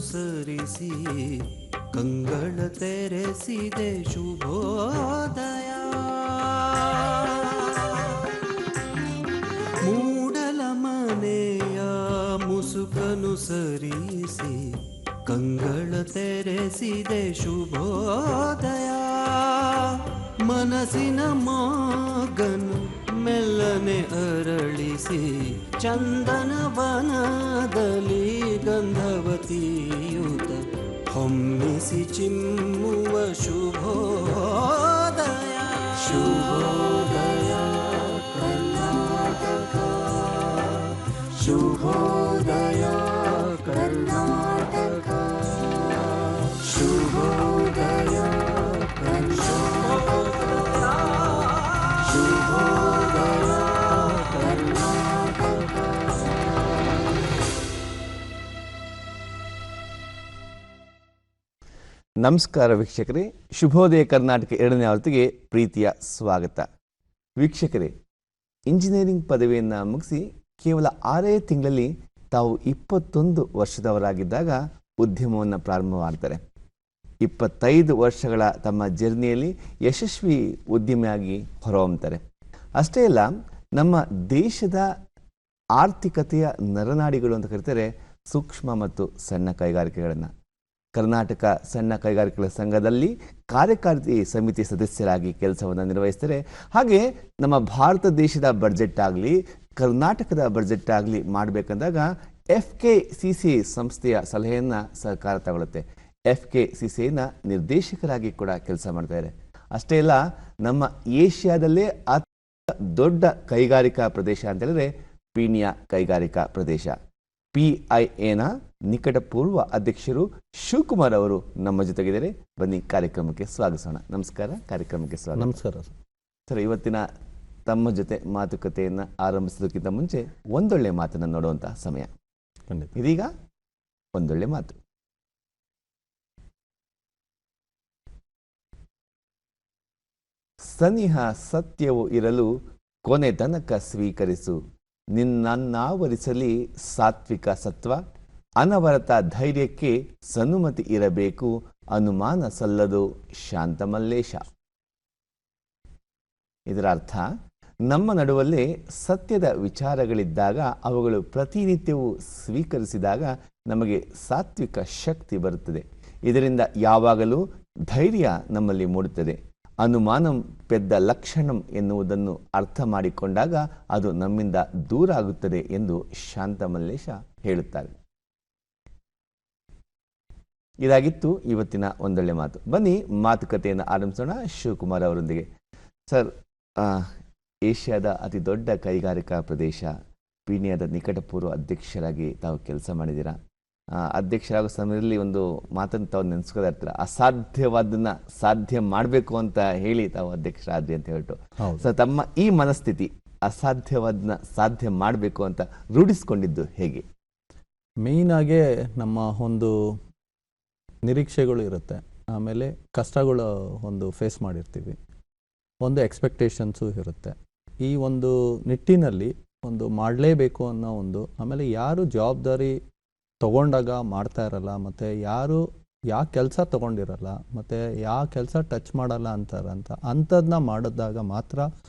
ಸರಿಸಿ ಕಂಗಳ ತೆರೆಸಿದೆ ಶುಭೋದಯ. ಮೂಡಲ ಮನೆಯ ಮುಸುಕನು ಸರಿಸಿ ಕಂಗಳ ತೆರೆಸಿದೆ ಶುಭೋದಯ. ಮನಸ್ಸಿನ ಮಗನು ಮೆಲ್ಲನೆ ಅರಳಿಸಿ ಚಂದನ ವನದಲ್ಲಿ ಗಂಧವತಿಯುತ ಹೊಮ್ಮಿಸಿ ಚಿಮ್ಮುವ ಶುಭೋದಯ. ಶುಭೋದಯ ಕರ್ನಾಟಕ, ಶುಭೋದಯ ಕರ್ನಾಟಕ, ಶುಭೋದಯ ಕರ್ನಾಟಕ, ಶುಭೋದಯ ಕರ್ನಾಟಕ. ನಮಸ್ಕಾರ ವೀಕ್ಷಕರೇ, ಶುಭೋದಯ ಕರ್ನಾಟಕ 2ನೇ ಆವೃತ್ತಿಗೆ ಪ್ರೀತಿಯ ಸ್ವಾಗತ. ವೀಕ್ಷಕರೇ, ಇಂಜಿನಿಯರಿಂಗ್ ಪದವಿಯನ್ನು ಮುಗಿಸಿ ಕೇವಲ 6 ತಿಂಗಳಲ್ಲಿ ತಾವು 21 ವರ್ಷದವರಾಗಿದ್ದಾಗ ಉದ್ಯಮವನ್ನು ಪ್ರಾರಂಭ ಮಾಡ್ತಾರೆ. 25 ವರ್ಷಗಳ ತಮ್ಮ ಜರ್ನಿಯಲ್ಲಿ ಯಶಸ್ವಿ ಉದ್ಯಮಿಯಾಗಿ ಹೊರಹೊಮ್ಮುತ್ತಾರೆ. ಅಷ್ಟೇ ಅಲ್ಲ, ನಮ್ಮ ದೇಶದ ಆರ್ಥಿಕತೆಯ ನರನಾಡಿಗಳು ಅಂತ ಕರೀತಾರೆ ಸೂಕ್ಷ್ಮ ಮತ್ತು ಸಣ್ಣ ಕೈಗಾರಿಕೆಗಳನ್ನು. ಕರ್ನಾಟಕ ಸಣ್ಣ ಕೈಗಾರಿಕೆಗಳ ಸಂಘದಲ್ಲಿ ಕಾರ್ಯಕಾರಿ ಸಮಿತಿ ಸದಸ್ಯರಾಗಿ ಕೆಲಸವನ್ನು ನಿರ್ವಹಿಸ್ತಾರೆ. ಹಾಗೆ ನಮ್ಮ ಭಾರತ ದೇಶದ ಬಡ್ಜೆಟ್ ಆಗಲಿ, ಕರ್ನಾಟಕದ ಬಡ್ಜೆಟ್ ಆಗಲಿ ಮಾಡಬೇಕಂದಾಗ FKCCI ಸಂಸ್ಥೆಯ ಸಲಹೆಯನ್ನು ಸರ್ಕಾರ ತಗೊಳುತ್ತೆ. FKCCIನ ನಿರ್ದೇಶಕರಾಗಿ ಕೂಡ ಕೆಲಸ ಮಾಡ್ತಾರೆ. ಅಷ್ಟೇ ಅಲ್ಲ, ನಮ್ಮ ಏಷ್ಯಾದಲ್ಲೇ ಅತಿ ದೊಡ್ಡ ಕೈಗಾರಿಕಾ ಪ್ರದೇಶ ಅಂತ ಹೇಳಿದ್ರೆ ಪೀಣ್ಯ ಕೈಗಾರಿಕಾ ಪ್ರದೇಶ. PIAನ ನಿಕಟಪೂರ್ವ ಅಧ್ಯಕ್ಷರು ಶಿವಕುಮಾರ್ ಅವರು ನಮ್ಮ ಜೊತೆಗಿದ್ದಾರೆ. ಬನ್ನಿ ಕಾರ್ಯಕ್ರಮಕ್ಕೆ ಸ್ವಾಗತಿಸೋಣ. ನಮಸ್ಕಾರ, ಕಾರ್ಯಕ್ರಮಕ್ಕೆ ಸ್ವಾಗತ. ನಮಸ್ಕಾರ ಸರ್, ಇವತ್ತಿನ ತಮ್ಮ ಜೊತೆ ಮಾತುಕತೆಯನ್ನು ಆರಂಭಿಸೋದಕ್ಕಿಂತ ಮುಂಚೆ ಒಂದೊಳ್ಳೆ ಮಾತನ್ನು ನೋಡುವಂಥ ಸಮಯ. ಇದೀಗ ಒಂದೊಳ್ಳೆ ಮಾತು. ಸನಿಹ ಸತ್ಯವು ಇರಲು ಕೊನೆ ತನಕ ಸ್ವೀಕರಿಸು, ನಿನ್ನನ್ನಾವರಿಸಲಿ ಸಾತ್ವಿಕ ಸತ್ವ, ಅನವರತ ಧೈರ್ಯಕ್ಕೆ ಸನುಮತಿ ಇರಬೇಕು, ಅನುಮಾನ ಸಲ್ಲದು ಶಾಂತಮಲ್ಲೇಶ. ಇದರ ಅರ್ಥ, ನಮ್ಮ ನಡುವಲ್ಲೇ ಸತ್ಯದ ವಿಚಾರಗಳಿದ್ದಾಗ ಅವುಗಳು ಪ್ರತಿನಿತ್ಯವೂ ಸ್ವೀಕರಿಸಿದಾಗ ನಮಗೆ ಸಾತ್ವಿಕ ಶಕ್ತಿ ಬರುತ್ತದೆ. ಇದರಿಂದ ಯಾವಾಗಲೂ ಧೈರ್ಯ ನಮ್ಮಲ್ಲಿ ಮೂಡುತ್ತದೆ. ಅನುಮಾನಂ ಪೆದ್ದ ಲಕ್ಷಣಂ ಎನ್ನುವುದನ್ನು ಅರ್ಥ ಮಾಡಿಕೊಂಡಾಗ ಅದು ನಮ್ಮಿಂದ ದೂರ ಆಗುತ್ತದೆ ಎಂದು ಶಾಂತಮಲ್ಲೇಶ ಹೇಳುತ್ತಾರೆ. ಇದಾಗಿತ್ತು ಇವತ್ತಿನ ಒಂದೊಳ್ಳೆ ಮಾತು. ಬನ್ನಿ ಮಾತುಕತೆಯನ್ನು ಆರಂಭಿಸೋಣ ಶಿವಕುಮಾರ್ ಅವರೊಂದಿಗೆ. ಸರ್, ಏಷ್ಯಾದ ಅತಿ ದೊಡ್ಡ ಕೈಗಾರಿಕಾ ಪ್ರದೇಶ ಪೀಣ್ಯದ ನಿಕಟಪೂರ್ವ ಅಧ್ಯಕ್ಷರಾಗಿ ತಾವು ಕೆಲಸ ಮಾಡಿದ್ದೀರಾ. ಅಧ್ಯಕ್ಷರಾಗೋ ಸಮಯದಲ್ಲಿ ಒಂದು ಮಾತನ್ನು ತಾವು ನೆನೆಸ್ಕೋತಾ ಇರ್ತೀರ, ಅಸಾಧ್ಯವಾದನ್ನ ಸಾಧ್ಯ ಮಾಡಬೇಕು ಅಂತ ಹೇಳಿ ತಾವು ಅಧ್ಯಕ್ಷರಾದ್ರಿ ಅಂತ ಹೇಳ್ಬಿಟ್ಟು. ಸೊ ತಮ್ಮ ಈ ಮನಸ್ಥಿತಿ, ಅಸಾಧ್ಯವಾದನ್ನ ಸಾಧ್ಯ ಮಾಡಬೇಕು ಅಂತ ರೂಢಿಸ್ಕೊಂಡಿದ್ದು ಹೇಗೆ? ಮೇಯ್ನ್ ಆಗಿ ನಮ್ಮ ಒಂದು ನಿರೀಕ್ಷೆಗಳು ಇರುತ್ತೆ, ಆಮೇಲೆ ಕಷ್ಟಗಳು ಒಂದು ಫೇಸ್ ಮಾಡಿರ್ತೀವಿ, ಒಂದು ಎಕ್ಸ್ಪೆಕ್ಟೇಷನ್ಸು ಇರುತ್ತೆ. ಈ ಒಂದು ನಿಟ್ಟಿನಲ್ಲಿ ಒಂದು ಮಾಡಲೇಬೇಕು ಅನ್ನೋ ಒಂದು, ಆಮೇಲೆ ಯಾರು ಜವಾಬ್ದಾರಿ ತಗೊಂಡಾಗ ಮಾಡ್ತಾ ಇರಲ್ಲ, ಮತ್ತು ಯಾರು ಯಾವ ಕೆಲಸ ತೊಗೊಂಡಿರಲ್ಲ, ಮತ್ತು ಯಾವ ಕೆಲಸ ಟಚ್ ಮಾಡಲ್ಲ ಅಂಥದನ್ನ ಮಾಡಿದಾಗ ಮಾತ್ರ,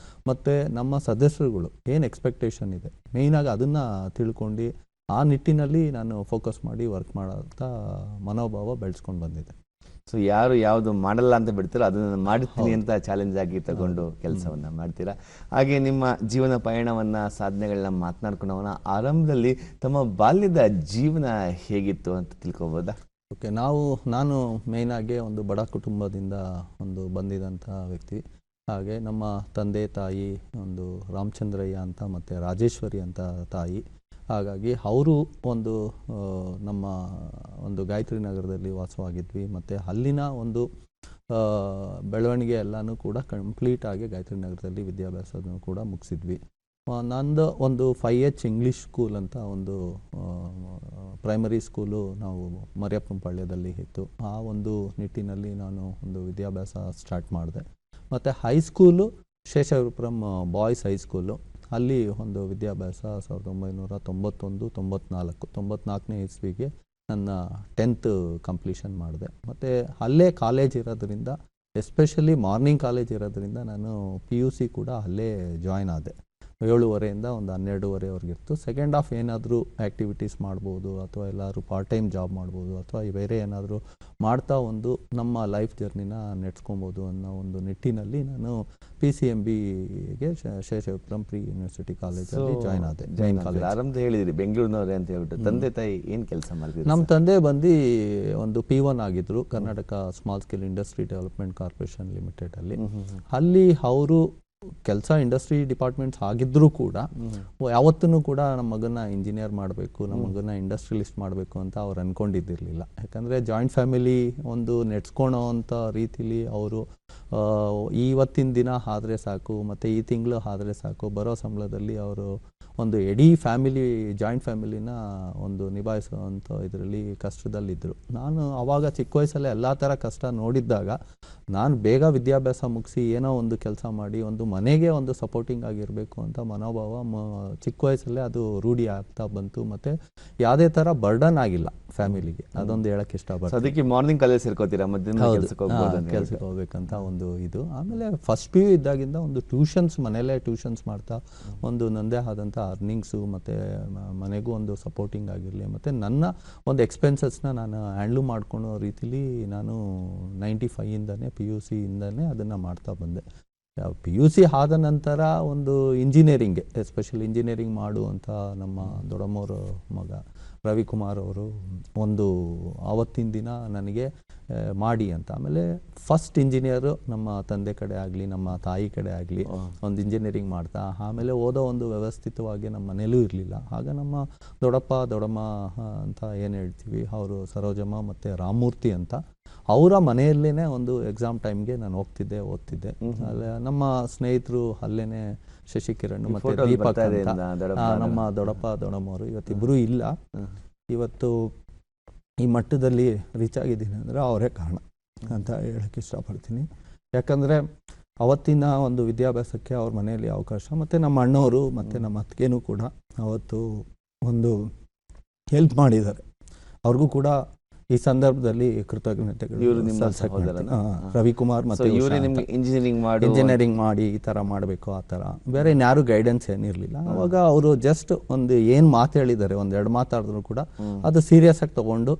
ಮತ್ತು ನಮ್ಮ ಸದಸ್ಯರುಗಳು ಏನು ಎಕ್ಸ್ಪೆಕ್ಟೇಷನ್ ಇದೆ ಮೇಯ್ನಾಗಿ ಅದನ್ನು ತಿಳ್ಕೊಂಡು ಆ ನಿಟ್ಟಿನಲ್ಲಿ ನಾನು ಫೋಕಸ್ ಮಾಡಿ ವರ್ಕ್ ಮಾಡೋಂಥ ಮನೋಭಾವ ಬೆಳೆಸ್ಕೊಂಡು ಬಂದಿದೆ. ಸೊ ಯಾರು ಯಾವುದು ಮಾಡಲ್ಲ ಅಂತ ಬಿಡ್ತೀರೋ ಅದನ್ನು ಮಾಡ್ತೀನಿ ಅಂತ ಚಾಲೆಂಜ್ ಆಗಿ ತಗೊಂಡು ಕೆಲಸವನ್ನು ಮಾಡ್ತೀರಾ. ಹಾಗೆ ನಿಮ್ಮ ಜೀವನ ಪಯಣವನ್ನು, ಸಾಧನೆಗಳನ್ನ ಮಾತನಾಡ್ಕೊಂಡವನ ಆರಂಭದಲ್ಲಿ ತಮ್ಮ ಬಾಲ್ಯದ ಜೀವನ ಹೇಗಿತ್ತು ಅಂತ ತಿಳ್ಕೊಬೋದಾ? ಓಕೆ, ನಾನು ಮೇಯ್ನಾಗಿ ಒಂದು ಬಡ ಕುಟುಂಬದಿಂದ ಒಂದು ಬಂದಿದ್ದಂಥ ವ್ಯಕ್ತಿ. ಹಾಗೆ ನಮ್ಮ ತಂದೆ ತಾಯಿ ಒಂದು ರಾಮಚಂದ್ರಯ್ಯ ಅಂತ ಮತ್ತು ರಾಜೇಶ್ವರಿ ಅಂತ ತಾಯಿ. ಹಾಗಾಗಿ ಅವರು ಒಂದು ನಮ್ಮ ಒಂದು ಗಾಯತ್ರಿ ನಗರದಲ್ಲಿ ವಾಸವಾಗಿದ್ವಿ, ಮತ್ತು ಅಲ್ಲಿನ ಒಂದು ಬೆಳವಣಿಗೆ ಎಲ್ಲನೂ ಕೂಡ ಕಂಪ್ಲೀಟಾಗಿ ಗಾಯತ್ರಿ ನಗರದಲ್ಲಿ ವಿದ್ಯಾಭ್ಯಾಸನೂ ಕೂಡ ಮುಗಿಸಿದ್ವಿ. ನಂದು ಒಂದು 5H ಇಂಗ್ಲೀಷ್ ಸ್ಕೂಲ್ ಅಂತ ಒಂದು ಪ್ರೈಮರಿ ಸ್ಕೂಲು ನಾವು ಮರಿಯಪ್ಪನಪಾಳ್ಯದಲ್ಲಿ ಇತ್ತು. ಆ ಒಂದು ನಿಟ್ಟಿನಲ್ಲಿ ನಾನು ಒಂದು ವಿದ್ಯಾಭ್ಯಾಸ ಸ್ಟಾರ್ಟ್ ಮಾಡಿದೆ. ಮತ್ತು ಹೈಸ್ಕೂಲು ಶೇಷಾದ್ರಿಪುರಂ ಬಾಯ್ಸ್ ಹೈಸ್ಕೂಲು, ಅಲ್ಲಿ ಒಂದು ವಿದ್ಯಾಭ್ಯಾಸ 1991-94ನೇ ಇಸ್ವಿಗೆ ನನ್ನ 10th ಕಂಪ್ಲೀಷನ್ ಮಾಡಿದೆ. ಮತ್ತು ಅಲ್ಲೇ ಕಾಲೇಜ್ ಇರೋದ್ರಿಂದ, ಎಸ್ಪೆಷಲಿ ಮಾರ್ನಿಂಗ್ ಕಾಲೇಜ್ ಇರೋದ್ರಿಂದ ನಾನು PUC ಕೂಡ ಅಲ್ಲೇ ಜಾಯ್ನ್ ಆದೆ. 7:30 ಒಂದು 12:30 ಇತ್ತು. ಸೆಕೆಂಡ್ ಹಾಫ್ ಏನಾದರೂ ಆ್ಯಕ್ಟಿವಿಟೀಸ್ ಮಾಡ್ಬೋದು, ಅಥವಾ ಎಲ್ಲರೂ ಪಾರ್ಟ್ ಟೈಮ್ ಜಾಬ್ ಮಾಡ್ಬೋದು, ಅಥವಾ ಬೇರೆ ಏನಾದರೂ ಮಾಡ್ತಾ ಒಂದು ನಮ್ಮ ಲೈಫ್ ಜರ್ನಿನ ನೆಡ್ಸ್ಕೊಬೋದು ಅನ್ನೋ ಒಂದು ನಿಟ್ಟಿನಲ್ಲಿ ನಾನು PCMBಗೆ ಶೇಷಾಚಲಪುರಂ ಪ್ರಿ ಯೂನಿವರ್ಸಿಟಿ ಕಾಲೇಜಲ್ಲಿ ಜಾಯ್ನ್ ಆದೆ. ಜೈನ್ ಕಾಲೇಜ್. ಆರಂಭ ಹೇಳಿದ್ರಿ ಬೆಂಗಳೂರಿನವರೇ ಅಂತ ಹೇಳ್ಬಿಟ್ಟು, ತಂದೆ ತಾಯಿ ಏನು ಕೆಲಸ ಮಾಡಿದ್ರು? ನಮ್ಮ ತಂದೆ ಬಂದು ಒಂದು P1 ಆಗಿದ್ದರು, Karnataka small scale industry development corporation ಲಿಮಿಟೆಡಲ್ಲಿ. ಅಲ್ಲಿ ಅವರು ಕೆಲಸ ಇಂಡಸ್ಟ್ರಿ ಡಿಪಾರ್ಟ್ಮೆಂಟ್ಸ್ ಆಗಿದ್ದರೂ ಕೂಡ ಯಾವತ್ತೂ ಕೂಡ ನಮ್ಮ ಮಗನ ಇಂಜಿನಿಯರ್ ಮಾಡಬೇಕು, ನಮ್ಮ ಮಗನ ಇಂಡಸ್ಟ್ರಿಯಲಿಸ್ಟ್ ಮಾಡಬೇಕು ಅಂತ ಅವ್ರು ಅಂದ್ಕೊಂಡಿದ್ದಿರಲಿಲ್ಲ. ಯಾಕಂದರೆ ಜಾಯಿಂಟ್ ಫ್ಯಾಮಿಲಿ ಒಂದು ನೆಡ್ಸ್ಕೊಳೋ ಅಂಥ ರೀತಿಲಿ ಅವರು ಇವತ್ತಿನ ದಿನ ಆದರೆ ಸಾಕು, ಮತ್ತು ಈ ತಿಂಗಳು ಆದರೆ ಸಾಕು, ಬರೋ ಸಂಬಳದಲ್ಲಿ ಅವರು ಒಂದು ಇಡೀ ಫ್ಯಾಮಿಲಿ, ಜಾಯಿಂಟ್ ಫ್ಯಾಮಿಲಿನ ಒಂದು ನಿಭಾಯಿಸುವಂಥ ಇದರಲ್ಲಿ ಕಷ್ಟದಲ್ಲಿದ್ದರು. ನಾನು ಆವಾಗ ಚಿಕ್ಕ ವಯಸ್ಸಲ್ಲೇ ಎಲ್ಲ ಥರ ಕಷ್ಟ ನೋಡಿದ್ದಾಗ ನಾನು ಬೇಗ ವಿದ್ಯಾಭ್ಯಾಸ ಮುಗಿಸಿ ಏನೋ ಒಂದು ಕೆಲಸ ಮಾಡಿ ಒಂದು ಮನೆಗೆ ಒಂದು ಸಪೋರ್ಟಿಂಗ್ ಆಗಿರಬೇಕು ಅಂತ ಮನೋಭಾವ ಚಿಕ್ಕ ವಯಸ್ಸಲ್ಲೇ ಅದು ರೂಢಿ ಆಗ್ತಾ ಬಂತು. ಮತ್ತು ಯಾವುದೇ ಥರ ಬರ್ಡನ್ ಆಗಿಲ್ಲ ಫ್ಯಾಮಿಲಿಗೆ, ಅದೊಂದು ಹೇಳಕ್ಕೆ ಇಷ್ಟಪಡ್ತೀನಿ. ಅದಕ್ಕೆ ಮಾರ್ನಿಂಗ್ ಕಾಲೇಜ್ ಸೇರ್ಕೋತೀರಾ, ಮಧ್ಯಾಹ್ನ ಕೆಲ್ಸಕ್ಕೆ ಹೋಗ್ಬೇಕಂತ ಒಂದು ಇದು. ಆಮೇಲೆ ಫಸ್ಟ್ PU ಇದ್ದಾಗಿಂದ ಒಂದು ಟ್ಯೂಷನ್ಸ್, ಮನೆಯಲ್ಲೇ ಟ್ಯೂಷನ್ಸ್ ಮಾಡ್ತಾ ಒಂದು ನನ್ನದೇ ಆದಂಥ ಅರ್ನಿಂಗ್ಸು, ಮತ್ತು ಮನೆಗೂ ಒಂದು ಸಪೋರ್ಟಿಂಗ್ ಆಗಿರಲಿ, ಮತ್ತು ನನ್ನ ಒಂದು ಎಕ್ಸ್ಪೆನ್ಸಸ್ನ ನಾನು ಹ್ಯಾಂಡ್ಲ್ ಮಾಡ್ಕೊಳ್ಳೋ ರೀತಿಲಿ ನಾನು 95ಇಂದನೇ PUC ಇಂದನೇ ಅದನ್ನು ಮಾಡ್ತಾ ಬಂದೆ. PUC ಆದ ನಂತರ ಒಂದು ಇಂಜಿನಿಯರಿಂಗ್ಗೆ, ಎಸ್ಪೆಷಲಿ ಇಂಜಿನಿಯರಿಂಗ್ ಮಾಡುವಂಥ ನಮ್ಮ ದೊಡ್ಡಮ್ಮವ್ರ ಮಗ ರವಿಕುಮಾರ್ ಅವರು ಒಂದು ಆವತ್ತಿನ ದಿನ ನನಗೆ ಮಾಡಿ ಅಂತ. ಆಮೇಲೆ ಫಸ್ಟ್ ಇಂಜಿನಿಯರು ನಮ್ಮ ತಂದೆ ಕಡೆ ಆಗಲಿ ನಮ್ಮ ತಾಯಿ ಕಡೆ ಆಗಲಿ ಒಂದು ಇಂಜಿನಿಯರಿಂಗ್ ಮಾಡ್ತಾ, ಆಮೇಲೆ ಓದೋ ಒಂದು ವ್ಯವಸ್ಥಿತವಾಗಿ ನಮ್ಮ ಮನೇಲೂ ಇರಲಿಲ್ಲ. ಆಗ ನಮ್ಮ ದೊಡ್ಡಪ್ಪ ದೊಡ್ಡಮ್ಮ ಅಂತ ಏನು ಹೇಳ್ತೀವಿ, ಅವರು ಸರೋಜಮ್ಮ ಮತ್ತು ರಾಮಮೂರ್ತಿ ಅಂತ, ಅವರ ಮನೆಯಲ್ಲೇ ಒಂದು ಎಕ್ಸಾಮ್ ಟೈಮ್ಗೆ ನಾನು ಓದ್ತಿದ್ದೆ. ಅಲ್ಲೇ ನಮ್ಮ ಸ್ನೇಹಿತರು ಅಲ್ಲೇ ಶಶಿಕಿರಣ್ ಮತ್ತು ದೀಪಕ್ ಅಂತ, ನಮ್ಮ ದೊಡ್ಡಪ್ಪ ದೊಡ್ಡಮ್ಮವರು ಇವತ್ತಿಬ್ಬರೂ ಇಲ್ಲ. ಇವತ್ತು ಈ ಮಟ್ಟದಲ್ಲಿ ರೀಚ್ ಆಗಿದ್ದೀನಿ ಅಂದರೆ ಅವರೇ ಕಾರಣ ಅಂತ ಹೇಳಕ್ಕೆ ಇಷ್ಟಪಡ್ತೀನಿ. ಯಾಕಂದರೆ ಅವತ್ತಿನ ಒಂದು ವಿದ್ಯಾಭ್ಯಾಸಕ್ಕೆ ಅವ್ರ ಮನೆಯಲ್ಲಿ ಅವಕಾಶ, ಮತ್ತು ನಮ್ಮ ಅಣ್ಣವರು ಮತ್ತು ನಮ್ಮ ಅತ್ತಿಗೆನೂ ಕೂಡ ಅವತ್ತು ಒಂದು ಹೆಲ್ಪ್ ಮಾಡಿದ್ದಾರೆ. ಅವ್ರಿಗೂ ಕೂಡ ಈ ಸಂದರ್ಭದಲ್ಲಿ ಕೃತಜ್ಞತೆಗಳು. ರವಿಕುಮಾರ್ ಮತ್ತು ಇಂಜಿನಿಯರಿಂಗ್ ಮಾಡಿ ಈ ಥರ ಮಾಡಬೇಕು, ಆ ಥರ ಬೇರೆ ಇನ್ಯಾರು ಗೈಡೆನ್ಸ್ ಏನಿರಲಿಲ್ಲ. ಅವಾಗ ಅವರು ಜಸ್ಟ್ ಒಂದು ಏನು ಮಾತು ಹೇಳಿದ್ದಾರೆ, ಒಂದೆರಡು ಮಾತಾಡಿದ್ರು ಕೂಡ ಅದು ಸೀರಿಯಸ್ ಆಗಿ ತೊಗೊಂಡು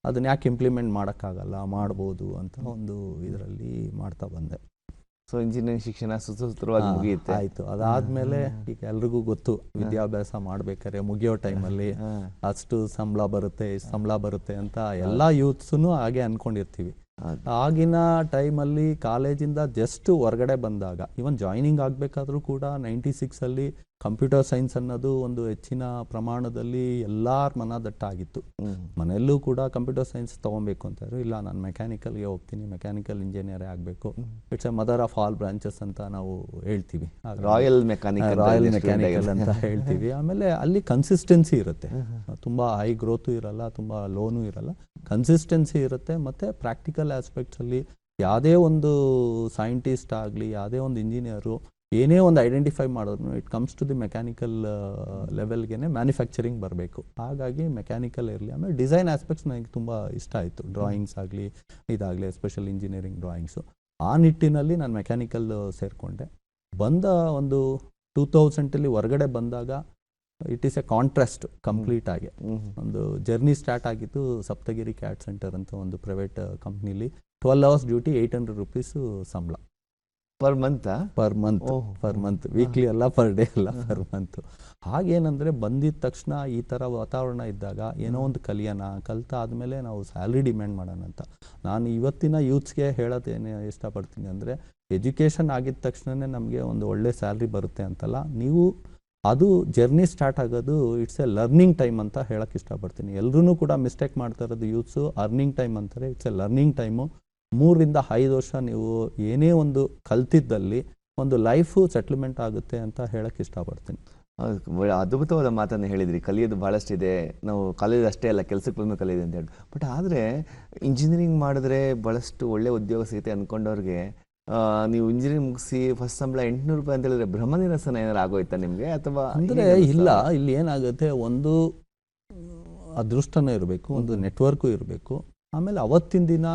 ಅದನ್ನ ಯಾಕೆ ಇಂಪ್ಲಿಮೆಂಟ್ ಮಾಡೋಕ್ಕಾಗಲ್ಲ, ಮಾಡ್ಬೋದು ಅಂತ ಒಂದು ಇದರಲ್ಲಿ ಮಾಡ್ತಾ ಬಂದೆ. ಸೊ ಇಂಜಿನಿಯರಿಂಗ್ ಶಿಕ್ಷಣ ಸುಸೂತ್ರವಾಗಿ ಮುಗಿಯುತ್ತೆ. ಆಯಿತು. ಅದಾದಮೇಲೆ ಈಗ ಎಲ್ರಿಗೂ ಗೊತ್ತು, ವಿದ್ಯಾಭ್ಯಾಸ ಮಾಡ್ಬೇಕಾದ್ರೆ ಮುಗಿಯೋ ಟೈಮಲ್ಲಿ ಅಷ್ಟು ಸಂಬಳ ಬರುತ್ತೆ ಅಂತ ಎಲ್ಲ ಯೂತ್ಸೂ ಹಾಗೆ ಅಂದ್ಕೊಂಡಿರ್ತೀವಿ. ಆಗಿನ ಟೈಮಲ್ಲಿ ಕಾಲೇಜಿಂದ ಜಸ್ಟ್ ಹೊರಗಡೆ ಬಂದಾಗ, ಇವನ್ ಜಾಯ್ನಿಂಗ್ ಆಗಬೇಕಾದ್ರೂ ಕೂಡ 96ಅಲ್ಲಿ ಕಂಪ್ಯೂಟರ್ ಸೈನ್ಸ್ ಅನ್ನೋದು ಒಂದು ಹೆಚ್ಚಿನ ಪ್ರಮಾಣದಲ್ಲಿ ಎಲ್ಲರ ಮನದಟ್ಟಾಗಿತ್ತು. ಮನೆಯಲ್ಲೂ ಕೂಡ ಕಂಪ್ಯೂಟರ್ ಸೈನ್ಸ್ ತೊಗೊಬೇಕು ಅಂತಾದ್ರು, ಇಲ್ಲ ನಾನು ಮೆಕ್ಯಾನಿಕಲ್ಗೆ ಹೋಗ್ತೀನಿ, ಮೆಕ್ಯಾನಿಕಲ್ ಇಂಜಿನಿಯರೇ ಆಗಬೇಕು, it's A mother of all branches ಅಂತ ನಾವು ಹೇಳ್ತೀವಿ, ರಾಯಲ್ ಮೆಕ್ಯಾನಿಕಲ್ ಅಂತ ಹೇಳ್ತೀವಿ. ಆಮೇಲೆ ಅಲ್ಲಿ ಕನ್ಸಿಸ್ಟೆನ್ಸಿ ಇರುತ್ತೆ, ತುಂಬ ಹೈ ಗ್ರೋತು ಇರಲ್ಲ, ತುಂಬ ಲೋನು ಇರಲ್ಲ, ಕನ್ಸಿಸ್ಟೆನ್ಸಿ ಇರುತ್ತೆ. ಮತ್ತು ಪ್ರಾಕ್ಟಿಕಲ್ ಆಸ್ಪೆಕ್ಟ್ಸಲ್ಲಿ ಯಾವುದೇ ಒಂದು ಸೈಂಟಿಸ್ಟ್ ಆಗಲಿ, ಯಾವುದೇ ಒಂದು ಇಂಜಿನಿಯರು ಏನೇ ಒಂದು ಐಡೆಂಟಿಫೈ ಮಾಡಿದ್ರು, it comes to the mechanical ಲೆವೆಲ್ಗೆ ಮ್ಯಾನುಫ್ಯಾಕ್ಚರಿಂಗ್ ಬರಬೇಕು. ಹಾಗಾಗಿ ಮೆಕ್ಯಾನಿಕಲ್ ಇರಲಿ. ಆಮೇಲೆ ಡಿಸೈನ್ ಆಸ್ಪೆಕ್ಟ್ಸ್ ನನಗೆ ತುಂಬ ಇಷ್ಟ ಆಯಿತು, ಡ್ರಾಯಿಂಗ್ಸ್ ಆಗಲಿ ಇದಾಗಲಿ, ಎಸ್ಪೆಷಲ್ ಇಂಜಿನಿಯರಿಂಗ್ ಡ್ರಾಯಿಂಗ್ಸು. ಆ ನಿಟ್ಟಿನಲ್ಲಿ ನಾನು ಮೆಕ್ಯಾನಿಕಲ್ ಸೇರಿಕೊಂಡೆ. ಬಂದ ಒಂದು 2000 ಹೊರಗಡೆ ಬಂದಾಗ it is A contrast complete ಆಗಿ. ಒಂದು ಜರ್ನಿ ಸ್ಟಾರ್ಟ್ ಆಗಿತ್ತು ಸಪ್ತಗಿರಿ ಕ್ಯಾಟ್ ಸೆಂಟರ್ ಅಂತ ಒಂದು ಪ್ರೈವೇಟ್ ಕಂಪ್ನಿಲಿ. 12 hours ಡ್ಯೂಟಿ, 800 rupees ಸಂಬಳ ಪರ್ ಮಂತ್, ವೀಕ್ಲಿ ಅಲ್ಲ, ಪರ್ ಡೇ ಅಲ್ಲ, ಪರ್ ಮಂತ್. ಹಾಗೇನಂದರೆ ಬಂದಿದ್ದ ತಕ್ಷಣ ಈ ಥರ ವಾತಾವರಣ ಇದ್ದಾಗ ಏನೋ ಒಂದು ಕಲ್ತಾದ್ಮೇಲೆ ನಾವು ಸ್ಯಾಲ್ರಿ ಡಿಮ್ಯಾಂಡ್ ಮಾಡೋಣ ಅಂತ ನಾನು ಇವತ್ತಿನ ಯೂತ್ಸ್ಗೆ ಹೇಳೋದೇನು ಇಷ್ಟಪಡ್ತೀನಿ ಅಂದರೆ, ಎಜುಕೇಷನ್ ಆಗಿದ ತಕ್ಷಣವೇ ನಮಗೆ ಒಂದು ಒಳ್ಳೆ ಸ್ಯಾಲ್ರಿ ಬರುತ್ತೆ ಅಂತಲ್ಲ, ನೀವು ಅದು ಜರ್ನಿ ಸ್ಟಾರ್ಟ್ ಆಗೋದು ಇಟ್ಸ್ ಎ ಲರ್ನಿಂಗ್ ಟೈಮ್ ಅಂತ ಹೇಳಕ್ಕೆ ಇಷ್ಟಪಡ್ತೀನಿ. ಎಲ್ಲರೂ ಕೂಡ ಮಿಸ್ಟೇಕ್ ಮಾಡ್ತಾ ಇರೋದು ಯೂತ್ಸು, ಅರ್ನಿಂಗ್ ಟೈಮ್ ಅಂತಾರೆ. It's A learning time. 3 ರಿಂದ 5 ವರ್ಷ ನೀವು ಏನೇ ಒಂದು ಕಲ್ತಿದ್ದಲ್ಲಿ ಒಂದು ಲೈಫು ಸೆಟ್ಲ್ಮೆಂಟ್ ಆಗುತ್ತೆ ಅಂತ ಹೇಳಕ್ಕೆ ಇಷ್ಟಪಡ್ತೀನಿ. ಅದ್ಭುತವಾದ ಮಾತನ್ನು ಹೇಳಿದ್ರಿ. ಕಲಿಯೋದು ಭಾಳಷ್ಟಿದೆ, ನಾವು ಕಾಲೇಜ್ ಅಷ್ಟೇ ಅಲ್ಲ, ಕೆಲಸಕ್ಕೆ ಬಂದು ಕಲಿಯೋದು ಅಂತ ಹೇಳಿ. ಬಟ್ ಆದರೆ ಇಂಜಿನಿಯರಿಂಗ್ ಮಾಡಿದ್ರೆ ಭಾಳಷ್ಟು ಒಳ್ಳೆ ಉದ್ಯೋಗ ಸಿಗುತ್ತೆ ಅಂದ್ಕೊಂಡವ್ರಿಗೆ, ನೀವು ಇಂಜಿನಿಯರಿಂಗ್ ಮುಗಿಸಿ ಫಸ್ಟ್ ಸಂಬಳ 800 ರೂಪಾಯಿ ಅಂತ ಹೇಳಿದ್ರೆ ಭ್ರಮ ನಿರಸನ ಏನಾರು ಆಗೋಯ್ತಾ ನಿಮಗೆ? ಅಥವಾ ಅಂದರೆ ಇಲ್ಲ, ಇಲ್ಲಿ ಏನಾಗುತ್ತೆ, ಒಂದು ಅದೃಷ್ಟನೂ ಇರಬೇಕು, ಒಂದು ನೆಟ್ವರ್ಕು ಇರಬೇಕು. ಆಮೇಲೆ ಅವತ್ತಿನ ದಿನ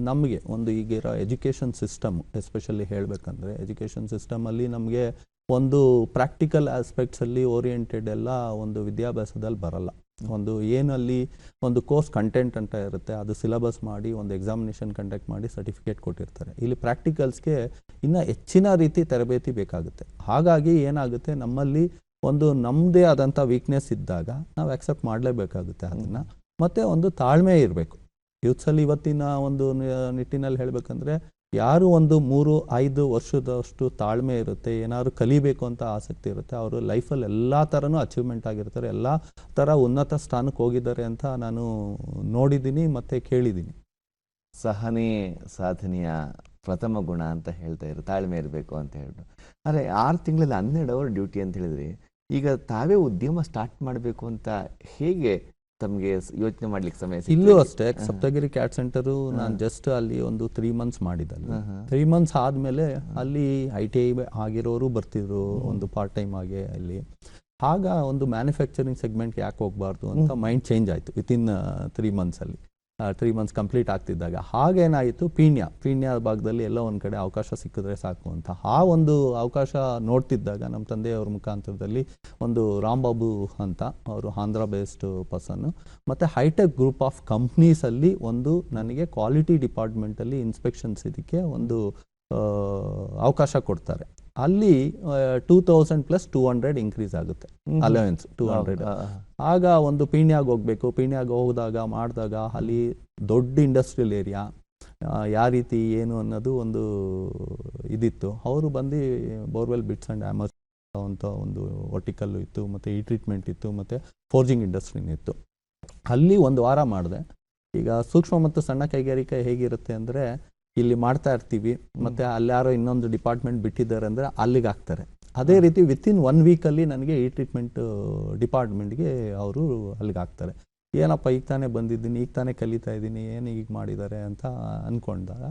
ನಮಗೆ ಒಂದು ಈಗಿರೋ ಎಜುಕೇಷನ್ ಸಿಸ್ಟಮ್ ಎಸ್ಪೆಷಲಿ ಹೇಳಬೇಕಂದ್ರೆ ಎಜುಕೇಷನ್ ಸಿಸ್ಟಮಲ್ಲಿ ನಮಗೆ ಒಂದು ಪ್ರಾಕ್ಟಿಕಲ್ ಆಸ್ಪೆಕ್ಟ್ಸಲ್ಲಿ ಓರಿಯೆಂಟೆಡ್ ಎಲ್ಲ ಒಂದು ವಿದ್ಯಾಭ್ಯಾಸದಲ್ಲಿ ಬರಲ್ಲ. ಒಂದು ಏನಲ್ಲಿ ಒಂದು ಕೋರ್ಸ್ ಕಂಟೆಂಟ್ ಅಂತ ಇರುತ್ತೆ, ಅದು ಸಿಲೆಬಸ್ ಮಾಡಿ ಒಂದು ಎಕ್ಸಾಮಿನೇಷನ್ ಕಂಡಕ್ಟ್ ಮಾಡಿ ಸರ್ಟಿಫಿಕೇಟ್ ಕೊಟ್ಟಿರ್ತಾರೆ. ಇಲ್ಲಿ ಪ್ರಾಕ್ಟಿಕಲ್ಸ್ಗೆ ಇನ್ನೂ ಹೆಚ್ಚಿನ ರೀತಿ ತರಬೇತಿ ಬೇಕಾಗುತ್ತೆ. ಹಾಗಾಗಿ ಏನಾಗುತ್ತೆ, ನಮ್ಮಲ್ಲಿ ಒಂದು ನಮ್ಮದೇ ಆದಂಥ ವೀಕ್ನೆಸ್ ಇದ್ದಾಗ ನಾವು ಆಕ್ಸೆಪ್ಟ್ ಮಾಡಲೇಬೇಕಾಗುತ್ತೆ ಅದನ್ನು. ಮತ್ತು ಒಂದು ತಾಳ್ಮೆ ಇರಬೇಕು ಯೂತ್ಸಲ್ಲಿ. ಇವತ್ತಿನ ಒಂದು ನಿಟ್ಟಿನಲ್ಲಿ ಹೇಳಬೇಕಂದ್ರೆ ಯಾರು ಒಂದು 3-5 ವರ್ಷದಷ್ಟು ತಾಳ್ಮೆ ಇರುತ್ತೆ, ಏನಾದ್ರು ಕಲಿಬೇಕು ಅಂತ ಆಸಕ್ತಿ ಇರುತ್ತೆ, ಅವರು ಲೈಫಲ್ಲಿ ಎಲ್ಲ ಥರನೂ ಅಚೀವ್ಮೆಂಟ್ ಆಗಿರ್ತಾರೆ, ಎಲ್ಲ ಥರ ಉನ್ನತ ಸ್ಥಾನಕ್ಕೆ ಹೋಗಿದ್ದಾರೆ ಅಂತ ನಾನು ನೋಡಿದ್ದೀನಿ ಮತ್ತು ಕೇಳಿದ್ದೀನಿ. ಸಹನೆ ಸಾಧನೆಯ ಪ್ರಥಮ ಗುಣ ಅಂತ ಹೇಳ್ತಾ ಇದ್ರು, ತಾಳ್ಮೆ ಇರಬೇಕು ಅಂತ ಹೇಳ್ಬಿಟ್ಟು. ಆದರೆ 6 ತಿಂಗಳಲ್ಲಿ 12 ಅವರ್ ಡ್ಯೂಟಿ ಅಂತ ಹೇಳಿದ್ರಿ. ಈಗ ತಾವೇ ಉದ್ಯಮ ಸ್ಟಾರ್ಟ್ ಮಾಡಬೇಕು ಅಂತ ಹೇಗೆ ತಮಗೆ ಯೋಚನೆ ಮಾಡ್ಲಿಕ್ಕೆ ಸಮಯ ಸಿಕ್ತು? ಇಲ್ಲೂ ಅಷ್ಟೇ, ಸಪ್ತಗಿರಿ ಕ್ಯಾಟ್ ಸೆಂಟರು ನಾನು ಜಸ್ಟ್ ಅಲ್ಲಿ ಒಂದು 3 ಮಂತ್ಸ್ ಮಾಡಿದ್ದಲ್ಲ. 3 ಮಂತ್ಸ್ ಆದಮೇಲೆ ಅಲ್ಲಿ ITI ಆಗಿರೋರು ಬರ್ತಿದ್ರು ಒಂದು ಪಾರ್ಟ್ ಟೈಮ್ ಆಗಿ ಅಲ್ಲಿ. ಆಗ ಒಂದು ಮ್ಯಾನುಫ್ಯಾಕ್ಚರಿಂಗ್ ಸೆಗ್ಮೆಂಟ್ಗೆ ಯಾಕೆ ಹೋಗಬಾರ್ದು ಅಂತ ಮೈಂಡ್ ಚೇಂಜ್ ಆಯಿತು ವಿತಿನ್ 3 ಮಂತ್ಸಲ್ಲಿ. 3 ಮಂತ್ಸ್ ಕಂಪ್ಲೀಟ್ ಆಗ್ತಿದ್ದಾಗ ಹಾಗೇನಾಯಿತು, ಪೀಣ್ಯ ಭಾಗದಲ್ಲಿ ಎಲ್ಲ ಒಂದು ಕಡೆ ಅವಕಾಶ ಸಿಕ್ಕಿದ್ರೆ ಸಾಕು ಅಂತ ಆ ಒಂದು ಅವಕಾಶ ನೋಡ್ತಿದ್ದಾಗ ನಮ್ಮ ತಂದೆಯವ್ರ ಮುಖಾಂತರದಲ್ಲಿ ಒಂದು ರಾಂಬಾಬು ಅಂತ ಅವರು ಆಂಧ್ರ ಬೇಸ್ಡ್ ಪರ್ಸನ್ನು ಮತ್ತು ಹೈಟೆಕ್ ಗ್ರೂಪ್ ಆಫ್ ಕಂಪ್ನೀಸಲ್ಲಿ ಒಂದು ನನಗೆ ಕ್ವಾಲಿಟಿ ಡಿಪಾರ್ಟ್ಮೆಂಟಲ್ಲಿ ಇನ್ಸ್ಪೆಕ್ಷನ್ಸ್ ಇದಕ್ಕೆ ಒಂದು ಅವಕಾಶ ಕೊಡ್ತಾರೆ. ಅಲ್ಲಿ 2000 + 200 ಇನ್ಕ್ರೀಸ್ ಆಗುತ್ತೆ ಅಲವೆನ್ಸ್ 200. ಆಗ ಒಂದು ಪೀಣ್ಯಾಗ ಹೋಗಬೇಕು. ಪೀಣ್ಯಾಗ ಮಾಡಿದಾಗ ಅಲ್ಲಿ ದೊಡ್ಡ ಇಂಡಸ್ಟ್ರಿಯಲ್ ಏರಿಯಾ ಯಾವ ರೀತಿ ಏನು ಅನ್ನೋದು ಒಂದು ಇದಿತ್ತು. ಅವರು ಬಂದು ಬೋರ್ವೆಲ್ ಬಿಟ್ಸ್ ಆ್ಯಂಡ್ ಡ್ಯಾಮರ್ಸ್ ಅಂತ ಒಂದು ವರ್ಟಿಕಲ್ಲು ಇತ್ತು, ಮತ್ತು ಈ ಟ್ರೀಟ್ಮೆಂಟ್ ಇತ್ತು, ಮತ್ತು ಫೋರ್ಜಿಂಗ್ ಇಂಡಸ್ಟ್ರಿನೂ ಇತ್ತು. ಅಲ್ಲಿ 1 ವಾರ ಮಾಡಿದೆ. ಈಗ ಸೂಕ್ಷ್ಮ ಮತ್ತು ಸಣ್ಣ ಕೈಗಾರಿಕೆ ಹೇಗಿರುತ್ತೆ ಅಂದರೆ, ಇಲ್ಲಿ ಮಾಡ್ತಾ ಇರ್ತೀವಿ, ಮತ್ತು ಅಲ್ಲಿ ಯಾರೋ ಇನ್ನೊಂದು ಡಿಪಾರ್ಟ್ಮೆಂಟ್ ಬಿಟ್ಟಿದ್ದಾರೆ ಅಂದರೆ ಅಲ್ಲಿಗೆ ಹಾಕ್ತಾರೆ. ಅದೇ ರೀತಿ ವಿತಿನ್ 1 ವೀಕಲ್ಲಿ ನನಗೆ ಈ ಟ್ರೀಟ್ಮೆಂಟ್ ಡಿಪಾರ್ಟ್ಮೆಂಟ್ಗೆ ಅವರು ಅಲ್ಲಿಗೆ ಹಾಕ್ತಾರೆ. ಏನಪ್ಪ ಈಗ ತಾನೇ ಬಂದಿದ್ದೀನಿ, ಈಗ ತಾನೇ ಕಲಿತಾ ಇದ್ದೀನಿ, ಏನು ಈಗ ಮಾಡಿದ್ದಾರೆ ಅಂತ ಅಂದ್ಕೊಂಡಾಗ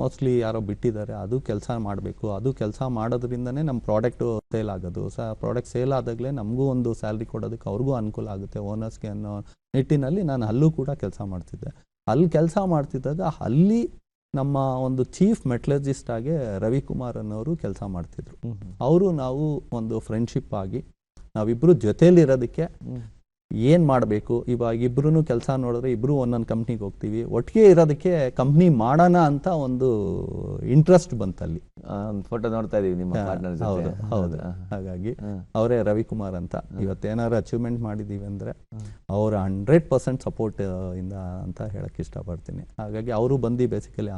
ಮೋಸ್ಟ್ಲಿ ಯಾರೋ ಬಿಟ್ಟಿದ್ದಾರೆ, ಅದು ಕೆಲಸ ಮಾಡಬೇಕು. ಅದು ಕೆಲಸ ಮಾಡೋದ್ರಿಂದನೇ ನಮ್ಮ ಪ್ರಾಡಕ್ಟು ಸೇಲ್ ಆಗೋದು. ಪ್ರಾಡಕ್ಟ್ ಸೇಲ್ ಆದಾಗಲೇ ನಮಗೂ ಒಂದು ಸ್ಯಾಲ್ರಿ ಕೊಡೋದಕ್ಕೆ ಅವ್ರಿಗೂ ಅನುಕೂಲ ಆಗುತ್ತೆ, ಓನರ್ಸ್ಗೆ ಅನ್ನೋ ನಿಟ್ಟಿನಲ್ಲಿ ನಾನು ಅಲ್ಲೂ ಕೂಡ ಕೆಲಸ ಮಾಡ್ತಿದ್ದೆ. ಅಲ್ಲಿ ಕೆಲಸ ಮಾಡ್ತಿದ್ದಾಗ ಅಲ್ಲಿ ನಮ್ಮ ಒಂದು ಚೀಫ್ ಮೆಟಲರ್ಜಿಸ್ಟ್ ಆಗಿ ರವಿಕುಮಾರ್ ಅನ್ನೋರು ಕೆಲಸ ಮಾಡ್ತಿದ್ರು. ಅವರು ನಾವು ಒಂದು ಫ್ರೆಂಡ್ಶಿಪ್ ಆಗಿ ನಾವಿಬ್ಬರು ಜೊತೆಯಲ್ಲಿರೋದಕ್ಕೆ ಏನು ಮಾಡಬೇಕು, ಇವಾಗ ಇಬ್ಬರೂ ಕೆಲಸ ನೋಡಿದ್ರೆ ಇಬ್ಬರು ಒಂದೊಂದು ಕಂಪ್ನಿಗೆ ಹೋಗ್ತೀವಿ, ಒಟ್ಟಿಗೆ ಇರೋದಕ್ಕೆ ಕಂಪ್ನಿ ಮಾಡೋಣ ಅಂತ ಒಂದು ಇಂಟ್ರೆಸ್ಟ್ ಬಂತಲ್ಲಿ. ಫೋಟೋ ನೋಡ್ತಾ ಇದೀವಿ ನಿಮ್ಮ ಪಾರ್ಟ್ನರ್ ಜೊತೆ. ಹೌದು. ಹಾಗಾಗಿ ಅವರೇ ರವಿಕುಮಾರ್ ಅಂತ. ಇವತ್ತೇನಾದ್ರು ಅಚೀವ್ಮೆಂಟ್ ಮಾಡಿದ್ದೀವಿ ಅಂದರೆ ಅವರ 100% ಸಪೋರ್ಟ್ ಇಂದ ಅಂತ ಹೇಳಕ್ಕೆ ಇಷ್ಟಪಡ್ತೀನಿ. ಹಾಗಾಗಿ ಅವರು ಬಂದು ಬೇಸಿಕಲಿ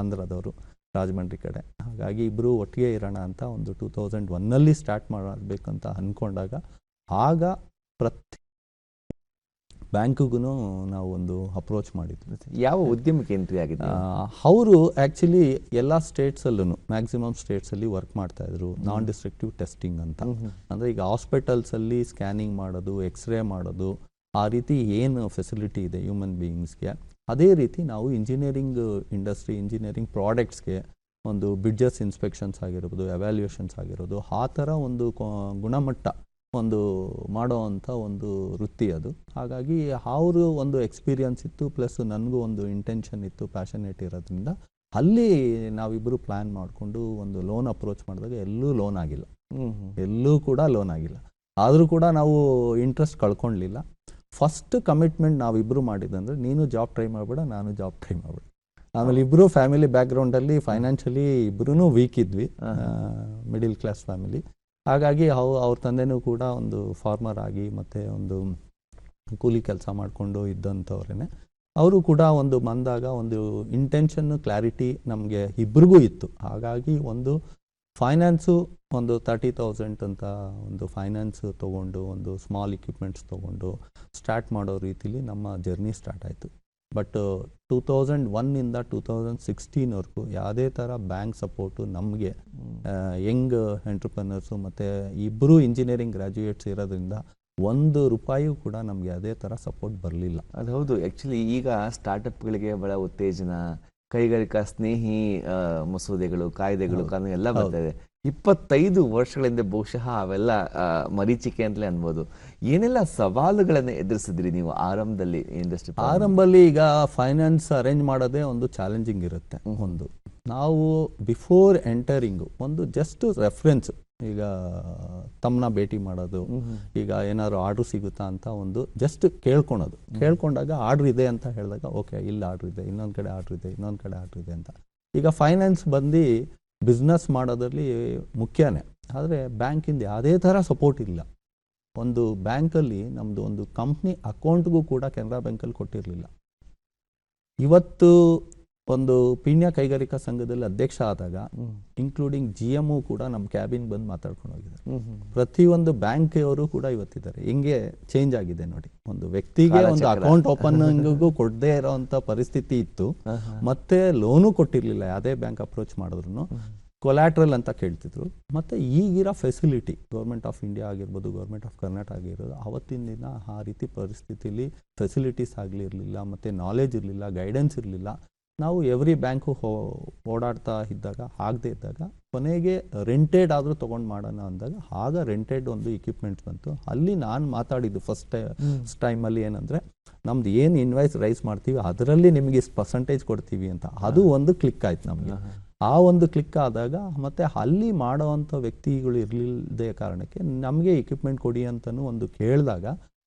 ಆಂಧ್ರದವರು, ರಾಜಮಂಡ್ರಿ ಕಡೆ. ಹಾಗಾಗಿ ಇಬ್ಬರು ಒಟ್ಟಿಗೆ ಇರೋಣ ಅಂತ ಒಂದು 2001ನಲ್ಲಿ ಸ್ಟಾರ್ಟ್ ಮಾಡಬೇಕಂತ ಅಂದ್ಕೊಂಡಾಗ ಆಗ ಪ್ರತಿ ಬ್ಯಾಂಕಿಗೂ ನಾವು ಒಂದು ಅಪ್ರೋಚ್ ಮಾಡಿದ್ವಿ. ಯಾವ ಉದ್ಯಮಕ್ಕೆ ಎಂಟ್ರಿ ಆಗಿದೆ? ಅವರು ಆ್ಯಕ್ಚುಲಿ ಎಲ್ಲ ಸ್ಟೇಟ್ಸಲ್ಲೂ ಮ್ಯಾಕ್ಸಿಮಮ್ ಸ್ಟೇಟ್ಸಲ್ಲಿ ವರ್ಕ್ ಮಾಡ್ತಾಯಿದ್ರು ನಾನ್ ಡಿಸ್ಟ್ರಕ್ಟಿವ್ ಟೆಸ್ಟಿಂಗ್ ಅಂತ. ಅಂದರೆ ಈಗ ಹಾಸ್ಪಿಟಲ್ಸಲ್ಲಿ ಸ್ಕ್ಯಾನಿಂಗ್ ಮಾಡೋದು, ಎಕ್ಸ್ರೇ ಮಾಡೋದು, ಆ ರೀತಿ ಏನು ಫೆಸಿಲಿಟಿ ಇದೆ ಹ್ಯೂಮನ್ ಬೀಯಿಂಗ್ಸ್ಗೆ, ಅದೇ ರೀತಿ ನಾವು ಇಂಜಿನಿಯರಿಂಗ್ ಇಂಡಸ್ಟ್ರಿ, ಇಂಜಿನಿಯರಿಂಗ್ ಪ್ರಾಡಕ್ಟ್ಸ್ಗೆ ಒಂದು ಬ್ರಿಡ್ಜಸ್ ಇನ್ಸ್ಪೆಕ್ಷನ್ಸ್ ಆಗಿರ್ಬೋದು, ಎವ್ಯಾಲ್ಯೂಯೇಷನ್ಸ್ ಆಗಿರೋದು, ಆ ಥರ ಒಂದು ಗುಣಮಟ್ಟ ಒಂದು ಮಾಡೋ ಅಂಥ ಒಂದು ವೃತ್ತಿ ಅದು. ಹಾಗಾಗಿ ಅವರು ಒಂದು ಎಕ್ಸ್ಪೀರಿಯನ್ಸ್ ಇತ್ತು, ಪ್ಲಸ್ ನನಗೂ ಒಂದು ಇಂಟೆನ್ಷನ್ ಇತ್ತು, ಪ್ಯಾಷನೇಟ್ ಇರೋದ್ರಿಂದ ಅಲ್ಲಿ ನಾವಿಬ್ಬರು ಪ್ಲ್ಯಾನ್ ಮಾಡಿಕೊಂಡು ಒಂದು ಲೋನ್ ಅಪ್ರೋಚ್ ಮಾಡಿದಾಗ ಎಲ್ಲೂ ಲೋನ್ ಆಗಿಲ್ಲ, ಎಲ್ಲೂ ಕೂಡ ಲೋನ್ ಆಗಿಲ್ಲ. ಆದರೂ ಕೂಡ ನಾವು ಇಂಟ್ರೆಸ್ಟ್ ಕಳ್ಕೊಳ್ಳಲಿಲ್ಲ. ಫಸ್ಟ್ ಕಮಿಟ್ಮೆಂಟ್ ನಾವಿಬ್ಬರು ಮಾಡಿದಂದರೆ, ನೀನು ಜಾಬ್ ಟ್ರೈ ಮಾಡಬೇಡ, ನಾನು ಜಾಬ್ ಟ್ರೈ ಮಾಡಬೇಡ. ಆಮೇಲೆ ಇಬ್ಬರು ಫ್ಯಾಮಿಲಿ ಬ್ಯಾಕ್ಗ್ರೌಂಡಲ್ಲಿ ಫೈನಾನ್ಷಿಯಲಿ ಇಬ್ಬರೂ ವೀಕ್ ಇದ್ವಿ, ಮಿಡಿಲ್ ಕ್ಲಾಸ್ ಫ್ಯಾಮಿಲಿ. ಹಾಗಾಗಿ ಅವ್ರ ತಂದೆನೂ ಕೂಡ ಒಂದು ಫಾರ್ಮರ್ ಆಗಿ ಮತ್ತು ಒಂದು ಕೂಲಿ ಕೆಲಸ ಮಾಡಿಕೊಂಡು ಇದ್ದಂಥವ್ರೇ. ಅವರು ಕೂಡ ಒಂದು ಬಂದಾಗ ಒಂದು ಇಂಟೆನ್ಷನ್ನು, ಕ್ಲಾರಿಟಿ ನಮಗೆ ಇಬ್ಬರಿಗೂ ಇತ್ತು. ಹಾಗಾಗಿ ಒಂದು ಫೈನಾನ್ಸು ಒಂದು 30,000 ಅಂತ ಒಂದು ಫೈನಾನ್ಸ್ ತೊಗೊಂಡು ಒಂದು ಸ್ಮಾಲ್ ಇಕ್ವಿಪ್ಮೆಂಟ್ಸ್ ತೊಗೊಂಡು ಸ್ಟಾರ್ಟ್ ಮಾಡೋ ರೀತಿಲಿ ನಮ್ಮ ಜರ್ನಿ ಸ್ಟಾರ್ಟ್ ಆಯಿತು. ಬಟ್ 2001ಇಂದ 2016ವರೆಗೂ ಯಾವುದೇ ಥರ ಬ್ಯಾಂಕ್ ಸಪೋರ್ಟು ನಮಗೆ ಯಂಗ್ ಎಂಟ್ರಪ್ರನರ್ಸು ಮತ್ತು ಇಬ್ಬರು ಇಂಜಿನಿಯರಿಂಗ್ ಗ್ರ್ಯಾಜುಯೇಟ್ಸ್ ಇರೋದ್ರಿಂದ ₹1 ಕೂಡ ನಮಗೆ ಅದೇ ಥರ ಸಪೋರ್ಟ್ ಬರಲಿಲ್ಲ. ಅದು ಹೌದು. ಆ್ಯಕ್ಚುಲಿ ಈಗ ಸ್ಟಾರ್ಟಪ್ಗಳಿಗೆ ಬಹಳ ಉತ್ತೇಜನ, ಕೈಗಾರಿಕಾ ಸ್ನೇಹಿ ಮಸೂದೆಗಳು, ಕಾಯ್ದೆಗಳು, ಕಾನೂನು ಎಲ್ಲ ಬರ್ತಾ ಇದೆ. 25 ವರ್ಷಗಳಿಂದ ಬಹುಶಃ ಅವೆಲ್ಲ ಮರೀಚಿಕೆ ಅಂತಲೇ ಅನ್ಬೋದು. ಏನೆಲ್ಲ ಸವಾಲುಗಳನ್ನು ಎದುರಿಸಿದ್ರಿ ನೀವು ಆರಂಭದಲ್ಲಿ ಇಂಡಸ್ಟ್ರಿ? ಆರಂಭದಲ್ಲಿ ಈಗ ಫೈನಾನ್ಸ್ ಅರೇಂಜ್ ಮಾಡೋದೇ ಒಂದು ಚಾಲೆಂಜಿಂಗ್ ಇರುತ್ತೆ. ಒಂದು ನಾವು ಬಿಫೋರ್ ಎಂಟರಿಂಗು ಒಂದು ಜಸ್ಟ್ ರೆಫರೆನ್ಸ್, ಈಗ ತಮ್ಮನ್ನ ಭೇಟಿ ಮಾಡೋದು, ಈಗ ಏನಾದ್ರು ಆರ್ಡ್ರ್ ಸಿಗುತ್ತಾ ಅಂತ ಒಂದು ಜಸ್ಟ್ ಕೇಳ್ಕೊಳೋದು. ಕೇಳ್ಕೊಂಡಾಗ ಆರ್ಡ್ರ್ ಇದೆ ಅಂತ ಹೇಳಿದಾಗ ಓಕೆ ಇಲ್ಲಿ ಆರ್ಡ್ರ್ ಇದೆ, ಇನ್ನೊಂದು ಕಡೆ ಆರ್ಡ್ರ್ ಇದೆ, ಇನ್ನೊಂದು ಕಡೆ ಆರ್ಡ್ರ್ ಇದೆ ಅಂತ. ಈಗ ಫೈನಾನ್ಸ್ ಬಂದು ಬಿಸ್ನೆಸ್ ಮಾಡೋದ್ರಲ್ಲಿ ಮುಖ್ಯನೇ, ಆದರೆ ಬ್ಯಾಂಕಿಂದ ಯಾವುದೇ ಥರ ಸಪೋರ್ಟ್ ಇಲ್ಲ. ಒಂದು ಬ್ಯಾಂಕಲ್ಲಿ ನಮ್ಮದು ಒಂದು ಕಂಪ್ನಿ ಅಕೌಂಟ್ಗೂ ಕೂಡ ಕೆನರಾ ಬ್ಯಾಂಕಲ್ಲಿ ಕೊಟ್ಟಿರಲಿಲ್ಲ. ಇವತ್ತು ಒಂದು ಪೀಣ್ಯ ಕೈಗಾರಿಕಾ ಸಂಘದಲ್ಲಿ ಅಧ್ಯಕ್ಷ ಆದಾಗ ಇನ್ಕ್ಲೂಡಿಂಗ್ GM ಕೂಡ ನಮ್ಮ ಕ್ಯಾಬಿನ್ ಬಂದು ಮಾತಾಡ್ಕೊಂಡು ಹೋಗಿದ್ದಾರೆ. ಪ್ರತಿಯೊಂದು ಬ್ಯಾಂಕ್ ಅವರು ಕೂಡ ಇವತ್ತಿದ್ದಾರೆ. ಹಿಂಗೆ ಚೇಂಜ್ ಆಗಿದೆ ನೋಡಿ. ಒಂದು ವ್ಯಕ್ತಿಗೆ ಒಂದು ಅಕೌಂಟ್ ಓಪನಿಂಗ್ಗೂ ಕೊಡದೇ ಇರೋಂಥ ಪರಿಸ್ಥಿತಿ ಇತ್ತು. ಮತ್ತೆ ಲೋನು ಕೊಟ್ಟಿರಲಿಲ್ಲ. ಯಾವುದೇ ಬ್ಯಾಂಕ್ ಅಪ್ರೋಚ್ ಮಾಡಿದ್ರು ಕೊಲ್ಯಾಟ್ರಲ್ ಅಂತ ಕೇಳ್ತಿದ್ರು. ಮತ್ತು ಈಗಿರೋ ಫೆಸಿಲಿಟಿ ಗೌರ್ಮೆಂಟ್ ಆಫ್ ಇಂಡಿಯಾ ಆಗಿರ್ಬೋದು, ಗೌರ್ಮೆಂಟ್ ಆಫ್ ಕರ್ನಾಟಕ ಆಗಿರೋದು, ಆವತ್ತಿನ ದಿನ ಆ ರೀತಿ ಪರಿಸ್ಥಿತಿಲಿ ಫೆಸಿಲಿಟೀಸ್ ಆಗಲಿರಲಿಲ್ಲ, ಮತ್ತು ನಾಲೆಜ್ ಇರಲಿಲ್ಲ, ಗೈಡೆನ್ಸ್ ಇರಲಿಲ್ಲ. ನಾವು ಎವ್ರಿ ಬ್ಯಾಂಕು ಓಡಾಡ್ತಾ ಇದ್ದಾಗ ಆಗದೆ ಇದ್ದಾಗ ಕೊನೆಗೆ ರೆಂಟೆಡ್ ಆದರೂ ತೊಗೊಂಡು ಮಾಡೋಣ ಅಂದಾಗ ಆಗ ರೆಂಟೆಡ್ ಒಂದು ಇಕ್ವಿಪ್ಮೆಂಟ್ಸ್ ಬಂತು. ಅಲ್ಲಿ ನಾನು ಮಾತಾಡಿದ್ದು ಫಸ್ಟ್ ಟೈಮಲ್ಲಿ ಏನಂದರೆ, ನಮ್ದು ಏನು ಇನ್ವಾಯ್ಸ್ ರೈಸ್ ಮಾಡ್ತೀವಿ ಅದರಲ್ಲಿ ನಿಮಗೆ ಪರ್ಸಂಟೇಜ್ ಕೊಡ್ತೀವಿ ಅಂತ. ಅದು ಒಂದು ಕ್ಲಿಕ್ ಆಯ್ತು ನಮಗೆ. ಆ ಒಂದು ಕ್ಲಿಕ್ ಆದಾಗ ಮತ್ತು ಅಲ್ಲಿ ಮಾಡೋವಂಥ ವ್ಯಕ್ತಿಗಳು ಇರಲಿಲ್ಲದೆ ಕಾರಣಕ್ಕೆ ನಮಗೆ ಇಕ್ವಿಪ್ಮೆಂಟ್ ಕೊಡಿ ಅಂತಲೂ ಒಂದು ಕೇಳಿದಾಗ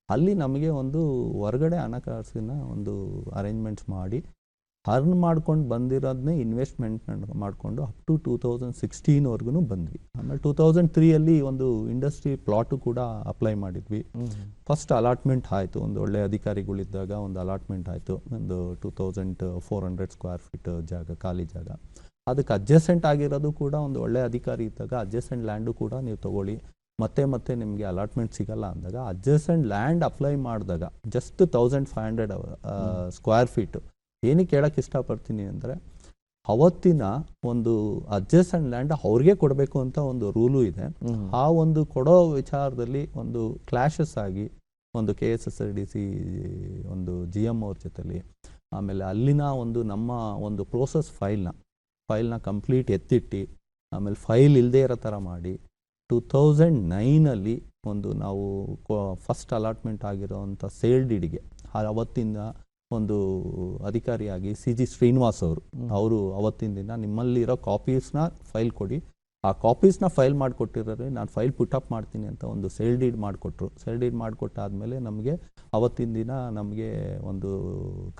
ಅಲ್ಲಿ ನಮಗೆ ಒಂದು ಹೊರಗಡೆ ಹಣಕಾಸಿನ ಒಂದು ಅರೇಂಜ್ಮೆಂಟ್ಸ್ ಮಾಡಿ ಅರ್ನ್ ಮಾಡ್ಕೊಂಡು ಬಂದಿರೋದನ್ನೇ ಇನ್ವೆಸ್ಟ್ಮೆಂಟ್ ಮಾಡಿಕೊಂಡು ಅಪ್ ಟು 2016ವರೆಗೂ ಬಂದ್ವಿ. ಆಮೇಲೆ 2003 ಒಂದು ಇಂಡಸ್ಟ್ರಿ ಪ್ಲಾಟು ಕೂಡ ಅಪ್ಲೈ ಮಾಡಿದ್ವಿ. ಫಸ್ಟ್ ಅಲಾಟ್ಮೆಂಟ್ ಆಯಿತು. ಒಂದು ಒಳ್ಳೆ ಅಧಿಕಾರಿಗಳಿದ್ದಾಗ ಒಂದು ಅಲಾಟ್ಮೆಂಟ್ ಆಯಿತು. ಒಂದು 2400 ಸ್ಕ್ವೇರ್ ಫೀಟ್ ಜಾಗ, ಖಾಲಿ ಜಾಗ. ಅದಕ್ಕೆ ಅಡ್ಜಸೆಂಟ್ ಆಗಿರೋದು ಕೂಡ ಒಂದು ಒಳ್ಳೆ ಅಧಿಕಾರಿ ಇದ್ದಾಗ ಅಡ್ಜಸೆಂಟ್ ಲ್ಯಾಂಡು ಕೂಡ ನೀವು ತೊಗೊಳ್ಳಿ, ಮತ್ತೆ ನಿಮಗೆ ಅಲಾಟ್ಮೆಂಟ್ ಸಿಗಲ್ಲ ಅಂದಾಗ ಅಡ್ಜಸೆಂಟ್ ಲ್ಯಾಂಡ್ ಅಪ್ಲೈ ಮಾಡಿದಾಗ ಜಸ್ಟ್ 1500 ಸ್ಕ್ವೇರ್ ಫೀಟು. ಏನಕ್ಕೆ ಹೇಳಕ್ಕೆ ಇಷ್ಟಪಡ್ತೀನಿ ಅಂದರೆ, ಅವತ್ತಿನ ಒಂದು ಅಡ್ಜಸೆಂಟ್ ಲ್ಯಾಂಡ್ ಅವ್ರಿಗೆ ಕೊಡಬೇಕು ಅಂತ ಒಂದು ರೂಲು ಇದೆ. ಆ ಒಂದು ಕೊಡೋ ವಿಚಾರದಲ್ಲಿ ಒಂದು ಕ್ಲಾಶಸ್ ಆಗಿ ಒಂದು KSSRDC ಒಂದು GM ಅವ್ರ ಜೊತೆಲಿ, ಆಮೇಲೆ ಅಲ್ಲಿನ ಒಂದು ನಮ್ಮ ಒಂದು ಪ್ರೋಸೆಸ್ ಫೈಲ್ನ ಕಂಪ್ಲೀಟ್ ಎತ್ತಿಟ್ಟು ಆಮೇಲೆ ಫೈಲ್ ಇಲ್ಲದೆ ಇರೋ ಥರ ಮಾಡಿ 2009 ಒಂದು ನಾವು ಫಸ್ಟ್ ಅಲಾಟ್ಮೆಂಟ್ ಆಗಿರೋವಂಥ ಸೇಲ್ ಡೀಡ್ಗೆ ಅವತ್ತಿನ ಒಂದು ಅಧಿಕಾರಿಯಾಗಿ CG ಶ್ರೀನಿವಾಸ್ ಅವರು ಅವತ್ತಿನ ದಿನ ನಿಮ್ಮಲ್ಲಿರೋ ಕಾಪೀಸ್ನ ಫೈಲ್ ಕೊಡಿ, ಆ ಕಾಪೀಸ್ನ ಫೈಲ್ ಮಾಡಿಕೊಟ್ಟಿರೋರೆ ನಾನು ಫೈಲ್ ಪುಟಪ್ ಮಾಡ್ತೀನಿ ಅಂತ ಒಂದು ಸೇಲ್ ಡೀಡ್ ಮಾಡಿಕೊಟ್ರು. ಸೇಲ್ ಡೀಡ್ ಮಾಡಿಕೊಟ್ಟಾದಮೇಲೆ ನಮಗೆ ಅವತ್ತಿನ ದಿನ ನಮಗೆ ಒಂದು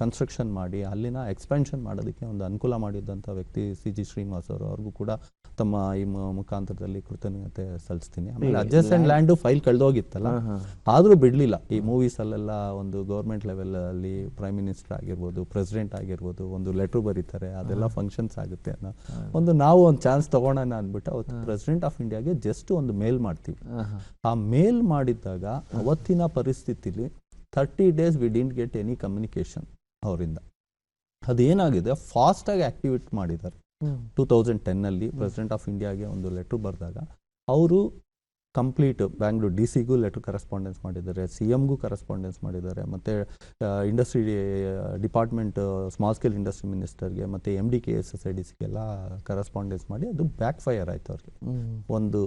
ಕನ್ಸ್ಟ್ರಕ್ಷನ್ ಮಾಡಿ ಅಲ್ಲಿನ ಎಕ್ಸ್ಪೆನ್ಷನ್ ಮಾಡೋದಕ್ಕೆ ಒಂದು ಅನುಕೂಲ ಮಾಡಿದ್ದಂಥ ವ್ಯಕ್ತಿ CG ಶ್ರೀನಿವಾಸ್ ಅವ್ರಿಗೂ ಕೂಡ ತಮ್ಮ ಈ ಮುಖಾಂತರದಲ್ಲಿ ಕೃತಜ್ಞತೆ ಸಲ್ಲಿಸ್ತೀನಿ. ಆಮೇಲೆ ಅಡ್ಜಸೆಂಟ್ ಲ್ಯಾಂಡು ಫೈಲ್ ಕಳೆದೋಗಿತ್ತಲ್ಲ, ಆದರೂ ಬಿಡಲಿಲ್ಲ. ಈ ಮೂವೀಸಲ್ಲೆಲ್ಲ ಒಂದು ಗೌರ್ಮೆಂಟ್ ಲೆವೆಲಲ್ಲಿ ಪ್ರೈಮ್ ಮಿನಿಸ್ಟರ್ ಆಗಿರ್ಬೋದು, ಪ್ರೆಸಿಡೆಂಟ್ ಆಗಿರ್ಬೋದು, ಒಂದು ಲೆಟ್ರ್ ಬರೀತಾರೆ, ಅದೆಲ್ಲ ಫಂಕ್ಷನ್ಸ್ ಆಗುತ್ತೆ ಅನ್ನೋ ಒಂದು ನಾವು ಒಂದು ಚಾನ್ಸ್ ತೊಗೊಳೋಣ ಅಂದ್ಬಿಟ್ಟು ಅವತ್ತು ಪ್ರೆಸಿಡೆಂಟ್ ಆಫ್ ಇಂಡಿಯಾಗೆ ಜಸ್ಟ್ ಒಂದು ಮೇಲ್ ಮಾಡ್ತೀವಿ. ಆ ಮೇಲ್ ಮಾಡಿದ್ದಾಗ ಅವತ್ತಿನ ಪರಿಸ್ಥಿತಿಲಿ 30 days we didn't get any communication ಅವರಿಂದ. ಅದೇನಾಗಿದೆ, ಫಾಸ್ಟಾಗಿ ಆ್ಯಕ್ಟಿವೇಟ್ ಮಾಡಿದ್ದಾರೆ. 2010 ಪ್ರೆಸಿಡೆಂಟ್ ಆಫ್ ಇಂಡಿಯಾಗೆ ಒಂದು ಲೆಟ್ರ್ ಬರೆದಾಗ ಅವರು ಕಂಪ್ಲೀಟ್ ಬ್ಯಾಂಗ್ಳೂರು DC-ಗೂ ಲೆಟ್ರ್ ಕರೆಸ್ಪಾಂಡೆನ್ಸ್ ಮಾಡಿದ್ದಾರೆ, CM-ಗೂ ಕರೆಸ್ಪಾಂಡೆನ್ಸ್ ಮಾಡಿದ್ದಾರೆ, ಮತ್ತು industry department small scale industry ಮಿನಿಸ್ಟರ್ಗೆ ಮತ್ತು MD KSSRDCಗೆಲ್ಲ ಕರೆಸ್ಪಾಂಡೆನ್ಸ್ ಮಾಡಿ ಅದು ಬ್ಯಾಕ್ ಫೈರ್ ಆಯಿತು ಅವ್ರಿಗೆ. ಒಂದು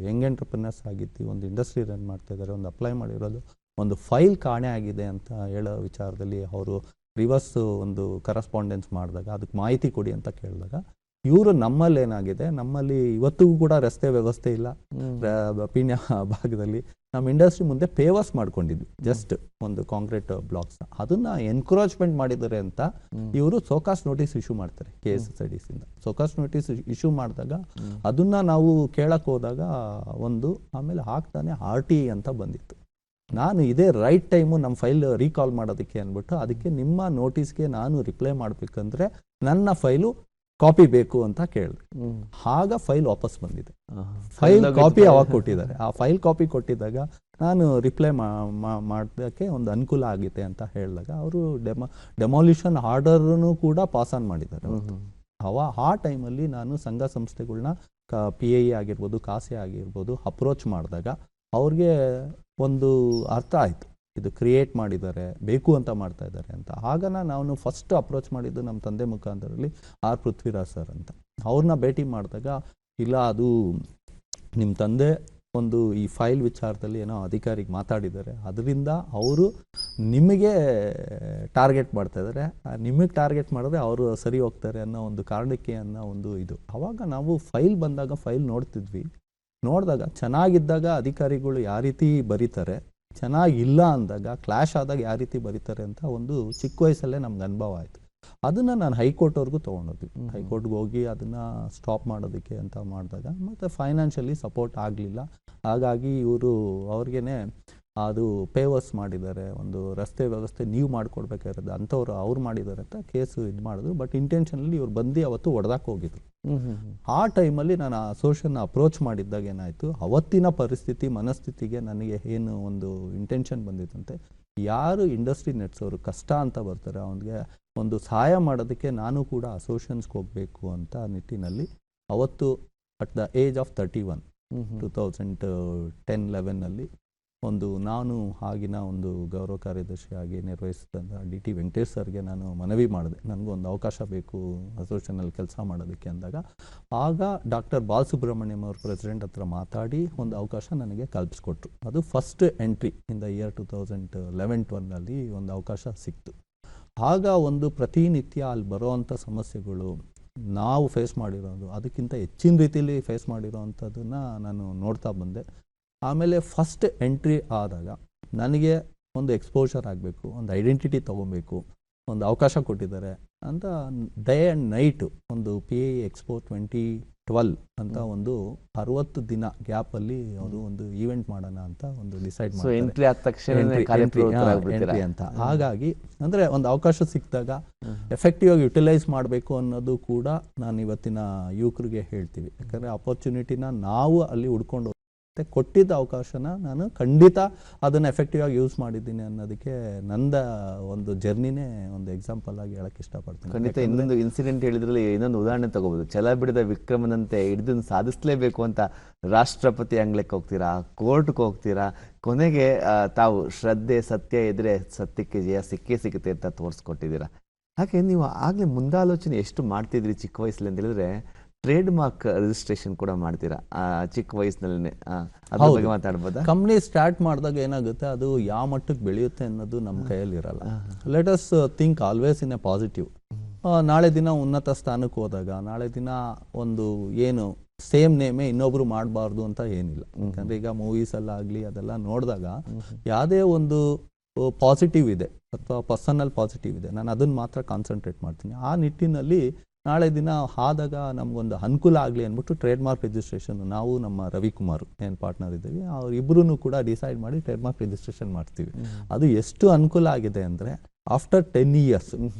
ಯಂಗ್ ಎಂಟರ್ಪ್ರಿನರ್ಸ್ ಆಗಿತ್ತು, ಒಂದು ಇಂಡಸ್ಟ್ರಿ ರನ್ ಮಾಡ್ತಾ ಇದ್ದಾರೆ, ಒಂದು ಅಪ್ಲೈ ಮಾಡಿರೋದು ಒಂದು ಫೈಲ್ ಕಾಣೆ ಆಗಿದೆ ಅಂತ ಹೇಳೋ ವಿಚಾರದಲ್ಲಿ ಅವರು ರಿವರ್ಸ್ ಒಂದು ಕರೆಸ್ಪಾಂಡೆನ್ಸ್ ಮಾಡಿದಾಗ ಅದಕ್ಕೆ ಮಾಹಿತಿ ಕೊಡಿ ಅಂತ ಕೇಳಿದಾಗ ಇವರು ನಮ್ಮಲ್ಲಿ ಏನಾಗಿದೆ, ನಮ್ಮಲ್ಲಿ ಇವತ್ತಿಗೂ ಕೂಡ ರಸ್ತೆ ವ್ಯವಸ್ಥೆ ಇಲ್ಲ ಪೀಣ್ಯ ಭಾಗದಲ್ಲಿ. ನಮ್ಮ ಇಂಡಸ್ಟ್ರಿ ಮುಂದೆ ಪೇವರ್ಸ್ ಮಾಡ್ಕೊಂಡಿದ್ವಿ, ಜಸ್ಟ್ ಒಂದು ಕಾಂಕ್ರೀಟ್ ಬ್ಲಾಕ್ಸ್ನ. ಅದನ್ನ ಎನ್ಕ್ರೋಚ್ಮೆಂಟ್ ಮಾಡಿದ್ದಾರೆ ಅಂತ ಇವರು ಸೋಕಾಸ್ ನೋಟಿಸ್ ಇಶ್ಯೂ ಮಾಡ್ತಾರೆ KSSRDC-ಇಂದ. ಸೋಕಾಸ್ ನೋಟಿಸ್ ಇಶ್ಯೂ ಮಾಡಿದಾಗ ಅದನ್ನ ನಾವು ಕೇಳಕ್ಕೆ ಹೋದಾಗ ಒಂದು, ಆಮೇಲೆ ಆಗ್ತಾನೆ RTI ಅಂತ ಬಂದಿತ್ತು. ನಾನು ಇದೇ ರೈಟ್ ಟೈಮು ನಮ್ಮ ಫೈಲ್ ರೀಕಾಲ್ ಮಾಡೋದಕ್ಕೆ ಅಂದ್ಬಿಟ್ಟು ಅದಕ್ಕೆ ನಿಮ್ಮ ನೋಟಿಸ್ಗೆ ನಾನು ರಿಪ್ಲೈ ಮಾಡಬೇಕಂದ್ರೆ ನನ್ನ ಫೈಲು ಕಾಪಿ ಬೇಕು ಅಂತ ಕೇಳಿದೆ. ಆಗ ಫೈಲ್ ವಾಪಸ್ ಬಂದಿದೆ. ಫೈಲ್ ಕಾಪಿ ಅವಾಗ ಕೊಟ್ಟಿದ್ದಾರೆ. ಆ ಫೈಲ್ ಕಾಪಿ ಕೊಟ್ಟಿದ್ದಾಗ ನಾನು ರಿಪ್ಲೈ ಮಾಡೋದಕ್ಕೆ ಒಂದು ಅನುಕೂಲ ಆಗಿದೆ ಅಂತ ಹೇಳಿದಾಗ ಅವರು ಡೆಮಾಲಿಷನ್ ಆರ್ಡರ್ನು ಕೂಡ ಪಾಸ್ ಆನ್ ಮಾಡಿದ್ದಾರೆ. ಆ ಟೈಮಲ್ಲಿ ನಾನು ಸಂಘ ಸಂಸ್ಥೆಗಳನ್ನ PIE ಆಗಿರ್ಬೋದು, ಕಾಸೆ ಆಗಿರ್ಬೋದು ಅಪ್ರೋಚ್ ಮಾಡಿದಾಗ ಅವ್ರಿಗೆ ಒಂದು ಅರ್ಥ ಆಯಿತು, ಇದು ಕ್ರಿಯೇಟ್ ಮಾಡಿದ್ದಾರೆ, ಬೇಕು ಅಂತ ಮಾಡ್ತಾ ಇದ್ದಾರೆ ಅಂತ. ಆಗ ನಾನು ಫಸ್ಟ್ ಅಪ್ರೋಚ್ ಮಾಡಿದ್ದು ನಮ್ಮ ತಂದೆ ಮುಖಾಂತರದಲ್ಲಿ R. ಪೃಥ್ವಿರಾಜ್ ಸರ್ ಅಂತ. ಅವ್ರನ್ನ ಭೇಟಿ ಮಾಡಿದಾಗ ಇಲ್ಲ ಅದು ನಿಮ್ಮ ತಂದೆ ಒಂದು ಈ ಫೈಲ್ ವಿಚಾರದಲ್ಲಿ ಏನೋ ಅಧಿಕಾರಿಗೆ ಮಾತಾಡಿದ್ದಾರೆ, ಅದರಿಂದ ಅವರು ನಿಮಗೆ ಟಾರ್ಗೆಟ್ ಮಾಡ್ತಾ ಇದ್ದಾರೆ, ನಿಮಗೆ ಟಾರ್ಗೆಟ್ ಮಾಡಿದ್ರೆ ಅವರು ಸರಿ ಹೋಗ್ತಾರೆ ಅನ್ನೋ ಒಂದು ಕಾರಣಕ್ಕೆ ಅನ್ನೋ ಒಂದು ಇದು. ಆವಾಗ ನಾವು ಫೈಲ್ ಬಂದಾಗ ಫೈಲ್ ನೋಡ್ತಿದ್ವಿ. ನೋಡಿದಾಗ ಚೆನ್ನಾಗಿದ್ದಾಗ ಅಧಿಕಾರಿಗಳು ಯಾವ ರೀತಿ ಬರೀತಾರೆ, ಚೆನ್ನಾಗಿಲ್ಲ ಅಂದಾಗ ಕ್ಲಾಶ್ ಆದಾಗ ಯಾವ ರೀತಿ ಬರೀತಾರೆ ಅಂತ ಒಂದು ಚಿಕ್ಕ ವಯಸ್ಸಲ್ಲೇ ನಮ್ಗೆ ಅನುಭವ ಆಯಿತು. ಅದನ್ನು ನಾನು ಹೈಕೋರ್ಟ್ವರೆಗೂ ತೊಗೊಂಡೋದ್ವಿ. ಹೈಕೋರ್ಟ್ಗೆ ಹೋಗಿ ಅದನ್ನು ಸ್ಟಾಪ್ ಮಾಡೋದಕ್ಕೆ ಅಂತ ಮಾಡಿದಾಗ ಮತ್ತು ಫೈನಾನ್ಷಿಯಲಿ ಸಪೋರ್ಟ್ ಆಗಲಿಲ್ಲ. ಹಾಗಾಗಿ ಇವರು ಅವ್ರಿಗೇ ಅದು ಪೇವರ್ಸ್ ಮಾಡಿದ್ದಾರೆ, ಒಂದು ರಸ್ತೆ ವ್ಯವಸ್ಥೆ ನೀವು ಮಾಡಿಕೊಡ್ಬೇಕಾಗಿರೋದು ಅಂಥವ್ರು ಅವ್ರು ಮಾಡಿದ್ದಾರೆ ಅಂತ ಕೇಸು ಇದು ಮಾಡಿದ್ರು. ಬಟ್ ಇಂಟೆನ್ಷನಲ್ಲಿ ಇವ್ರು ಬಂದು ಅವತ್ತು ಹೊಡೆದಾಕ್ ಹೋಗಿದ್ರು. ಆ ಟೈಮಲ್ಲಿ ನಾನು ಆ ಅಸೋಸಿಯೇಷನ್ನ ಅಪ್ರೋಚ್ ಮಾಡಿದ್ದಾಗ ಏನಾಯಿತು, ಅವತ್ತಿನ ಪರಿಸ್ಥಿತಿ ಮನಸ್ಥಿತಿಗೆ ನನಗೆ ಏನು ಒಂದು ಇಂಟೆನ್ಷನ್ ಬಂದಿತ್ತಂತೆ, ಯಾರು ಇಂಡಸ್ಟ್ರಿ ನೆಟ್ಸೋರು ಕಷ್ಟ ಅಂತ ಬರ್ತಾರೆ ಅವನಿಗೆ ಒಂದು ಸಹಾಯ ಮಾಡೋದಕ್ಕೆ ನಾನು ಕೂಡ ಅಸೋಸಿಯೇಷನ್ಸ್ಗೆ ಹೋಗಬೇಕು ಅಂತ ನಿಟ್ಟಿನಲ್ಲಿ ಅವತ್ತು ಅಟ್ ದ ಏಜ್ ಆಫ್ 31 2010-11 ಒಂದು ನಾನು ಆಗಿನ ಒಂದು ಗೌರವ ಕಾರ್ಯದರ್ಶಿಯಾಗಿ ನಿರ್ವಹಿಸಿದಂಥ DT ವೆಂಕಟೇಶ್ ಸರ್ಗೆ ನಾನು ಮನವಿ ಮಾಡಿದೆ, ನನಗೊಂದು ಅವಕಾಶ ಬೇಕು ಅಸೋಸಿಯೇಷನಲ್ಲಿ ಕೆಲಸ ಮಾಡೋದಕ್ಕೆ ಅಂದಾಗ. ಆಗ ಡಾಕ್ಟರ್ ಬಾಲಸುಬ್ರಹ್ಮಣ್ಯಂ ಅವರು ಪ್ರೆಸಿಡೆಂಟ್ ಹತ್ರ ಮಾತಾಡಿ ಒಂದು ಅವಕಾಶ ನನಗೆ ಕಲ್ಪಿಸ್ಕೊಟ್ರು. ಅದು first entry in the year 2011-12 ಒಂದು ಅವಕಾಶ ಸಿಕ್ತು. ಆಗ ಒಂದು ಪ್ರತಿನಿತ್ಯ ಅಲ್ಲಿ ಬರೋವಂಥ ಸಮಸ್ಯೆಗಳು ನಾವು ಫೇಸ್ ಮಾಡಿರೋದು ಅದಕ್ಕಿಂತ ಹೆಚ್ಚಿನ ರೀತಿಯಲ್ಲಿ ಫೇಸ್ ಮಾಡಿರೋವಂಥದ್ದನ್ನು ನಾನು ನೋಡ್ತಾ ಬಂದೆ. ಆಮೇಲೆ ಫಸ್ಟ್ ಎಂಟ್ರಿ ಆದಾಗ ನನಗೆ ಒಂದು ಎಕ್ಸ್ಪೋಜರ್ ಆಗಬೇಕು, ಒಂದು ಐಡೆಂಟಿಟಿ ತೊಗೊಬೇಕು, ಒಂದು ಅವಕಾಶ ಕೊಟ್ಟಿದ್ದಾರೆ ಅಂತ ಡೇ ಆ್ಯಂಡ್ ನೈಟು ಒಂದು PI Expo 2012 ಅಂತ ಒಂದು 60 ದಿನ ಗ್ಯಾಪಲ್ಲಿ ಅದು ಒಂದು ಈವೆಂಟ್ ಮಾಡೋಣ ಅಂತ ಒಂದು ಡಿಸೈಡ್ ಮಾಡಿ ಎಂಟ್ರಿ ಆದ ತಕ್ಷಣ ಎಂಟ್ರಿ ಅಂತ. ಹಾಗಾಗಿ ಅಂದರೆ ಒಂದು ಅವಕಾಶ ಸಿಕ್ಕಿದಾಗ ಎಫೆಕ್ಟಿವ್ ಆಗಿ ಯುಟಿಲೈಸ್ ಮಾಡಬೇಕು ಅನ್ನೋದು ಕೂಡ ನಾನು ಇವತ್ತಿನ ಯುವಕರಿಗೆ ಹೇಳ್ತೀವಿ. ಯಾಕಂದರೆ ಅಪರ್ಚುನಿಟಿನ ನಾವು ಅಲ್ಲಿ ಹುಡ್ಕೊಂಡು ಮತ್ತು ಕೊಟ್ಟಿದ್ದ ಅವಕಾಶನ ನಾನು ಖಂಡಿತ ಅದನ್ನು ಎಫೆಕ್ಟಿವ್ ಆಗಿ ಯೂಸ್ ಮಾಡಿದ್ದೀನಿ ಅನ್ನೋದಕ್ಕೆ ನಂದ ಒಂದು ಜರ್ನಿನೇ ಒಂದು ಎಕ್ಸಾಂಪಲ್ ಆಗಿ ಹೇಳಕ್ಕೆ ಇಷ್ಟಪಡ್ತೀನಿ. ಖಂಡಿತ ಇನ್ನೊಂದು ಇನ್ಸಿಡೆಂಟ್ ಹೇಳಿದ್ರಲ್ಲಿ ಇನ್ನೊಂದು ಉದಾಹರಣೆ ತಗೋಬೋದು. ಛಲ ಬಿಡದ ವಿಕ್ರಮನಂತೆ ಹಿಡಿದು ಸಾಧಿಸಲೇಬೇಕು ಅಂತ ರಾಷ್ಟ್ರಪತಿ ಅಂಗ್ಲಕ್ಕೆ ಹೋಗ್ತೀರಾ, ಕೋರ್ಟ್ಗೆ ಹೋಗ್ತೀರಾ, ಕೊನೆಗೆ ತಾವು ಶ್ರದ್ಧೆ ಸತ್ಯ ಇದ್ರೆ ಸತ್ಯಕ್ಕೆ ಜಯ ಸಿಕ್ಕೇ ಸಿಗುತ್ತೆ ಅಂತ ತೋರಿಸ್ಕೊಟ್ಟಿದ್ದೀರಾ. ಹಾಗೆ ನೀವು ಆಗಲೇ ಮುಂದಾಲೋಚನೆ ಎಷ್ಟು ಮಾಡ್ತಿದ್ರಿ ಚಿಕ್ಕ ವಯಸ್ಸಲ್ಲಿ ಅಂತ ಹೇಳಿದ್ರೆ, ಟ್ರೇಡ್ ಮಾರ್ಕ್ ರಿಜಿಸ್ಟ್ರೇಷನ್ ಕೂಡ ಮಾಡ್ತೀರಾ ಚಿಕ್ಕ ವಯಸ್ಸಿನಲ್ಲೇ, ಅದ್ರ ಬಗ್ಗೆ ಮಾತಾಡ್ಬೋದಾ? ಕಂಪ್ನಿ ಸ್ಟಾರ್ಟ್ ಮಾಡಿದಾಗ ಏನಾಗುತ್ತೆ, ಅದು ಯಾವ ಮಟ್ಟಕ್ಕೆ ಬೆಳೆಯುತ್ತೆ ಅನ್ನೋದು ನಮ್ಮ ಕೈಯಲ್ಲಿ ಇರಲ್ಲ. Let us think always in a positive. ನಾಳೆ ದಿನ ಉನ್ನತ ಸ್ಥಾನಕ್ಕೆ ಹೋದಾಗ, ನಾಳೆ ದಿನ ಒಂದು ಏನು ಸೇಮ್ ನೇಮೇ ಇನ್ನೊಬ್ರು ಮಾಡಬಾರ್ದು ಅಂತ ಏನಿಲ್ಲ. ಯಾಕಂದ್ರೆ ಈಗ ಮೂವೀಸಲ್ಲಾಗಲಿ ಅದೆಲ್ಲ ನೋಡಿದಾಗ ಯಾವುದೇ ಒಂದು ಪಾಸಿಟಿವ್ ಇದೆ ಅಥವಾ ಪರ್ಸನಲ್ ಪಾಸಿಟಿವ್ ಇದೆ, ನಾನು ಅದನ್ನು ಮಾತ್ರ ಕಾನ್ಸಂಟ್ರೇಟ್ ಮಾಡ್ತೀನಿ. ಆ ನಿಟ್ಟಿನಲ್ಲಿ ನಾಳೆ ದಿನ ಆದಾಗ ನಮಗೊಂದು ಅನುಕೂಲ ಆಗಲಿ ಅಂದ್ಬಿಟ್ಟು ಟ್ರೇಡ್ ಮಾರ್ಕ್ ರಿಜಿಸ್ಟ್ರೇಷನ್ ನಾವು ನಮ್ಮ ರವಿಕುಮಾರ್ ಏನು ಪಾರ್ಟ್ನರ್ ಇದ್ದೀವಿ ಅವರಿಬ್ಬರೂ ಕೂಡ ಡಿಸೈಡ್ ಮಾಡಿ ಟ್ರೇಡ್ ಮಾರ್ಕ್ ರಿಜಿಸ್ಟ್ರೇಷನ್ ಮಾಡ್ತೀವಿ. ಅದು ಎಷ್ಟು ಅನುಕೂಲ ಆಗಿದೆ ಅಂದರೆ ಆಫ್ಟರ್ 10 years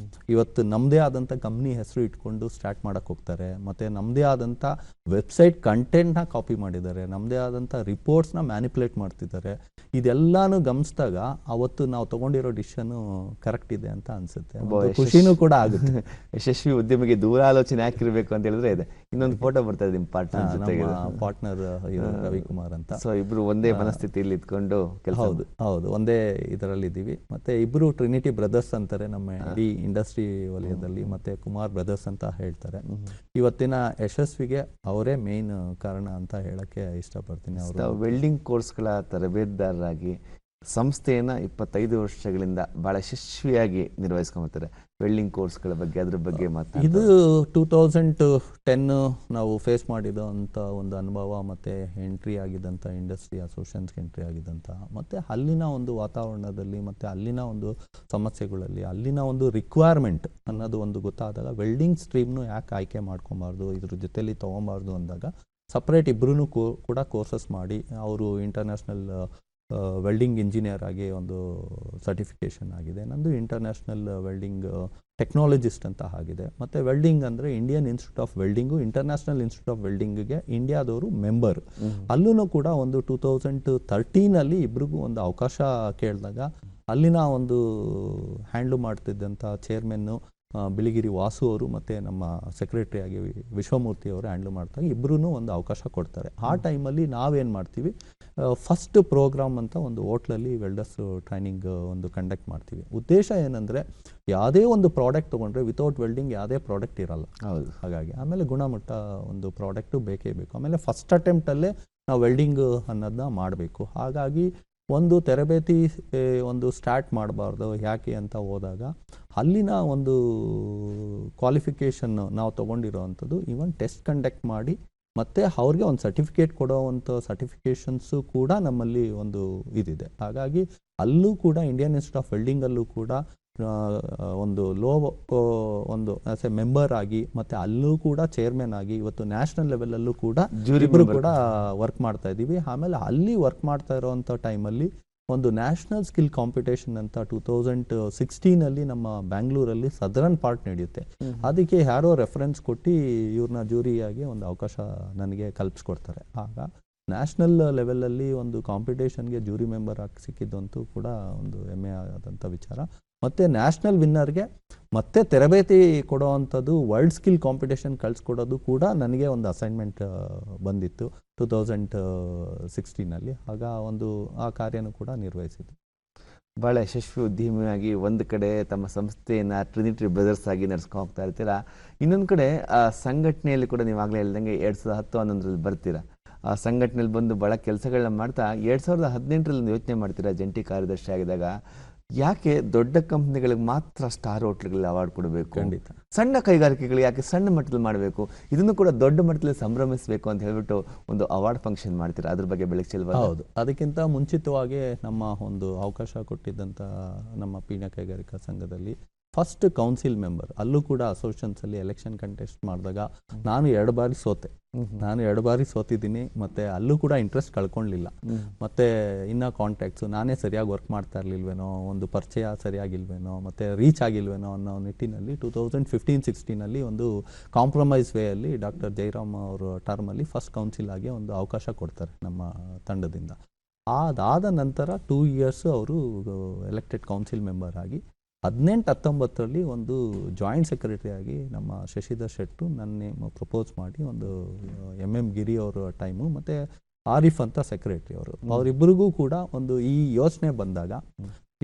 ಇವತ್ತು ನಮ್ಮದೇ ಆದಂಥ ಕಂಪ್ನಿ ಹೆಸರು ಇಟ್ಕೊಂಡು ಸ್ಟಾರ್ಟ್ ಮಾಡೋಕ್ಕೆ ಹೋಗ್ತಾರೆ. ಮತ್ತು ನಮ್ಮದೇ ಆದಂಥ ವೆಬ್ಸೈಟ್ ಕಂಟೆಂಟ್ನ ಕಾಪಿ ಮಾಡಿದ್ದಾರೆ, ನಮ್ಮದೇ ಆದಂಥ ರಿಪೋರ್ಟ್ಸ್ನ ಮ್ಯಾನಿಪುಲೇಟ್ ಮಾಡ್ತಿದ್ದಾರೆ. ಇದೆಲ್ಲನೂ ಗಮನಿಸಿದಾಗ ಅವತ್ತು ನಾವು ತೊಗೊಂಡಿರೋ ಡಿಸಿಷನ್ನು ಕರೆಕ್ಟ್ ಇದೆ ಅಂತ ಅನಿಸುತ್ತೆ, ಖುಷಿನೂ ಕೂಡ ಆಗುತ್ತೆ. ಯಶಸ್ವಿ ಉದ್ಯಮಿಗೆ ದೂರಾಲೋಚನೆ ಯಾಕಿರಬೇಕು ಅಂತ ಹೇಳಿದ್ರೆ ಇದೆ. ಇನ್ನೊಂದು ಫೋಟೋ ಬರ್ತಾ ಇದೆ ನಿಮ್ಮ ಪಾರ್ಟ್ನರ್ ರವಿಕುಮಾರ್ ಅಂತ. ಸೊ ಇಬ್ರು ಒಂದೇ ಮನಸ್ಥಿತಿಯಲ್ಲಿ ಇದ್ಕೊಂಡು ಕೆಲಸ. ಹೌದು ಒಂದೇ ಇದರಲ್ಲಿ ಇದ್ದೀವಿ. ಮತ್ತು ಇಬ್ಬರು ಟ್ರಿನಿಟಿ ಬ್ರದರ್ಸ್ ಅಂತಾರೆ ನಮ್ಮ ಇಡೀ ಇಂಡಸ್ಟ್ರಿ ವಲಯದಲ್ಲಿ, ಮತ್ತೆ ಕುಮಾರ್ ಬ್ರದರ್ಸ್ ಅಂತ ಹೇಳ್ತಾರೆ. ಇವತ್ತಿನ ಯಶಸ್ವಿಗೆ ಅವರೇ ಮೇನ್ ಕಾರಣ ಅಂತ ಹೇಳಕ್ಕೆ ಇಷ್ಟಪಡ್ತೀನಿ. ಅವರು ವೆಲ್ಡಿಂಗ್ ಕೋರ್ಸ್ಗಳ ತರಬೇತುದಾರರಾಗಿ ಸಂಸ್ಥೆಯನ್ನು 25 ವರ್ಷಗಳಿಂದ ಬಹಳ ಯಶಸ್ವಿಯಾಗಿ ನಿರ್ವಹಿಸ್ಕೊಂಡ್ಬರ್ತಾರೆ. ವೆಲ್ಡಿಂಗ್ ಕೋರ್ಸ್ಗಳ ಬಗ್ಗೆ ಅದ್ರ ಬಗ್ಗೆ ಮಾತಾಡಿ. ಇದು 2010 ನಾವು ಫೇಸ್ ಮಾಡಿದಂಥ ಒಂದು ಅನುಭವ, ಮತ್ತು ಎಂಟ್ರಿ ಆಗಿದ್ದಂಥ ಇಂಡಸ್ಟ್ರಿ ಅಸೋಸಿಯೇಷನ್ಸ್ಗೆ ಎಂಟ್ರಿ ಆಗಿದ್ದಂಥ, ಮತ್ತು ಅಲ್ಲಿನ ಒಂದು ವಾತಾವರಣದಲ್ಲಿ ಮತ್ತು ಅಲ್ಲಿನ ಒಂದು ಸಮಸ್ಯೆಗಳಲ್ಲಿ ಅಲ್ಲಿನ ಒಂದು ರಿಕ್ವೈರ್ಮೆಂಟ್ ಅನ್ನೋದು ಒಂದು ಗೊತ್ತಾದಾಗ ವೆಲ್ಡಿಂಗ್ ಸ್ಟ್ರೀಮ್ನು ಯಾಕೆ ಆಯ್ಕೆ ಮಾಡ್ಕೊಬಾರ್ದು, ಇದ್ರ ಜೊತೆಲಿ ತೊಗೊಬಾರ್ದು ಅಂದಾಗ ಸಪ್ರೇಟ್ ಇಬ್ಬರೂ ಕೂಡ ಕೋರ್ಸಸ್ ಮಾಡಿ ಅವರು ಇಂಟರ್ನ್ಯಾಷನಲ್ ವೆಲ್ಡಿಂಗ್ ಇಂಜಿನಿಯರ್ ಆಗಿ ಒಂದು ಸರ್ಟಿಫಿಕೇಷನ್ ಆಗಿದೆ. ನಂದು ಇಂಟರ್ನ್ಯಾಷನಲ್ ವೆಲ್ಡಿಂಗ್ ಟೆಕ್ನಾಲಜಿಸ್ಟ್ ಅಂತ ಆಗಿದೆ. ಮತ್ತು ವೆಲ್ಡಿಂಗ್ ಅಂದರೆ Indian institute of welding, international institute of ವೆಲ್ಡಿಂಗ್ಗೆ ಇಂಡಿಯಾದವರು ಮೆಂಬರ್. ಅಲ್ಲೂ ಕೂಡ ಒಂದು 2013 ಇಬ್ರಿಗೂ ಒಂದು ಅವಕಾಶ ಕೇಳಿದಾಗ ಅಲ್ಲಿನ ಒಂದು ಹ್ಯಾಂಡ್ಲ್ ಮಾಡ್ತಿದ್ದಂಥ ಚೇರ್ಮನ್ನು ಬಿಳಿಗಿರಿ ವಾಸು ಅವರು ಮತ್ತು ನಮ್ಮ ಸೆಕ್ರೆಟರಿಯಾಗಿ ವಿಶ್ವಮೂರ್ತಿ ಅವರು ಹ್ಯಾಂಡ್ಲ್ ಮಾಡ್ತಾರೆ. ಇಬ್ಬರೂ ಒಂದು ಅವಕಾಶ ಕೊಡ್ತಾರೆ. ಆ ಟೈಮಲ್ಲಿ ನಾವೇನು ಮಾಡ್ತೀವಿ, ಫಸ್ಟ್ ಪ್ರೋಗ್ರಾಮ್ ಅಂತ ಒಂದು ಹೋಟ್ಲಲ್ಲಿ ವೆಲ್ಡರ್ಸ್ ಟ್ರೈನಿಂಗ್ ಒಂದು ಕಂಡಕ್ಟ್ ಮಾಡ್ತೀವಿ. ಉದ್ದೇಶ ಏನಂದರೆ, ಯಾವುದೇ ಒಂದು ಪ್ರಾಡಕ್ಟ್ ತೊಗೊಂಡ್ರೆ ವಿತೌಟ್ ವೆಲ್ಡಿಂಗ್ ಯಾವುದೇ ಪ್ರಾಡಕ್ಟ್ ಇರಲ್ಲ. ಹೌದು. ಹಾಗಾಗಿ ಆಮೇಲೆ ಗುಣಮಟ್ಟ ಒಂದು ಪ್ರಾಡಕ್ಟು ಬೇಕೇ ಬೇಕು. ಆಮೇಲೆ ಫಸ್ಟ್ ಅಟೆಂಪ್ಟಲ್ಲೇ ನಾವು ವೆಲ್ಡಿಂಗ್ ಅನ್ನೋದನ್ನ ಮಾಡಬೇಕು. ಹಾಗಾಗಿ ಒಂದು ತರಬೇತಿ ಒಂದು ಸ್ಟಾರ್ಟ್ ಮಾಡಬಾರ್ದು. ಯಾಕೆ ಅಂತ ಹೋದಾಗ ಅಲ್ಲಿನ ಒಂದು ಕ್ವಾಲಿಫಿಕೇಷನ್ ನಾವು ತೊಗೊಂಡಿರೋ ಅಂಥದ್ದು ಈವನ್ ಟೆಸ್ಟ್ ಕಂಡಕ್ಟ್ ಮಾಡಿ ಮತ್ತು ಅವ್ರಿಗೆ ಒಂದು ಸರ್ಟಿಫಿಕೇಟ್ ಕೊಡೋವಂಥ ಸರ್ಟಿಫಿಕೇಷನ್ಸು ಕೂಡ ನಮ್ಮಲ್ಲಿ ಒಂದು ಇದಿದೆ. ಹಾಗಾಗಿ ಅಲ್ಲೂ ಕೂಡ ಇಂಡಿಯನ್ ಇನ್ಸ್ಟಿಟ್ಯೂಟ್ ಆಫ್ ವೆಲ್ಡಿಂಗಲ್ಲೂ ಕೂಡ ಒಂದು ಒಂದು ಆಸ್ ಎ ಮೆಂಬರ್ ಆಗಿ ಮತ್ತು ಅಲ್ಲೂ ಕೂಡ ಚೇರ್ಮನ್ ಆಗಿ ಇವತ್ತು ನ್ಯಾಷನಲ್ ಲೆವೆಲಲ್ಲೂ ಕೂಡ ಇಬ್ಬರು ಕೂಡ ವರ್ಕ್ ಮಾಡ್ತಾ ಇದ್ದೀವಿ. ಆಮೇಲೆ ಅಲ್ಲಿ ವರ್ಕ್ ಮಾಡ್ತಾ ಇರೋವಂಥ ಟೈಮಲ್ಲಿ ಒಂದು ನ್ಯಾಷನಲ್ ಸ್ಕಿಲ್ ಕಾಂಪಿಟೇಷನ್ ಅಂತ 2016 ನಮ್ಮ ಬ್ಯಾಂಗ್ಳೂರಲ್ಲಿ ಸದರನ್ ಪಾರ್ಟ್ ನಡೆಯುತ್ತೆ. ಅದಕ್ಕೆ ಯಾರೋ ರೆಫರೆನ್ಸ್ ಕೊಟ್ಟು ಇವ್ರನ್ನ ಜೂರಿಯಾಗಿ ಒಂದು ಅವಕಾಶ ನನಗೆ ಕಲ್ಪಿಸ್ಕೊಡ್ತಾರೆ. ಆಗ ನ್ಯಾಷನಲ್ ಲೆವೆಲಲ್ಲಿ ಒಂದು ಕಾಂಪಿಟೇಷನ್ಗೆ ಜೂರಿ ಮೆಂಬರ್ ಆಗಿ ಸಿಕ್ಕಿದ್ದಂತೂ ಕೂಡ ಒಂದು ಹೆಮ್ಮೆ ಆದಂಥ ವಿಚಾರ. ಮತ್ತು ನ್ಯಾಷನಲ್ ವಿನ್ನರ್ಗೆ ಮತ್ತೆ ತರಬೇತಿ ಕೊಡೋವಂಥದ್ದು ವರ್ಲ್ಡ್ ಸ್ಕಿಲ್ ಕಾಂಪಿಟೇಷನ್ ಕಳಿಸ್ಕೊಡೋದು ಕೂಡ ನನಗೆ ಒಂದು ಅಸೈನ್ಮೆಂಟ್ ಬಂದಿತ್ತು 2016. ಆಗ ಒಂದು ಆ ಕಾರ್ಯನೂ ಕೂಡ ನಿರ್ವಹಿಸಿದ್ದು. ಭಾಳ ಯಶಸ್ವಿ ಉದ್ಯಮಿಯಾಗಿ ಒಂದು ಕಡೆ ತಮ್ಮ ಸಂಸ್ಥೆಯನ್ನು ಟ್ರಿನಿಟಿ ಬ್ರದರ್ಸ್ ಆಗಿ ನಡೆಸ್ಕೊಂಡು ಹೋಗ್ತಾ ಇರ್ತೀರಾ, ಇನ್ನೊಂದು ಕಡೆ ಸಂಘಟನೆಯಲ್ಲಿ ಕೂಡ ನೀವು ಆಗಲೇ ಹೇಳ್ದಂಗೆ 2010-11 ಬರ್ತೀರಾ. ಆ ಸಂಘಟನೆಯಲ್ಲಿ ಬಂದು ಭಾಳ ಕೆಲಸಗಳನ್ನ ಮಾಡ್ತಾ 2018 ಯೋಚನೆ ಮಾಡ್ತೀರಾ ಜಂಟಿ ಕಾರ್ಯದರ್ಶಿ ಆಗಿದಾಗ, ಯಾಕೆ ದೊಡ್ಡ ಕಂಪ್ನಿಗಳಿಗೆ ಮಾತ್ರ ಸ್ಟಾರ್ ಹೋಟ್ಲ್ಗಳಲ್ಲಿ ಅವಾರ್ಡ್ ಕೊಡಬೇಕು, ಖಂಡಿತ ಸಣ್ಣ ಕೈಗಾರಿಕೆಗಳು ಯಾಕೆ ಸಣ್ಣ ಮಟ್ಟದಲ್ಲಿ ಮಾಡಬೇಕು, ಇದನ್ನು ಕೂಡ ದೊಡ್ಡ ಮಟ್ಟದಲ್ಲಿ ಸಂಭ್ರಮಿಸಬೇಕು ಅಂತ ಹೇಳ್ಬಿಟ್ಟು ಒಂದು ಅವಾರ್ಡ್ ಫಂಕ್ಷನ್ ಮಾಡ್ತೀರಾ, ಅದ್ರ ಬಗ್ಗೆ ಬೆಳಕು ಚೆಲ್ವಾ? ಹೌದು, ಅದಕ್ಕಿಂತ ಮುಂಚಿತವಾಗಿ ನಮ್ಮ ಒಂದು ಅವಕಾಶ ಕೊಟ್ಟಿದ್ದಂಥ ನಮ್ಮ ಪೀಣ್ಯ ಕೈಗಾರಿಕಾ ಸಂಘದಲ್ಲಿ ಫಸ್ಟ್ ಕೌನ್ಸಿಲ್ ಮೆಂಬರ್, ಅಲ್ಲೂ ಕೂಡ ಅಸೋಸಿಯೇಷನ್ಸಲ್ಲಿ ಎಲೆಕ್ಷನ್ ಕಂಟೆಸ್ಟ್ ಮಾಡಿದಾಗ ನಾನು 2 ಬಾರಿ ಸೋತೆ. ನಾನು 2 ಬಾರಿ ಸೋತಿದ್ದೀನಿ. ಮತ್ತು ಅಲ್ಲೂ ಕೂಡ ಇಂಟ್ರೆಸ್ಟ್ ಕಳ್ಕೊಳ್ಳಿಲ್ಲ. ಮತ್ತು ಇನ್ನು ಕಾಂಟ್ಯಾಕ್ಟ್ಸು ನಾನೇ ಸರಿಯಾಗಿ ವರ್ಕ್ ಮಾಡ್ತಾ ಇರಲಿಲ್ವೇನೋ, ಒಂದು ಪರಿಚಯ ಸರಿಯಾಗಿಲ್ವೇನೋ, ಮತ್ತು ರೀಚ್ ಆಗಿಲ್ವೇನೋ ಅನ್ನೋ ನಿಟ್ಟಿನಲ್ಲಿ 2015-16 ಒಂದು ಕಾಂಪ್ರಮೈಸ್ ವೇಯಲ್ಲಿ ಡಾಕ್ಟರ್ ಜೈರಾಮ್ ಅವರ ಟರ್ಮಲ್ಲಿ ಫಸ್ಟ್ ಕೌನ್ಸಿಲ್ ಆಗಿ ಒಂದು ಅವಕಾಶ ಕೊಡ್ತಾರೆ ನಮ್ಮ ತಂಡದಿಂದ. ಅದಾದ ನಂತರ 2 ಇಯರ್ಸು ಅವರು ಎಲೆಕ್ಟೆಡ್ ಕೌನ್ಸಿಲ್ ಮೆಂಬರ್ ಆಗಿ 18-19 ಒಂದು ಜಾಯಿಂಟ್ ಸೆಕ್ರೆಟರಿ ಆಗಿ ನಮ್ಮ ಶಶಿಧರ್ ಶೆಟ್ಟು ನನ್ನ ನೇಮ್ ಪ್ರಪೋಸ್ ಮಾಡಿ ಒಂದು MM ಗಿರಿ ಅವರ ಟೈಮು ಮತ್ತು ಆರಿಫ್ ಅಂತ ಸೆಕ್ರೆಟರಿ ಅವರಿಬ್ಬರಿಗೂ ಕೂಡ ಒಂದು ಈ ಯೋಚನೆ ಬಂದಾಗ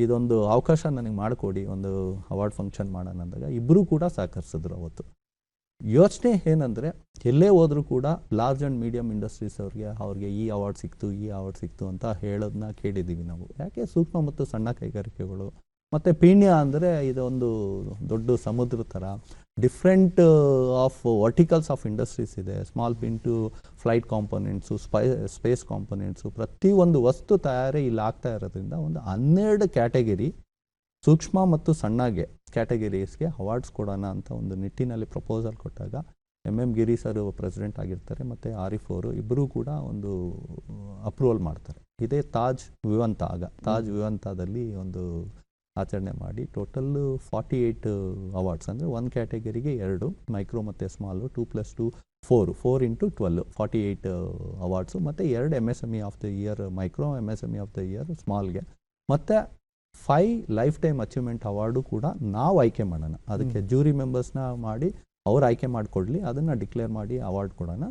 ಇದೊಂದು ಅವಕಾಶ ನನಗೆ ಮಾಡಿಕೊಡಿ, ಒಂದು ಅವಾರ್ಡ್ ಫಂಕ್ಷನ್ ಮಾಡೋಣ ಅಂದಾಗ ಇಬ್ಬರೂ ಕೂಡ ಸಹಕರಿಸಿದ್ರು. ಅವತ್ತು ಯೋಚನೆ ಏನಂದರೆ, ಎಲ್ಲೇ ಹೋದರೂ ಕೂಡ ಲಾರ್ಜ್ ಆ್ಯಂಡ್ ಮೀಡಿಯಮ್ ಇಂಡಸ್ಟ್ರೀಸ್ ಅವ್ರಿಗೆ ಈ ಅವಾರ್ಡ್ ಸಿಕ್ತು ಅಂತ ಹೇಳೋದನ್ನ ಕೇಳಿದ್ದೀವಿ ನಾವು. ಯಾಕೆ ಸೂಕ್ಷ್ಮ ಮತ್ತು ಸಣ್ಣ ಕೈಗಾರಿಕೆಗಳು ಮತ್ತು ಪೀಣ್ಯ ಅಂದರೆ ಇದೊಂದು ದೊಡ್ಡ ಸಮುದ್ರ ಥರ different of verticals of industries ಇದೆ. ಸ್ಮಾಲ್ ಪಿಂಟು ಫ್ಲೈಟ್ ಕಾಂಪೊನೆಂಟ್ಸು, ಸ್ಪೇಸ್ ಕಾಂಪೊನೆಂಟ್ಸು, ಪ್ರತಿಯೊಂದು ವಸ್ತು ತಯಾರಿ ಇಲ್ಲಿ ಆಗ್ತಾ ಇರೋದ್ರಿಂದ ಒಂದು 12 ಕ್ಯಾಟಗರಿ ಸೂಕ್ಷ್ಮ ಮತ್ತು ಸಣ್ಣಗೆ ಕ್ಯಾಟಗರೀಸ್ಗೆ ಅವಾರ್ಡ್ಸ್ ಕೊಡೋಣ ಅಂತ ಒಂದು ನಿಟ್ಟಿನಲ್ಲಿ ಪ್ರಪೋಸಲ್ ಕೊಟ್ಟಾಗ MM ಗಿರಿ ಸರ್ ಪ್ರೆಸಿಡೆಂಟ್ ಆಗಿರ್ತಾರೆ ಮತ್ತು ಆರಿಫ್ ಅವರು ಇಬ್ಬರೂ ಕೂಡ ಒಂದು ಅಪ್ರೂವಲ್ ಮಾಡ್ತಾರೆ. ಇದೇ ತಾಜ್ ವಿವಂತದಲ್ಲಿ ಒಂದು ಆಚರಣೆ ಮಾಡಿ ಟೋಟಲ್ 48 ಅವಾರ್ಡ್ಸ್, ಅಂದರೆ 1 ಕ್ಯಾಟಗರಿಗೆ 2, ಮೈಕ್ರೋ ಮತ್ತು ಸ್ಮಾಲು 2+2 4 × 12 48 ಅವಾರ್ಡ್ಸು, ಮತ್ತು 2 MSME of the year micro, MSME of the year ಸ್ಮಾಲ್ಗೆ, ಮತ್ತು 5 ಲೈಫ್ ಟೈಮ್ ಅಚೀವ್ಮೆಂಟ್ ಅವಾರ್ಡು ಕೂಡ ನಾವು ಆಯ್ಕೆ ಮಾಡೋಣ. ಅದಕ್ಕೆ ಜೂರಿ ಮೆಂಬರ್ಸ್ನ ಮಾಡಿ ಅವ್ರು ಆಯ್ಕೆ ಮಾಡಿಕೊಡ್ಲಿ, ಅದನ್ನು ಡಿಕ್ಲೇರ್ ಮಾಡಿ ಅವಾರ್ಡ್ ಕೊಡೋಣ.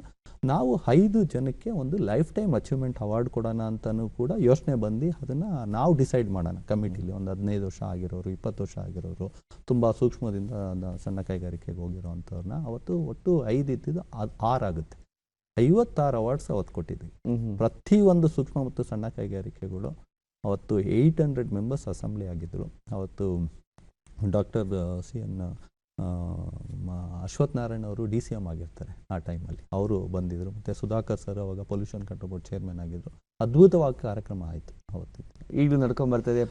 ನಾವು 5 ಜನಕ್ಕೆ ಒಂದು ಲೈಫ್ ಟೈಮ್ ಅಚೀವ್ಮೆಂಟ್ ಅವಾರ್ಡ್ ಕೊಡೋಣ ಅಂತಲೂ ಕೂಡ ಯೋಚನೆ ಬಂದು ಅದನ್ನು ನಾವು ಡಿಸೈಡ್ ಮಾಡೋಣ ಕಮಿಟಿಲಿ. ಒಂದು 15 ವರ್ಷ ಆಗಿರೋರು, 20 ವರ್ಷ ಆಗಿರೋರು, ತುಂಬ ಸೂಕ್ಷ್ಮದಿಂದ ಸಣ್ಣ ಕೈಗಾರಿಕೆಗೆ ಹೋಗಿರೋ ಅಂಥವ್ರನ್ನ ಅವತ್ತು ಒಟ್ಟು 5 ಇದ್ದಿದ್ದು 6 ಆಗುತ್ತೆ. 56 ಅವಾರ್ಡ್ಸ್ ಅವತ್ತು ಕೊಟ್ಟಿದ್ವಿ. ಪ್ರತಿಯೊಂದು ಸೂಕ್ಷ್ಮ ಮತ್ತು ಸಣ್ಣ ಕೈಗಾರಿಕೆಗಳು ಅವತ್ತು 800 ಮೆಂಬರ್ಸ್ ಅಸೆಂಬ್ಲಿ ಆಗಿದ್ದರು. ಅವತ್ತು ಡಾಕ್ಟರ್ CN ಅಶ್ವಥ್ ನಾರಾಯಣ್ ಅವರು DCM ಆಗಿರ್ತಾರೆ ಆ ಟೈಮಲ್ಲಿ, ಅವರು ಬಂದಿದ್ದರು. ಮತ್ತು ಸುಧಾಕರ್ ಸರ್ ಅವಾಗ ಪೊಲ್ಯೂಷನ್ ಕಂಟ್ರೋಲ್ ಬೋರ್ಡ್ ಚೇರ್ಮನ್ ಆಗಿದ್ದರು. ಅದ್ಭುತವಾಗಿ ಕಾರ್ಯಕ್ರಮ ಆಯಿತು ಅವತ್ತು. ಈಗಲೂ ನಡ್ಕೊಂಡ್ಬರ್ತದೆ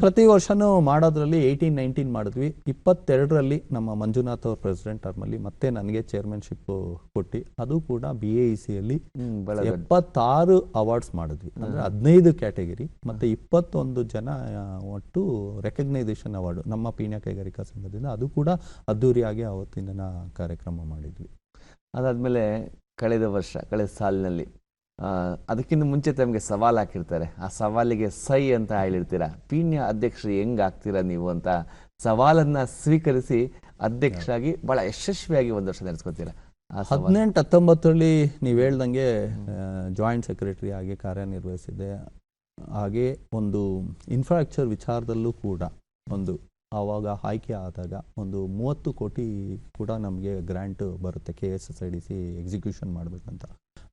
ಪ್ರತಿ ವರ್ಷನೂ ಮಾಡೋದ್ರಲ್ಲಿ 18-19 ಮಾಡಿದ್ವಿ. 22ರಲ್ಲಿ ನಮ್ಮ ಮಂಜುನಾಥ್ ಅವ್ರ ಪ್ರೆಸಿಡೆಂಟ್ ಟರ್ಮಲ್ಲಿ ಮತ್ತೆ ನನಗೆ ಚೇರ್ಮನ್ಶಿಪ್ ಕೊಟ್ಟು ಅದು ಕೂಡ BAECಯಲ್ಲಿ 76 ಅವಾರ್ಡ್ಸ್ ಮಾಡಿದ್ವಿ. ಅಂದರೆ 15 ಕ್ಯಾಟಗರಿ ಮತ್ತು 21 ಜನ ಒಟ್ಟು ರೆಕಗ್ನೈಸೇಷನ್ ಅವಾರ್ಡು ನಮ್ಮ ಪೀಣ್ಯ ಕೈಗಾರಿಕಾ ಸಂಘದಿಂದ, ಅದು ಕೂಡ ಅದ್ದೂರಿಯಾಗಿ ಆವತ್ತಿನ ಕಾರ್ಯಕ್ರಮ ಮಾಡಿದ್ವಿ. ಅದಾದಮೇಲೆ ಕಳೆದ ಸಾಲಿನಲ್ಲಿ ಅದಕ್ಕಿಂತ ಮುಂಚೆ ತಮಗೆ ಸವಾಲು ಹಾಕಿರ್ತಾರೆ. ಆ ಸವಾಲಿಗೆ ಸೈ ಅಂತ ಹೇಳಿರ್ತೀರಾ. ಪೀಣ್ಯ ಅಧ್ಯಕ್ಷರು ಹೆಂಗೆ ಆಗ್ತೀರಾ ನೀವು ಅಂತ ಸವಾಲನ್ನ ಸ್ವೀಕರಿಸಿ ಅಧ್ಯಕ್ಷರಾಗಿ ಬಹಳ ಯಶಸ್ವಿಯಾಗಿ ಒಂದು ವರ್ಷ ನಡೆಸ್ಕೊತೀರಾ? 18-19 ನೀವು ಹೇಳ್ದಂಗೆ ಜಾಯಿಂಟ್ ಸೆಕ್ರೆಟರಿ ಆಗಿ ಕಾರ್ಯನಿರ್ವಹಿಸಿದೆ. ಹಾಗೆ ಒಂದು ಇನ್ಫ್ರಾಸ್ಟ್ರಕ್ಚರ್ ವಿಚಾರದಲ್ಲೂ ಕೂಡ ಒಂದು ಆವಾಗ ಆಯ್ಕೆ ಆದಾಗ ಒಂದು 30 ಕೋಟಿ ಕೂಡ ನಮಗೆ ಗ್ರ್ಯಾಂಟ್ ಬರುತ್ತೆ KSSIDC ಎಕ್ಸಿಕ್ಯೂಷನ್ ಮಾಡಬೇಕಂತ.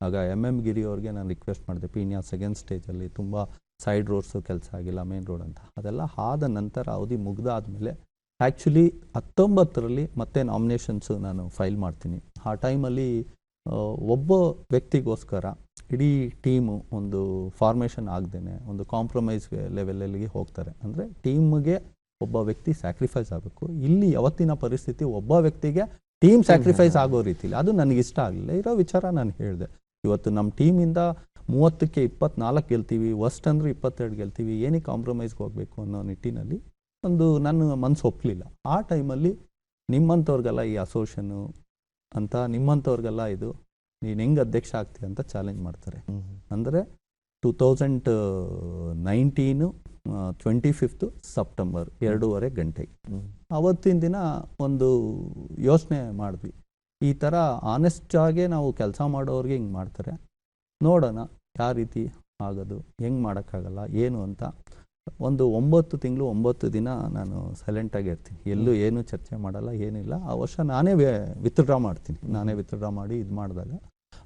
ಆಗ MM ಗಿರಿ ಅವ್ರಿಗೆ ನಾನು ರಿಕ್ವೆಸ್ಟ್ ಮಾಡಿದೆ, ಪೀಣ್ಯ ಸೆಕೆಂಡ್ ಸ್ಟೇಜಲ್ಲಿ ತುಂಬ ಸೈಡ್ ರೋಡ್ಸು ಕೆಲಸ ಆಗಿಲ್ಲ, ಮೇನ್ ರೋಡ್ ಅಂತ. ಅದೆಲ್ಲ ಆದ ನಂತರ ಅವಧಿ ಮುಗ್ದಾದ್ಮೇಲೆ ಆ್ಯಕ್ಚುಲಿ 19ರಲ್ಲಿ ಮತ್ತೆ ನಾಮಿನೇಷನ್ಸು ನಾನು ಫೈಲ್ ಮಾಡ್ತೀನಿ. ಆ ಟೈಮಲ್ಲಿ ಒಬ್ಬ ವ್ಯಕ್ತಿಗೋಸ್ಕರ ಇಡೀ ಟೀಮು ಒಂದು ಫಾರ್ಮೇಷನ್ ಆಗದೇನೆ ಒಂದು ಕಾಂಪ್ರಮೈಸ್ ಲೆವೆಲಲ್ಲಿಗೆ ಹೋಗ್ತಾರೆ. ಅಂದರೆ ಟೀಮ್ಗೆ ಒಬ್ಬ ವ್ಯಕ್ತಿ ಸ್ಯಾಕ್ರಿಫೈಸ್ ಆಗಬೇಕು. ಇಲ್ಲಿ ಯಾವತ್ತಿನ ಪರಿಸ್ಥಿತಿ ಒಬ್ಬ ವ್ಯಕ್ತಿಗೆ ಟೀಮ್ ಸ್ಯಾಕ್ರಿಫೈಸ್ ಆಗೋ ರೀತಿಲಿ ಅದು ನನಗಿಷ್ಟ ಆಗಲಿಲ್ಲ. ಇರೋ ವಿಚಾರ ನಾನು ಹೇಳಿದೆ. ಇವತ್ತು ನಮ್ಮ ಟೀಮಿಂದ 30ಕ್ಕೆ 24 ಗೆಲ್ತೀವಿ, ವರ್ಸ್ಟ್ ಅಂದರೆ 22 ಗೆಲ್ತೀವಿ, ಏನಕ್ಕೆ ಕಾಂಪ್ರಮೈಸ್ಗೆ ಹೋಗಬೇಕು ಅನ್ನೋ ನಿಟ್ಟಿನಲ್ಲಿ ಒಂದು ನನ್ನ ಮನಸ್ಸು ಒಪ್ಪಲಿಲ್ಲ. ಆ ಟೈಮಲ್ಲಿ ನಿಮ್ಮಂಥವ್ರಿಗೆಲ್ಲ ಈ ಅಸೋಸಿಯೇಷನು ಅಂತ ನಿಮ್ಮಂಥವ್ರಿಗೆಲ್ಲ ಇದು ನೀನು ಹೆಂಗೆ ಅಧ್ಯಕ್ಷ ಆಗ್ತೀಯ ಅಂತ ಚಾಲೆಂಜ್ ಮಾಡ್ತಾರೆ. ಅಂದರೆ 2019 25 ಸೆಪ್ಟೆಂಬರ್ 2:30 ಗಂಟೆಗೆ ಅವತ್ತಿನ ದಿನ ಒಂದು ಯೋಚನೆ ಮಾಡಿದ್ವಿ. ಈ ಥರ ಆನೆಸ್ಟಾಗೆ ನಾವು ಕೆಲಸ ಮಾಡೋರಿಗೆ ಹಿಂಗೆ ಮಾಡ್ತಾರೆ, ನೋಡೋಣ ಯಾವ ರೀತಿ ಆಗೋದು, ಹೆಂಗೆ ಮಾಡೋಕ್ಕಾಗಲ್ಲ ಏನು ಅಂತ. ಒಂದು 9 ತಿಂಗಳು 9 ದಿನ ನಾನು ಸೈಲೆಂಟಾಗಿ ಇರ್ತೀನಿ, ಎಲ್ಲೂ ಏನೂ ಚರ್ಚೆ ಮಾಡಲ್ಲ, ಏನಿಲ್ಲ. ಆ ವರ್ಷ ನಾನೇ ವಿತ್ಡ್ರಾ ಮಾಡ್ತೀನಿ. ನಾನೇ ವಿತ್ಡ್ರಾ ಮಾಡಿ ಇದು ಮಾಡಿದಾಗ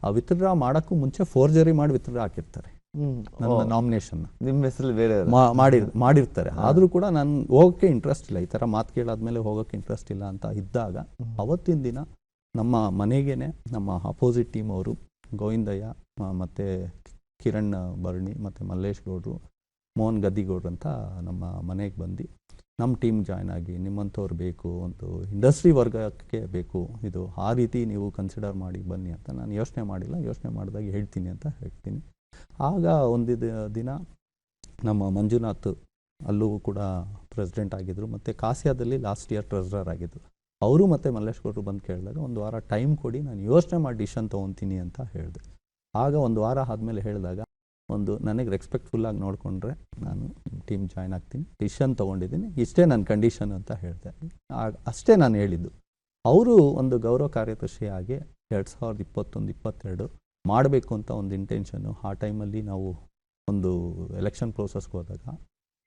ಆ ವಿತ್ಡ್ರಾ ಮಾಡೋಕ್ಕೂ ಮುಂಚೆ ಫೋರ್ಜರಿ ಮಾಡಿ ವಿತ್ಡ್ರಾ ಹಾಕಿರ್ತಾರೆ ನನ್ನ ನಾಮಿನೇಷನ್ನ. ನಿಮ್ಮ ಹೆಸರಲ್ಲಿ ಬೇರೆ ಮಾಡಿರ್ತಾರೆ. ಆದರೂ ಕೂಡ ನಾನು ಹೋಗೋಕ್ಕೆ ಇಂಟ್ರೆಸ್ಟ್ ಇಲ್ಲ, ಈ ಥರ ಮಾತು ಕೇಳಾದ್ಮೇಲೆ ಹೋಗೋಕ್ಕೆ ಇಂಟ್ರೆಸ್ಟ್ ಇಲ್ಲ ಅಂತ ಇದ್ದಾಗ ಅವತ್ತಿನ ದಿನ ನಮ್ಮ ಮನೆಗೇನೆ ನಮ್ಮ ಅಪೋಸಿಟ್ ಟೀಮ್ ಅವರು ಗೋವಿಂದಯ್ಯ ಮತ್ತು ಕಿರಣ್ ಭರಣಿ ಮತ್ತು ಮಲ್ಲೇಶ್ ಗೌಡ್ರು, ಮೋಹನ್ ಗದ್ದಿಗೌಡ್ರು ಅಂತ ನಮ್ಮ ಮನೆಗೆ ಬಂದು ನಮ್ಮ ಟೀಮ್ ಜಾಯ್ನ್ ಆಗಿ ನಿಮ್ಮಂಥವ್ರು ಬೇಕು, ಒಂದು ಇಂಡಸ್ಟ್ರಿ ವರ್ಗಕ್ಕೆ ಬೇಕು, ಇದು ಆ ರೀತಿ ನೀವು ಕನ್ಸಿಡರ್ ಮಾಡಿ ಬನ್ನಿ ಅಂತ. ನಾನು ಯೋಚನೆ ಮಾಡಿಲ್ಲ, ಯೋಚನೆ ಮಾಡಿದಾಗ ಹೇಳ್ತೀನಿ ಅಂತ ಹೇಳ್ತೀನಿ. ಆಗ ಒಂದು ದಿನ ನಮ್ಮ ಮಂಜುನಾಥ್ ಅಲ್ಲೂ ಕೂಡ ಪ್ರೆಸಿಡೆಂಟ್ ಆಗಿದ್ದರು ಮತ್ತು ಕಾಸಿಯಾದಲ್ಲಿ ಲಾಸ್ಟ್ ಇಯರ್ ಟ್ರೆಸರರ್ ಆಗಿದ್ದರು. ಅವರು ಮತ್ತು ಮಲ್ಲೇಶ್ ಗೌಡರು ಬಂದು ಕೇಳಿದಾಗ ಒಂದು ವಾರ ಟೈಮ್ ಕೊಡಿ, ನಾನು ಯೋಚನೆ ಮಾಡಿ ಡಿಸಿಷನ್ ತೊಗೊತೀನಿ ಅಂತ ಹೇಳಿದೆ. ಆಗ ಒಂದು ವಾರ ಆದಮೇಲೆ ಹೇಳಿದಾಗ ಒಂದು ನನಗೆ ರೆಸ್ಪೆಕ್ಟ್ಫುಲ್ಲಾಗಿ ನೋಡಿಕೊಂಡ್ರೆ ನಾನು ಟೀಮ್ ಜಾಯ್ನ್ ಆಗ್ತೀನಿ, ಡಿಸಿಷನ್ ತೊಗೊಂಡಿದ್ದೀನಿ, ಇಷ್ಟೇ ನನ್ನ ಕಂಡೀಷನ್ ಅಂತ ಹೇಳಿದೆ. ಅಷ್ಟೇ ನಾನು ಹೇಳಿದ್ದು. ಅವರು ಒಂದು ಗೌರವ ಕಾರ್ಯದರ್ಶಿಯಾಗಿ 2021-22 ಮಾಡಬೇಕು ಅಂತ ಒಂದು ಇಂಟೆನ್ಷನ್ನು. ಆ ಟೈಮಲ್ಲಿ ನಾವು ಒಂದು ಎಲೆಕ್ಷನ್ ಪ್ರೋಸೆಸ್ಗೆ ಹೋದಾಗ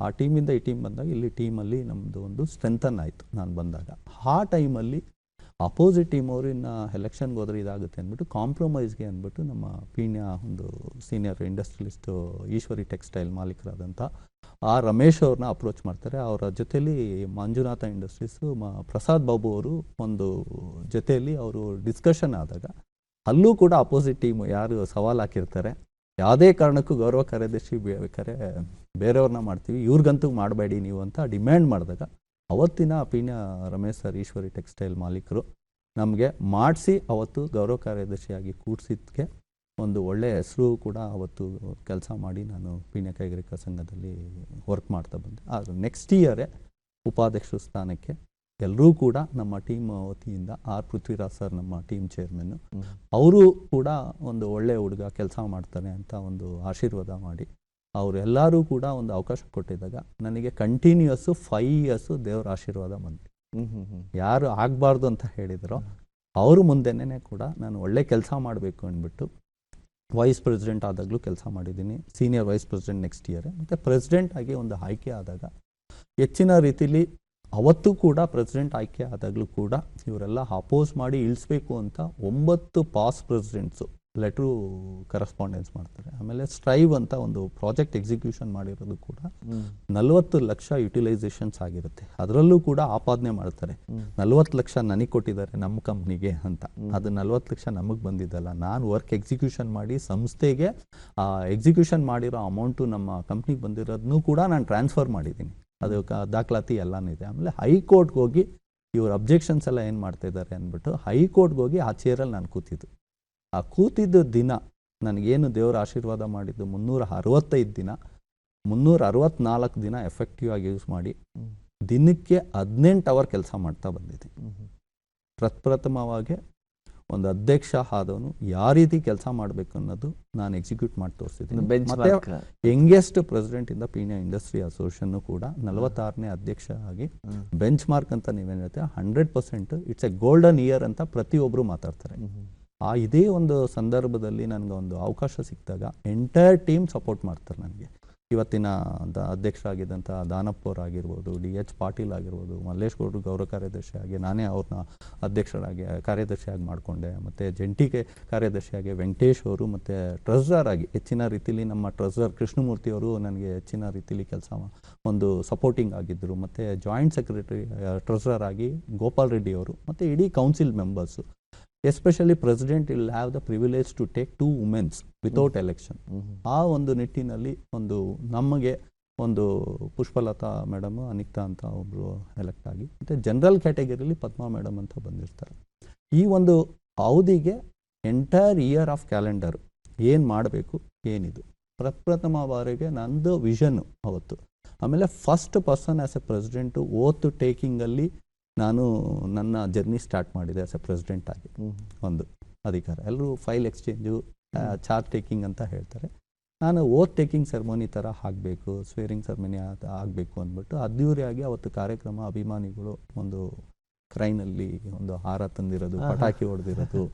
ಆ ಟೀಮಿಂದ ಈ ಟೀಮ್ ಬಂದಾಗ ಇಲ್ಲಿ ಟೀಮಲ್ಲಿ ನಮ್ಮದು ಒಂದು ಸ್ಟ್ರೆಂಥನ್ ಆಯಿತು ನಾನು ಬಂದಾಗ. ಆ ಟೈಮಲ್ಲಿ ಅಪೋಸಿಟ್ ಟೀಮ್ ಅವರು ಇನ್ನು ಎಲೆಕ್ಷನ್ಗೆ ಹೋದ್ರೆ ಇದಾಗುತ್ತೆ ಅಂದ್ಬಿಟ್ಟು ಕಾಂಪ್ರಮೈಸ್ಗೆ ಅಂದ್ಬಿಟ್ಟು ನಮ್ಮ ಪೀಣ್ಯ ಒಂದು ಸೀನಿಯರ್ ಇಂಡಸ್ಟ್ರಿಯಲಿಸ್ಟು ಈಶ್ವರಿ ಟೆಕ್ಸ್ಟೈಲ್ ಮಾಲೀಕರಾದಂಥ ರಮೇಶ್ ಅವ್ರನ್ನ ಅಪ್ರೋಚ್ ಮಾಡ್ತಾರೆ. ಅವರ ಜೊತೆಯಲ್ಲಿ ಮಂಜುನಾಥ ಇಂಡಸ್ಟ್ರೀಸು ಪ್ರಸಾದ್ ಬಾಬು ಅವರು ಒಂದು ಜೊತೆಯಲ್ಲಿ ಅವರು ಡಿಸ್ಕಷನ್ ಆದಾಗ ಅಲ್ಲೂ ಕೂಡ ಅಪೋಸಿಟ್ ಟೀಮ್ ಯಾರು ಸವಾಲು ಹಾಕಿರ್ತಾರೆ, ಯಾವುದೇ ಕಾರಣಕ್ಕೂ ಗೌರವ ಕಾರ್ಯದರ್ಶಿ ಬೇಕಾದ್ರೆ ಬೇರೆಯವ್ರನ್ನ ಮಾಡ್ತೀವಿ, ಇವ್ರಿಗಂತೂ ಮಾಡಬೇಡಿ ನೀವು ಅಂತ ಡಿಮ್ಯಾಂಡ್ ಮಾಡಿದಾಗ ಅವತ್ತಿನ ಪೀಣ್ಯ ರಮೇಶ್ ಸರ್ ಈಶ್ವರಿ ಟೆಕ್ಸ್ಟೈಲ್ ಮಾಲೀಕರು ನಮಗೆ ಮಾಡಿಸಿ ಅವತ್ತು ಗೌರವ ಕಾರ್ಯದರ್ಶಿಯಾಗಿ ಕೂಡಿಸಿದ್ದಕ್ಕೆ ಒಂದು ಒಳ್ಳೆಯ ಹೆಸರು ಕೂಡ ಅವತ್ತು ಕೆಲಸ ಮಾಡಿ ನಾನು ಪೀಣ್ಯ ಕೈಗಾರಿಕಾ ಸಂಘದಲ್ಲಿ ವರ್ಕ್ ಮಾಡ್ತಾ ಬಂದೆ. ಆದರೆ ನೆಕ್ಸ್ಟ್ ಇಯರೇ ಉಪಾಧ್ಯಕ್ಷ ಸ್ಥಾನಕ್ಕೆ ಎಲ್ಲರೂ ಕೂಡ ನಮ್ಮ ಟೀಮ್ ವತಿಯಿಂದ ಪೃಥ್ವಿರಾಜ್ ಸರ್ ನಮ್ಮ ಟೀಮ್ ಚೇರ್ಮನ್ನು, ಅವರು ಕೂಡ ಒಂದು ಒಳ್ಳೆಯ ಹುಡುಗ ಕೆಲಸ ಮಾಡ್ತಾನೆ ಅಂತ ಒಂದು ಆಶೀರ್ವಾದ ಮಾಡಿ ಅವರೆಲ್ಲರೂ ಕೂಡ ಒಂದು ಅವಕಾಶ ಕೊಟ್ಟಿದ್ದಾಗ ನನಗೆ ಕಂಟಿನ್ಯೂಯಸ್ಸು 5 ಇಯರ್ಸು ದೇವರ ಆಶೀರ್ವಾದ ಬಂತು. ಯಾರು ಆಗಬಾರ್ದು ಅಂತ ಹೇಳಿದರೋ ಅವರು ಮುಂದೆನೇ ಕೂಡ ನಾನು ಒಳ್ಳೆ ಕೆಲಸ ಮಾಡಬೇಕು ಅಂದ್ಬಿಟ್ಟು ವೈಸ್ ಪ್ರೆಸಿಡೆಂಟ್ ಆದಾಗಲೂ ಕೆಲಸ ಮಾಡಿದ್ದೀನಿ, senior vice president next year, ಮತ್ತು ಪ್ರೆಸಿಡೆಂಟ್ ಆಗಿ ಒಂದು ಆಯ್ಕೆ ಆದಾಗ ಹೆಚ್ಚಿನ ರೀತಿಲಿ ಅವತ್ತು ಕೂಡ ಪ್ರೆಸಿಡೆಂಟ್ ಆಯ್ಕೆ ಆದಾಗಲೂ ಕೂಡ ಇವರೆಲ್ಲ ಅಪೋಸ್ ಮಾಡಿ ಇಳಿಸ್ಬೇಕು ಅಂತ 9 ಪಾಸ್ ಪ್ರೆಸಿಡೆಂಟ್ಸು ಲೆಟ್ರು ಕರೆಸ್ಪಾಂಡೆನ್ಸ್ ಮಾಡ್ತಾರೆ. ಆಮೇಲೆ ಸ್ಟ್ರೈವ್ ಅಂತ ಒಂದು ಪ್ರಾಜೆಕ್ಟ್ ಎಕ್ಸಿಕ್ಯೂಷನ್ ಮಾಡಿರೋದು ಕೂಡ 40 ಲಕ್ಷ ಯುಟಿಲೈಸೇಷನ್ಸ್ ಆಗಿರುತ್ತೆ. ಅದರಲ್ಲೂ ಕೂಡ ಆಪಾದನೆ ಮಾಡ್ತಾರೆ, 40 ಲಕ್ಷ ನನಗೆ ಕೊಟ್ಟಿದ್ದಾರೆ ನಮ್ಮ ಕಂಪ್ನಿಗೆ ಅಂತ. ಅದು 40 ಲಕ್ಷ ನಮಗೆ ಬಂದಿದ್ದಲ್ಲ, ನಾನು ವರ್ಕ್ ಎಕ್ಸಿಕ್ಯೂಷನ್ ಮಾಡಿ ಸಂಸ್ಥೆಗೆ ಎಕ್ಸಿಕ್ಯೂಷನ್ ಮಾಡಿರೋ ಅಮೌಂಟು ನಮ್ಮ ಕಂಪ್ನಿಗೆ ಬಂದಿರೋದನ್ನು ಕೂಡ ನಾನು ಟ್ರಾನ್ಸ್ಫರ್ ಮಾಡಿದ್ದೀನಿ, ಅದು ದಾಖಲಾತಿ ಎಲ್ಲನೂ ಇದೆ. ಆಮೇಲೆ ಹೈಕೋರ್ಟ್ಗೆ ಹೋಗಿ ಇವ್ರ ಅಬ್ಜೆಕ್ಷನ್ಸ್ ಎಲ್ಲ ಏನು ಮಾಡ್ತಾಯಿದ್ದಾರೆ ಅಂದ್ಬಿಟ್ಟು ಹೈಕೋರ್ಟ್ಗೆ ಹೋಗಿ ಆ ಚೇರಲ್ಲಿ ನಾನು ಕೂತಿದ್ದು. ಆ ಕೂತಿದ್ದ ದಿನ ನನಗೇನು ದೇವರ ಆಶೀರ್ವಾದ ಮಾಡಿದ್ದು 365 ದಿನ, 364 ದಿನ ಎಫೆಕ್ಟಿವ್ ಆಗಿ ಯೂಸ್ ಮಾಡಿ ದಿನಕ್ಕೆ 18 ಅವರ್ ಕೆಲಸ ಮಾಡ್ತಾ ಬಂದಿದ್ದೀನಿ. ಪ್ರಪ್ರಥಮವಾಗಿ ಒಂದು ಅಧ್ಯಕ್ಷ ಆದವನು ಯಾವ ರೀತಿ ಕೆಲಸ ಮಾಡಬೇಕು ಅನ್ನೋದು ನಾನು ಎಕ್ಸಿಕ್ಯೂಟ್ ಮಾಡಿ ತೋರಿಸಿದ್ದೀನಿ. ಮತ್ತೆ ಬೆಂಚ್ಮಾರ್ಕ್. ಯಂಗೆಸ್ಟ್ ಪ್ರೆಸಿಡೆಂಟ್ ಇಂದ ಪೀಣ್ಯ ಇಂಡಸ್ಟ್ರಿ ಅಸೋಸಿಯೇಷನ್ ಕೂಡ 46ನೇ ಅಧ್ಯಕ್ಷ ಆಗಿ ಬೆಂಚ್ ಮಾರ್ಕ್ ಅಂತ ನೀವೇನು ಹೇಳ್ತೀರಾ 100% ಇಟ್ಸ್ ಎ ಗೋಲ್ಡನ್ ಇಯರ್ ಅಂತ ಪ್ರತಿಯೊಬ್ಬರು ಮಾತಾಡ್ತಾರೆ. ಇದೇ ಒಂದು ಸಂದರ್ಭದಲ್ಲಿ ನನಗೆ ಒಂದು ಅವಕಾಶ ಸಿಕ್ಕಿದಾಗ ಎಂಟೈರ್ ಟೀಮ್ ಸಪೋರ್ಟ್ ಮಾಡ್ತಾರೆ ನನಗೆ. ಇವತ್ತಿನ ಅಧ್ಯಕ್ಷರಾಗಿದ್ದಂಥ ದಾನಪ್ಪ ಅವ್ರು ಆಗಿರ್ಬೋದು, DH ಪಾಟೀಲ್ ಆಗಿರ್ಬೋದು, ಮಲ್ಲೇಶ್ ಗೌಡ್ರು ಗೌರವ ಕಾರ್ಯದರ್ಶಿಯಾಗಿ ನಾನೇ ಅವ್ರನ್ನ ಕಾರ್ಯದರ್ಶಿಯಾಗಿ ಮಾಡಿಕೊಂಡೆ. ಮತ್ತು ಜಂಟಿ ಕಾರ್ಯದರ್ಶಿಯಾಗಿ ವೆಂಕಟೇಶ್ ಅವರು, ಮತ್ತು ಟ್ರೆಸ್ರರ್ ಆಗಿ ಹೆಚ್ಚಿನ ರೀತಿಲಿ ನಮ್ಮ ಟ್ರೆಸ್ರರ್ ಕೃಷ್ಣಮೂರ್ತಿ ಅವರು ನನಗೆ ಹೆಚ್ಚಿನ ರೀತಿಲಿ ಕೆಲಸ ಒಂದು ಸಪೋರ್ಟಿಂಗ್ ಆಗಿದ್ದರು. ಮತ್ತು ಜಾಯಿಂಟ್ ಸೆಕ್ರೆಟರಿ ಟ್ರೆಸ್ರರ್ ಆಗಿ ಗೋಪಾಲ್ ರೆಡ್ಡಿ ಅವರು, ಮತ್ತು ಇಡೀ council members. Especially president will have the privilege to take 2 womens without election. ಆ ಒಂದು ನಿಟ್ಟಿನಲ್ಲಿ ನಮಗೆ ಒಂದು ಪುಷ್ಪಲತಾ ಮೇಡಮ್, ಅನಿತಾ ಅಂತ ಒಬ್ಬರು ಎಲೆಕ್ಟ್ ಆಗಿ, ಮತ್ತು ಜನರಲ್ ಕ್ಯಾಟಗರಿಲಿ ಪದ್ಮಾ ಮೇಡಮ್ ಅಂತ ಬಂದಿರ್ತಾರೆ. ಈ ಒಂದು ಅವಧಿಗೆ ಎಂಟೈರ್ ಇಯರ್ ಆಫ್ ಕ್ಯಾಲೆಂಡರ್ ಏನು ಮಾಡಬೇಕು ಏನಿದು ಪ್ರಪ್ರಥಮ ಬಾರಿಗೆ ನಂದು ವಿಷನ್ನು ಅವತ್ತು. ಆಮೇಲೆ first person as a president oath ಟೇಕಿಂಗಲ್ಲಿ ನಾನು ನನ್ನ ಜರ್ನಿ ಸ್ಟಾರ್ಟ್ ಮಾಡಿದೆ ಆಸ್ ಎ ಪ್ರೆಸಿಡೆಂಟ್ ಆಗಿ. ಒಂದು ಅಧಿಕಾರ ಎಲ್ಲರೂ ಫೈಲ್ ಎಕ್ಸ್ಚೇಂಜು, ಚಾರ್ಜ್ ಟೇಕಿಂಗ್ ಅಂತ ಹೇಳ್ತಾರೆ. ನಾನು ಓತ್ ಟೇಕಿಂಗ್ ಸೆರೆಮನಿ ಥರ ಆಗಬೇಕು, ಸ್ವೇರಿಂಗ್ ಸೆರೆಮನಿ ಆಗಬೇಕು ಅಂದ್ಬಿಟ್ಟು ಅದ್ದೂರಿಯಾಗಿ ಅವತ್ತು ಕಾರ್ಯಕ್ರಮ, ಅಭಿಮಾನಿಗಳು ಒಂದು ಕ್ರೈನಲ್ಲಿ ಒಂದು ಹಾರ ತಂದಿರೋದು, ಪಟಾಕಿ ಹೊಡೆದಿರೋದು,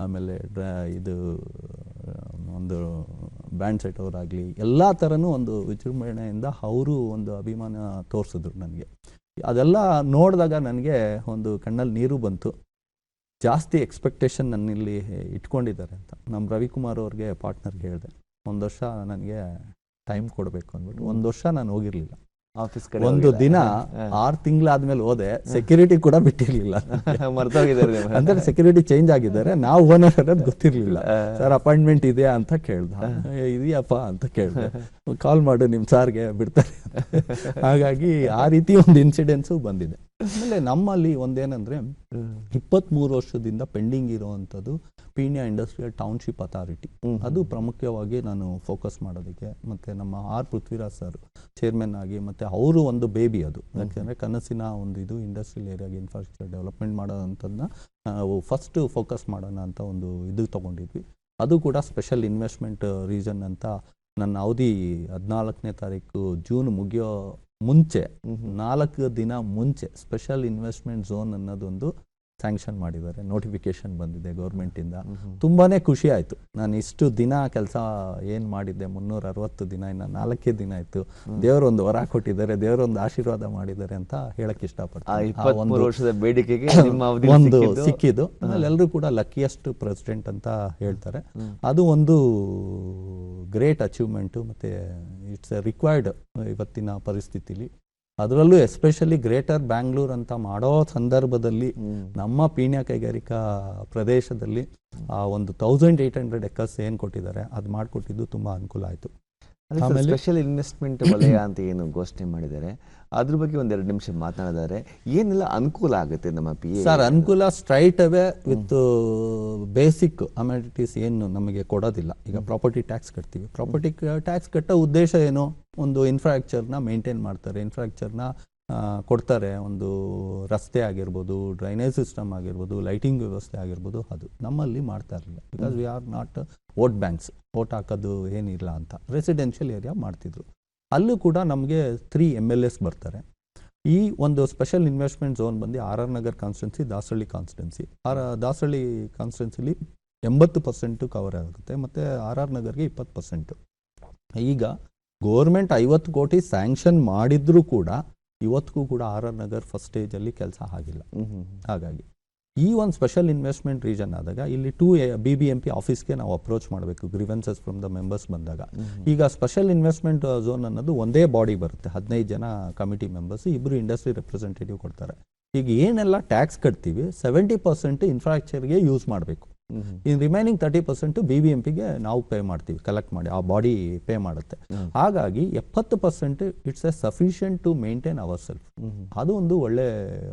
ಆಮೇಲೆ ಇದು ಒಂದು ಬ್ಯಾಂಡ್ ಸೆಟ್ ಅವರಾಗಲಿ ಎಲ್ಲ ಥರನೂ ಒಂದು ವಿಜೃಂಭಣೆಯಿಂದ ಅವರು ಒಂದು ಅಭಿಮಾನ ತೋರಿಸಿದ್ರು ನನಗೆ. ಅದೆಲ್ಲ ನೋಡಿದಾಗ ನನಗೆ ಒಂದು ಕಣ್ಣಲ್ಲಿ ನೀರು ಬಂತು. ಜಾಸ್ತಿ ಎಕ್ಸ್ಪೆಕ್ಟೇಷನ್ ನನ್ನಲ್ಲಿ ಇಟ್ಕೊಂಡಿದ್ದಾರೆ ಅಂತ ನಮ್ಮ ರವಿಕುಮಾರ್ ಅವ್ರಿಗೆ ಪಾರ್ಟ್ನರ್ಗೆ ಹೇಳಿದೆ, 1 ವರ್ಷ ನನಗೆ ಟೈಮ್ ಕೊಡಬೇಕು ಅಂದ್ಬಿಟ್ಟು. 1 ವರ್ಷ ನಾನು ಹೋಗಿರಲಿಲ್ಲ ಆಫೀಸ್ ಒಂದು ದಿನ. 6 ತಿಂಗಳಾದ್ಮೇಲೆ ಹೋದೆ, ಸೆಕ್ಯೂರಿಟಿ ಕೂಡ ಬಿಟ್ಟಿರ್ಲಿಲ್ಲ. ಮರ್ತೋಗಿದ್ದಾರೆ ಅಂದ್ರೆ ಸೆಕ್ಯೂರಿಟಿ ಚೇಂಜ್ ಆಗಿದ್ದಾರೆ, ನಾವು ಓನರ್ ಅನ್ನೋದು ಗೊತ್ತಿರ್ಲಿಲ್ಲ. ಸರ್ ಅಪಾಯಿಂಟ್ಮೆಂಟ್ ಇದೆಯಾ ಅಂತ ಕೇಳ್ದ, ಇದೆಯಪ್ಪ ಅಂತ ಕೇಳಿದೆ. ಕಾಲ್ ಮಾಡು ನಿಮ್ಮ ಸಾರ್ಗೆ ಬಿಡ್ತಾರೆ. ಹಾಗಾಗಿ ಆ ರೀತಿ ಒಂದು ಇನ್ಸಿಡೆನ್ಸು ಬಂದಿದೆ. ಆಮೇಲೆ ನಮ್ಮಲ್ಲಿ ಒಂದೇನಂದ್ರೆ 23 ವರ್ಷದಿಂದ ಪೆಂಡಿಂಗ್ ಇರುವಂಥದ್ದು ಪೀಣ್ಯ ಇಂಡಸ್ಟ್ರಿಯಲ್ ಟೌನ್ಶಿಪ್ ಅಥಾರಿಟಿ. ಅದು ಪ್ರಮುಖವಾಗಿ ನಾನು ಫೋಕಸ್ ಮಾಡೋದಕ್ಕೆ, ಮತ್ತು ನಮ್ಮ ಪೃಥ್ವಿರಾಜ್ ಸರ್ ಚೇರ್ಮನ್ ಆಗಿ, ಮತ್ತು ಅವರು ಒಂದು ಬೇಬಿ ಅದು. ಯಾಕೆಂದರೆ ಕನಸಿನ ಒಂದು ಇದು ಇಂಡಸ್ಟ್ರಿಯಲ್ ಏರಿಯಾಗೆ ಇನ್ಫ್ರಾಸ್ಟ್ರಕ್ಚರ್ ಡೆವಲಪ್ಮೆಂಟ್ ಮಾಡೋವಂಥದ್ದನ್ನ ನಾವು ಫಸ್ಟ್ ಫೋಕಸ್ ಮಾಡೋಣ ಅಂತ ಒಂದು ಇದು ತೊಗೊಂಡಿದ್ವಿ. ಅದು ಕೂಡ ಸ್ಪೆಷಲ್ ಇನ್ವೆಸ್ಟ್ಮೆಂಟ್ ರೀಜನ್ ಅಂತ ನನ್ನ ಅವಧಿ 14ನೇ ತಾರೀಕು ಜೂನ್ ಮುಗಿಯೋ ಮುಂಚೆ 4 ದಿನ ಮುಂಚೆ ಸ್ಪೆಷಲ್ ಇನ್ವೆಸ್ಟ್ಮೆಂಟ್ ಝೋನ್ ಅನ್ನೋದೊಂದು ಸ್ಯಾಂಕ್ಷನ್ ಮಾಡಿದ್ದಾರೆ. ನೋಟಿಫಿಕೇಶನ್ ಬಂದಿದೆ ಗೌರ್ಮೆಂಟಿಂದ. ತುಂಬಾ ಖುಷಿ ಆಯಿತು. ನಾನು ಇಷ್ಟು ದಿನ ಕೆಲಸ ಏನು ಮಾಡಿದ್ದೆ 360 ದಿನ, ಇನ್ನು 4 ದಿನ ಆಯಿತು. ದೇವರೊಂದು ವರ ಕೊಟ್ಟಿದ್ದಾರೆ, ದೇವರೊಂದು ಆಶೀರ್ವಾದ ಮಾಡಿದ್ದಾರೆ ಅಂತ ಹೇಳಕ್ಕೆ ಇಷ್ಟಪಡ್ತೀನಿ. 23 ವರ್ಷದ ಬೇಡಿಕೆಗೆ ಒಂದು ಸಿಕ್ಕಿದ್ದು. ಆಮೇಲೆ ಎಲ್ಲರೂ ಕೂಡ ಲಕ್ಕಿಯೆಸ್ಟ್ ಪ್ರೆಸಿಡೆಂಟ್ ಅಂತ ಹೇಳ್ತಾರೆ. ಅದು ಒಂದು ಗ್ರೇಟ್ ಅಚೀವ್ಮೆಂಟು, ಮತ್ತು ಇಟ್ಸ್ ಎ ರಿಕ್ವೈರ್ಡ್ ಇವತ್ತಿನ ಪರಿಸ್ಥಿತಿಲಿ. ಅದರಲ್ಲೂ ಎಸ್ಪೆಷಲಿ ಗ್ರೇಟರ್ ಬ್ಯಾಂಗ್ಳೂರ್ ಅಂತ ಮಾಡೋ ಸಂದರ್ಭದಲ್ಲಿ ನಮ್ಮ ಪೀಣ್ಯ ಕೈಗಾರಿಕಾ ಪ್ರದೇಶದಲ್ಲಿ ಒಂದು 1800 ಎಕರ್ಸ್ ಏನು ಕೊಟ್ಟಿದ್ದಾರೆ ಅದು ಮಾಡಿಕೊಟ್ಟಿದ್ದು ತುಂಬ ಅನುಕೂಲ ಆಯಿತು. ಸ್ಪೆಷಲ್ ಇನ್ವೆಸ್ಟ್ಮೆಂಟ್ ವಲಯ ಅಂತ ಏನು ಘೋಷಣೆ ಮಾಡಿದ್ದಾರೆ, ಅದ್ರ ಬಗ್ಗೆ 1-2 ನಿಮಿಷ ಮಾತನಾಡಿದರೆ ಏನೆಲ್ಲ ಅನುಕೂಲ ಆಗುತ್ತೆ ನಮ್ಮ ಸರ್? ಅನುಕೂಲ straight away with basic amenities ಏನು ನಮಗೆ ಕೊಡೋದಿಲ್ಲ. ಈಗ ಪ್ರಾಪರ್ಟಿ ಟ್ಯಾಕ್ಸ್ ಕಟ್ತೀವಿ. ಪ್ರಾಪರ್ಟಿ ಟ್ಯಾಕ್ಸ್ ಕಟ್ಟೋ ಉದ್ದೇಶ ಏನು? ಒಂದು ಇನ್ಫ್ರಾಸ್ಟ್ರಕ್ಚರ್ನ ಮೇಂಟೈನ್ ಮಾಡ್ತಾರೆ, ಇನ್ಫ್ರಾಸ್ಟ್ರಕ್ಚರ್ನ ಕೊಡ್ತಾರೆ. ಒಂದು ರಸ್ತೆ ಆಗಿರ್ಬೋದು, ಡ್ರೈನೇಜ್ ಸಿಸ್ಟಮ್ ಆಗಿರ್ಬೋದು, ಲೈಟಿಂಗ್ ವ್ಯವಸ್ಥೆ ಆಗಿರ್ಬೋದು, ಅದು ನಮ್ಮಲ್ಲಿ ಮಾಡ್ತಾ ಇರಲಿಲ್ಲ. Because we are not vote banks, vote ಹಾಕೋದು ಏನಿಲ್ಲ ಅಂತ ರೆಸಿಡೆನ್ಷಿಯಲ್ ಏರಿಯಾ ಮಾಡ್ತಿದ್ರು. ಅಲ್ಲೂ ಕೂಡ ನಮಗೆ 3 MLAs ಬರ್ತಾರೆ. ಈ ಒಂದು ಸ್ಪೆಷಲ್ ಇನ್ವೆಸ್ಟ್ಮೆಂಟ್ ಝೋನ್ ಬಂದು RR Nagar constituency, Dasarahalli constituency. Dasarahalli ಕಾನ್ಸ್ಟಿಟ್ಯೂನ್ಸಿಲಿ 80% ಕವರ್ ಆಗುತ್ತೆ, ಮತ್ತು RR ನಗರ್ಗೆ 20%. ಈಗ ಗೋರ್ಮೆಂಟ್ 50 ಕೋಟಿ ಸ್ಯಾಂಕ್ಷನ್ ಮಾಡಿದ್ರೂ ಕೂಡ ಇವತ್ತಿಗೂ ಕೂಡ RR ನಗರ್ ಫಸ್ಟ್ ಸ್ಟೇಜಲ್ಲಿ ಕೆಲಸ ಆಗಿಲ್ಲ. ಹಾಗಾಗಿ ಈ ಒಂದು ಸ್ಪೆಷಲ್ ಇನ್ವೆಸ್ಟ್ಮೆಂಟ್ ರೀಜನ್ ಆದಾಗ ಇಲ್ಲಿ 2 BBMP ಆಫೀಸ್ಗೆ ನಾವು ಅಪ್ರೋಚ್ ಮಾಡಬೇಕು ಗ್ರೀವೆನ್ಸಸ್ ಫ್ರಮ್ ದ ಮೆಂಬರ್ಸ್ ಬಂದಾಗ. ಈಗ ಸ್ಪೆಷಲ್ ಇನ್ವೆಸ್ಟ್ಮೆಂಟ್ ಝೋನ್ ಅನ್ನೋದು ಒಂದೇ ಬಾಡಿ ಬರುತ್ತೆ, 15 ಜನ ಕಮಿಟಿ ಮೆಂಬರ್ಸ್, 2 ಇಂಡಸ್ಟ್ರಿ ರೆಪ್ರೆಸೆಂಟೇಟಿವ್ ಕೊಡ್ತಾರೆ. ಈಗ ಏನೆಲ್ಲ ಟ್ಯಾಕ್ಸ್ ಕಟ್ತೀವಿ 70% ಇನ್ಫ್ರಾಸ್ಟ್ರಕ್ಚರ್ಗೆ ಯೂಸ್ ಮಾಡಬೇಕು. ಇನ್ ರಿಮೈನಿಂಗ್ 30% BBMPಗೆ ನಾವು ಪೇ ಮಾಡ್ತೀವಿ, ಕಲೆಕ್ಟ್ ಮಾಡಿ ಆ ಬಾಡಿ ಪೇ ಮಾಡುತ್ತೆ. ಹಾಗಾಗಿ 70% it's a sufficient to maintain our self. ಅದು ಒಂದು ಒಳ್ಳೆ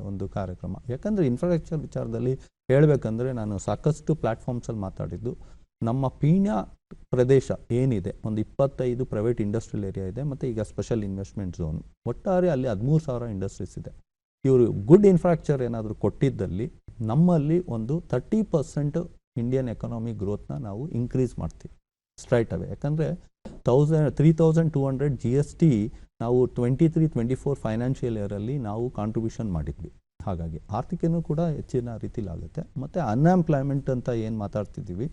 ಒಂದು ಕಾರ್ಯಕ್ರಮ. ಯಾಕಂದರೆ ಇನ್ಫ್ರಾಸ್ಟ್ರಕ್ಚರ್ ವಿಚಾರದಲ್ಲಿ ಹೇಳಬೇಕಂದ್ರೆ ನಾನು ಸಾಕಷ್ಟು ಪ್ಲಾಟ್ಫಾರ್ಮ್ಸಲ್ಲಿ ಮಾತಾಡಿದ್ದು. ನಮ್ಮ ಪೀಣ್ಯ ಪ್ರದೇಶ ಏನಿದೆ, ಒಂದು 25 ಪ್ರೈವೇಟ್ ಇಂಡಸ್ಟ್ರಿಯಲ್ ಏರಿಯಾ ಇದೆ, ಮತ್ತು ಈಗ ಸ್ಪೆಷಲ್ ಇನ್ವೆಸ್ಟ್ಮೆಂಟ್ ಝೋನ್. ಒಟ್ಟಾರೆ ಅಲ್ಲಿ 13,000 ಇಂಡಸ್ಟ್ರೀಸ್ ಇದೆ. ಇವರು ಗುಡ್ ಇನ್ಫ್ರಾಸ್ಟ್ರಕ್ಚರ್ ಏನಾದರೂ ಕೊಟ್ಟಿದ್ದಲ್ಲಿ ನಮ್ಮಲ್ಲಿ ಒಂದು 30% ಇಂಡಿಯನ್ ಎಕಾನಮಿ ಗ್ರೋತ್ನ ನಾವು ಇನ್ಕ್ರೀಸ್ ಮಾಡ್ತೀವಿ ಸ್ಟ್ರೈಟ್ ಅವೇ. ಯಾಕಂದರೆ 3200 GST ನಾವು 23-24 ಫೈನಾನ್ಷಿಯಲ್ ಇಯರಲ್ಲಿ ನಾವು ಕಾಂಟ್ರಿಬ್ಯೂಷನ್ ಮಾಡಿದ್ವಿ. ಹಾಗಾಗಿ ಆರ್ಥಿಕನೂ ಕೂಡ ಹೆಚ್ಚಿನ ರೀತಿಲಿ ಆಗುತ್ತೆ. ಮತ್ತು ಅನ್ಎಂಪ್ಲಾಯ್ಮೆಂಟ್ ಅಂತ ಏನು ಮಾತಾಡ್ತಿದ್ದೀವಿ,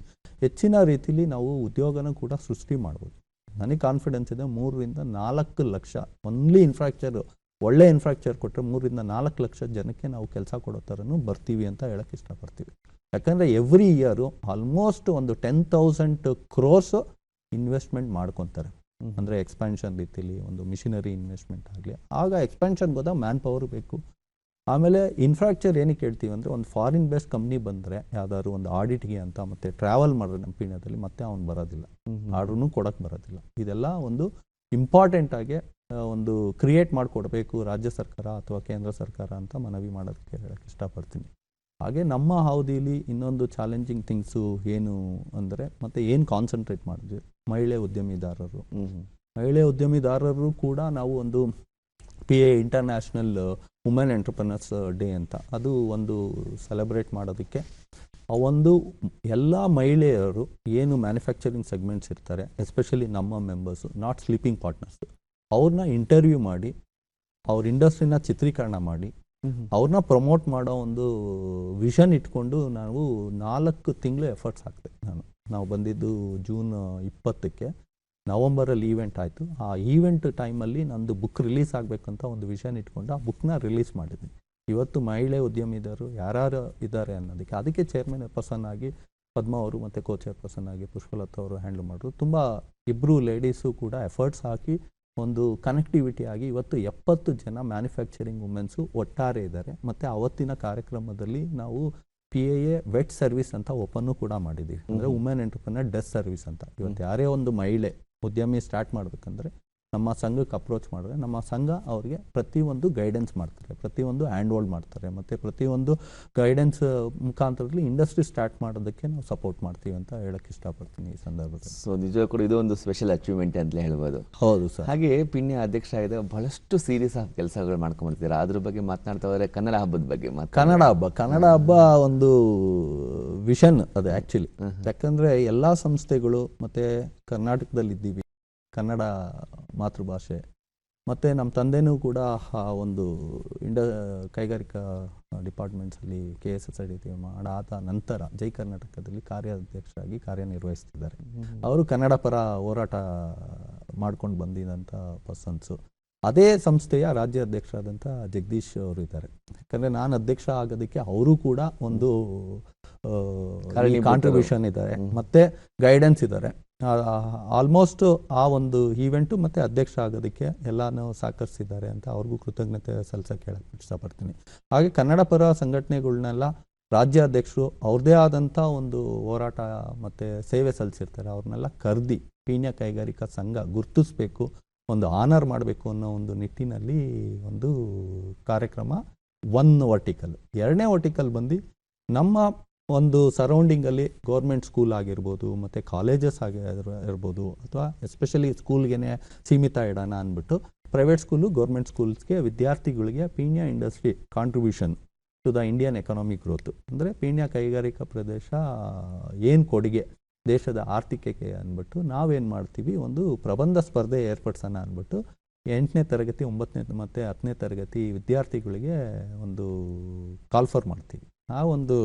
ಹೆಚ್ಚಿನ ರೀತಿಲಿ ನಾವು ಉದ್ಯೋಗನೂ ಕೂಡ ಸೃಷ್ಟಿ ಮಾಡ್ಬೋದು. ನನಗೆ ಕಾನ್ಫಿಡೆನ್ಸ್ ಇದೆ 3-4 ಲಕ್ಷ ಒನ್ಲಿ ಇನ್ಫ್ರಾಸ್ಟ್ರಕ್ಚರ್, ಒಳ್ಳೆ ಇನ್ಫ್ರಾಸ್ಟ್ರಕ್ಚರ್ ಕೊಟ್ಟರೆ 3-4 ಲಕ್ಷ ಜನಕ್ಕೆ ನಾವು ಕೆಲಸ ಕೊಡೋ ಥರನೂ ಬರ್ತೀವಿ ಅಂತ ಹೇಳಕ್ಕೆ ಇಷ್ಟಪಡ್ತೀವಿ. ಯಾಕಂದರೆ ಎವ್ರಿ ಇಯರು ಆಲ್ಮೋಸ್ಟ್ ಒಂದು 10,000 crores ಇನ್ವೆಸ್ಟ್ಮೆಂಟ್ ಮಾಡ್ಕೊತಾರೆ. ಅಂದರೆ ಎಕ್ಸ್ಪ್ಯಾನ್ಷನ್ ರೀತಿಲಿ ಒಂದು ಮಿಷಿನರಿ ಇನ್ವೆಸ್ಟ್ಮೆಂಟ್ ಆಗಲಿ, ಆಗ ಎಕ್ಸ್ಪ್ಯಾನ್ಷನ್ಗೆ ಹೋದಾಗ ಮ್ಯಾನ್ ಪವರ್ ಬೇಕು. ಆಮೇಲೆ ಇನ್ಫ್ರಾಸ್ಟ್ರಕ್ಚರ್ ಏನಕ್ಕೆ ಹೇಳ್ತೀವಿ ಅಂದರೆ, ಒಂದು ಫಾರಿನ್ ಬೇಸ್ಡ್ ಕಂಪ್ನಿ ಬಂದರೆ ಯಾವ್ದಾದ್ರು ಒಂದು ಆಡಿಟ್ಗೆ ಅಂತ ಮತ್ತು ಟ್ರಾವೆಲ್ ಮಾಡೋ ನಮ್ಮ ಪೀಣ್ಯದಲ್ಲಿ ಮತ್ತೆ ಅವ್ನು ಬರೋದಿಲ್ಲ, ಆರ್ಡ್ರೂ ಕೊಡೋಕ್ಕೆ ಬರೋದಿಲ್ಲ. ಇದೆಲ್ಲ ಒಂದು ಇಂಪಾರ್ಟೆಂಟ್ ಆಗಿ ಒಂದು ಕ್ರಿಯೇಟ್ ಮಾಡಿಕೊಡ್ಬೇಕು ರಾಜ್ಯ ಸರ್ಕಾರ ಅಥವಾ ಕೇಂದ್ರ ಸರ್ಕಾರ ಅಂತ ಮನವಿ ಮಾಡೋದಕ್ಕೆ ಹೇಳಕ್ಕೆ ಇಷ್ಟಪಡ್ತೀನಿ. ಹಾಗೆ ನಮ್ಮ ಅವಧಿಲಿ ಇನ್ನೊಂದು ಚಾಲೆಂಜಿಂಗ್ ಥಿಂಗ್ಸು ಏನು ಅಂದರೆ, ಮತ್ತು ಏನು ಕಾನ್ಸಂಟ್ರೇಟ್ ಮಾಡಿದ್ವಿ, ಮಹಿಳೆ ಉದ್ಯಮಿದಾರರು ಕೂಡ ನಾವು ಒಂದು PA international women entrepreneurs day ಅಂತ ಅದು ಒಂದು ಸೆಲೆಬ್ರೇಟ್ ಮಾಡೋದಕ್ಕೆ ಆ ಒಂದು ಎಲ್ಲ ಮಹಿಳೆಯರು ಏನು ಮ್ಯಾನುಫ್ಯಾಕ್ಚರಿಂಗ್ ಸೆಗ್ಮೆಂಟ್ಸ್ ಇರ್ತಾರೆ, ಎಸ್ಪೆಷಲಿ ನಮ್ಮ ಮೆಂಬರ್ಸು, ನಾಟ್ ಸ್ಲೀಪಿಂಗ್ ಪಾರ್ಟ್ನರ್ಸ್, ಅವ್ರನ್ನ ಇಂಟರ್ವ್ಯೂ ಮಾಡಿ ಅವ್ರ ಇಂಡಸ್ಟ್ರಿನ ಚಿತ್ರೀಕರಣ ಮಾಡಿ ಅವ್ರನ್ನ ಪ್ರಮೋಟ್ ಮಾಡೋ ಒಂದು ವಿಷನ್ ಇಟ್ಕೊಂಡು ನಾವು 4 ತಿಂಗಳು ಎಫರ್ಟ್ಸ್ ಹಾಕ್ತೆ. ನಾವು ಬಂದಿದ್ದು ಜೂನ್ 20ಕ್ಕೆ, ನವಂಬರಲ್ಲಿ ಈವೆಂಟ್ ಆಯಿತು. ಆ ಈವೆಂಟ್ ಟೈಮಲ್ಲಿ ನಂದು ಬುಕ್ ರಿಲೀಸ್ ಆಗಬೇಕಂತ ಒಂದು ವಿಷನ್ ಇಟ್ಕೊಂಡು ಆ ಬುಕ್ನ ರಿಲೀಸ್ ಮಾಡಿದ್ವಿ. ಇವತ್ತು ಮಹಿಳೆ ಉದ್ಯಮಿದಾರರು ಯಾರ್ಯಾರು ಇದ್ದಾರೆ ಅನ್ನೋದಕ್ಕೆ, ಅದಕ್ಕೆ ಚೇರ್ಮನ್ ಪರ್ಸನ್ ಆಗಿ ಪದ್ಮ ಅವರು ಮತ್ತು ಕೋ ಚೇರ್ಪರ್ಸನ್ ಆಗಿ ಪುಷ್ಪಲತಾ ಅವರು ಹ್ಯಾಂಡಲ್ ಮಾಡಿದ್ರು. ತುಂಬ ಇಬ್ಬರು ಲೇಡೀಸು ಕೂಡ ಎಫರ್ಟ್ಸ್ ಹಾಕಿ ಒಂದು ಕನೆಕ್ಟಿವಿಟಿ ಆಗಿ ಇವತ್ತು 70 ಜನ ಮ್ಯಾನುಫ್ಯಾಕ್ಚರಿಂಗ್ ವುಮೆನ್ಸು ಒಟ್ಟಾರೆ ಇದ್ದಾರೆ. ಮತ್ತು ಅವತ್ತಿನ ಕಾರ್ಯಕ್ರಮದಲ್ಲಿ ನಾವು PAA ವೆಟ್ ಸರ್ವಿಸ್ ಅಂತ ಓಪನ್ನು ಕೂಡ ಮಾಡಿದ್ದೀವಿ. ಅಂದರೆ ವುಮೆನ್ ಎಂಟರ್ಪ್ರನರ್ ಡೆಸ್ಕ್ ಸರ್ವಿಸ್ ಅಂತ. ಇವತ್ತು ಯಾರೇ ಒಂದು ಮಹಿಳೆ ಉದ್ಯಮಿ ಸ್ಟಾರ್ಟ್ ಮಾಡಬೇಕಂದ್ರೆ ನಮ್ಮ ಸಂಘಕ್ಕೆ ಅಪ್ರೋಚ್ ಮಾಡಿದ್ರೆ ನಮ್ಮ ಸಂಘ ಅವ್ರಿಗೆ ಪ್ರತಿಯೊಂದು ಗೈಡೆನ್ಸ್ ಮಾಡ್ತಾರೆ, ಪ್ರತಿಯೊಂದು ಹ್ಯಾಂಡ್ ಹೋಲ್ಡ್ ಮಾಡ್ತಾರೆ, ಮತ್ತು ಪ್ರತಿಯೊಂದು ಗೈಡೆನ್ಸ್ ಮುಖಾಂತರದಲ್ಲಿ ಇಂಡಸ್ಟ್ರಿ ಸ್ಟಾರ್ಟ್ ಮಾಡೋದಕ್ಕೆ ನಾವು ಸಪೋರ್ಟ್ ಮಾಡ್ತೀವಿ ಅಂತ ಹೇಳಕ್ಕೆ ಇಷ್ಟಪಡ್ತೀನಿ ಈ ಸಂದರ್ಭದಲ್ಲಿ. ಸೊ ನಿಜ ಕೂಡ ಇದು ಒಂದು ಸ್ಪೆಷಲ್ ಅಚೀವ್ಮೆಂಟ್ ಅಂತಲೇ ಹೇಳ್ಬೋದು. ಹೌದು ಸರ್. ಹಾಗೆ ಪಿಣ್ಯ ಅಧ್ಯಕ್ಷ ಆಗಿದೆ, ಬಹಳಷ್ಟು ಸೀರಿಯಸ್ ಆಗಿ ಕೆಲಸಗಳು ಮಾಡ್ಕೊಂಡ್ಬರ್ತೀರಾ. ಅದ್ರ ಬಗ್ಗೆ ಮಾತನಾಡ್ತಾ ಹೋದರೆ ಕನ್ನಡ ಹಬ್ಬದ ಬಗ್ಗೆ ಕನ್ನಡ ಹಬ್ಬ ಒಂದು ವಿಷನ್ ಅದು ಆ್ಯಕ್ಚುಲಿ. ಯಾಕಂದರೆ ಎಲ್ಲ ಸಂಸ್ಥೆಗಳು ಮತ್ತು ಕರ್ನಾಟಕದಲ್ಲಿದ್ದೀವಿ, ಕನ್ನಡ ಮಾತೃಭಾಷೆ, ಮತ್ತು ನಮ್ಮ ತಂದೆನೂ ಕೂಡ ಒಂದು ಕೈಗಾರಿಕಾ ಡಿಪಾರ್ಟ್ಮೆಂಟ್ಸಲ್ಲಿ KSSIDT ಮಾಡಾದ ನಂತರ ಜೈ ಕರ್ನಾಟಕದಲ್ಲಿ ಕಾರ್ಯಾಧ್ಯಕ್ಷರಾಗಿ ಕಾರ್ಯನಿರ್ವಹಿಸ್ತಿದ್ದಾರೆ. ಅವರು ಕನ್ನಡ ಪರ ಹೋರಾಟ ಮಾಡ್ಕೊಂಡು ಬಂದಿದ್ದಂಥ ಪರ್ಸನ್ಸು. ಅದೇ ಸಂಸ್ಥೆಯ ರಾಜ್ಯ ಅಧ್ಯಕ್ಷರಾದಂಥ ಜಗದೀಶ್ ಅವರು ಇದ್ದಾರೆ. ಯಾಕಂದರೆ ನಾನು ಅಧ್ಯಕ್ಷ ಆಗೋದಕ್ಕೆ ಅವರು ಕೂಡ ಒಂದು ಕಾಂಟ್ರಿಬ್ಯೂಷನ್ ಇದ್ದಾರೆ ಮತ್ತು ಗೈಡೆನ್ಸ್ ಇದ್ದಾರೆ. ಆಲ್ಮೋಸ್ಟ್ ಆ ಒಂದು ಈವೆಂಟು ಮತ್ತು ಅಧ್ಯಕ್ಷ ಆಗೋದಕ್ಕೆ ಎಲ್ಲನೂ ಸಹಕರಿಸಿದ್ದಾರೆ ಅಂತ ಅವ್ರಿಗೂ ಕೃತಜ್ಞತೆ ಸಲ್ಲಿಸೋಕೆ ಹೇಳಕ್ಕೆ ಇಷ್ಟಪಡ್ತೀನಿ. ಹಾಗೆ ಕನ್ನಡ ಪರ ಸಂಘಟನೆಗಳನ್ನೆಲ್ಲ ರಾಜ್ಯಾಧ್ಯಕ್ಷರು ಅವ್ರದ್ದೇ ಆದಂಥ ಒಂದು ಹೋರಾಟ ಮತ್ತು ಸೇವೆ ಸಲ್ಲಿಸಿರ್ತಾರೆ, ಅವ್ರನ್ನೆಲ್ಲ ಕರೆದಿ ಪೀಣ್ಯ ಕೈಗಾರಿಕಾ ಸಂಘ ಗುರುತಿಸ್ಬೇಕು, ಒಂದು ಆನರ್ ಮಾಡಬೇಕು ಅನ್ನೋ ಒಂದು ನಿಟ್ಟಿನಲ್ಲಿ ಒಂದು ಕಾರ್ಯಕ್ರಮ 1 ವರ್ಟಿಕಲ್. 2ನೇ ವರ್ಟಿಕಲ್ ಬಂದು ನಮ್ಮ ಒಂದು ಸರೌಂಡಿಂಗಲ್ಲಿ ಗೌರ್ಮೆಂಟ್ ಸ್ಕೂಲ್ ಆಗಿರ್ಬೋದು ಮತ್ತು ಕಾಲೇಜಸ್ ಇರ್ಬೋದು, ಅಥವಾ ಎಸ್ಪೆಷಲಿ ಸ್ಕೂಲ್ಗೆ ಸೀಮಿತ ಇಡೋಣ ಅಂದ್ಬಿಟ್ಟು ಪ್ರೈವೇಟ್ ಸ್ಕೂಲು ಗೌರ್ಮೆಂಟ್ ಸ್ಕೂಲ್ಸ್ಗೆ ವಿದ್ಯಾರ್ಥಿಗಳಿಗೆ Peenya industry contribution to the Indian economy growth, ಅಂದರೆ ಪೀಣ್ಯ ಕೈಗಾರಿಕಾ ಪ್ರದೇಶ ಏನು ಕೊಡುಗೆ ದೇಶದ ಆರ್ಥಿಕತೆಗೆ ಅಂದ್ಬಿಟ್ಟು ನಾವೇನು ಮಾಡ್ತೀವಿ, ಒಂದು ಪ್ರಬಂಧ ಸ್ಪರ್ಧೆ ಏರ್ಪಡಿಸೋಣ ಅಂದ್ಬಿಟ್ಟು 8ನೇ ತರಗತಿ 9ನೇ ಮತ್ತು 10ನೇ ತರಗತಿ ವಿದ್ಯಾರ್ಥಿಗಳಿಗೆ ಒಂದು ಕಾಲ್ಫರ್ ಮಾಡ್ತೀವಿ. ಆ ಒಂದು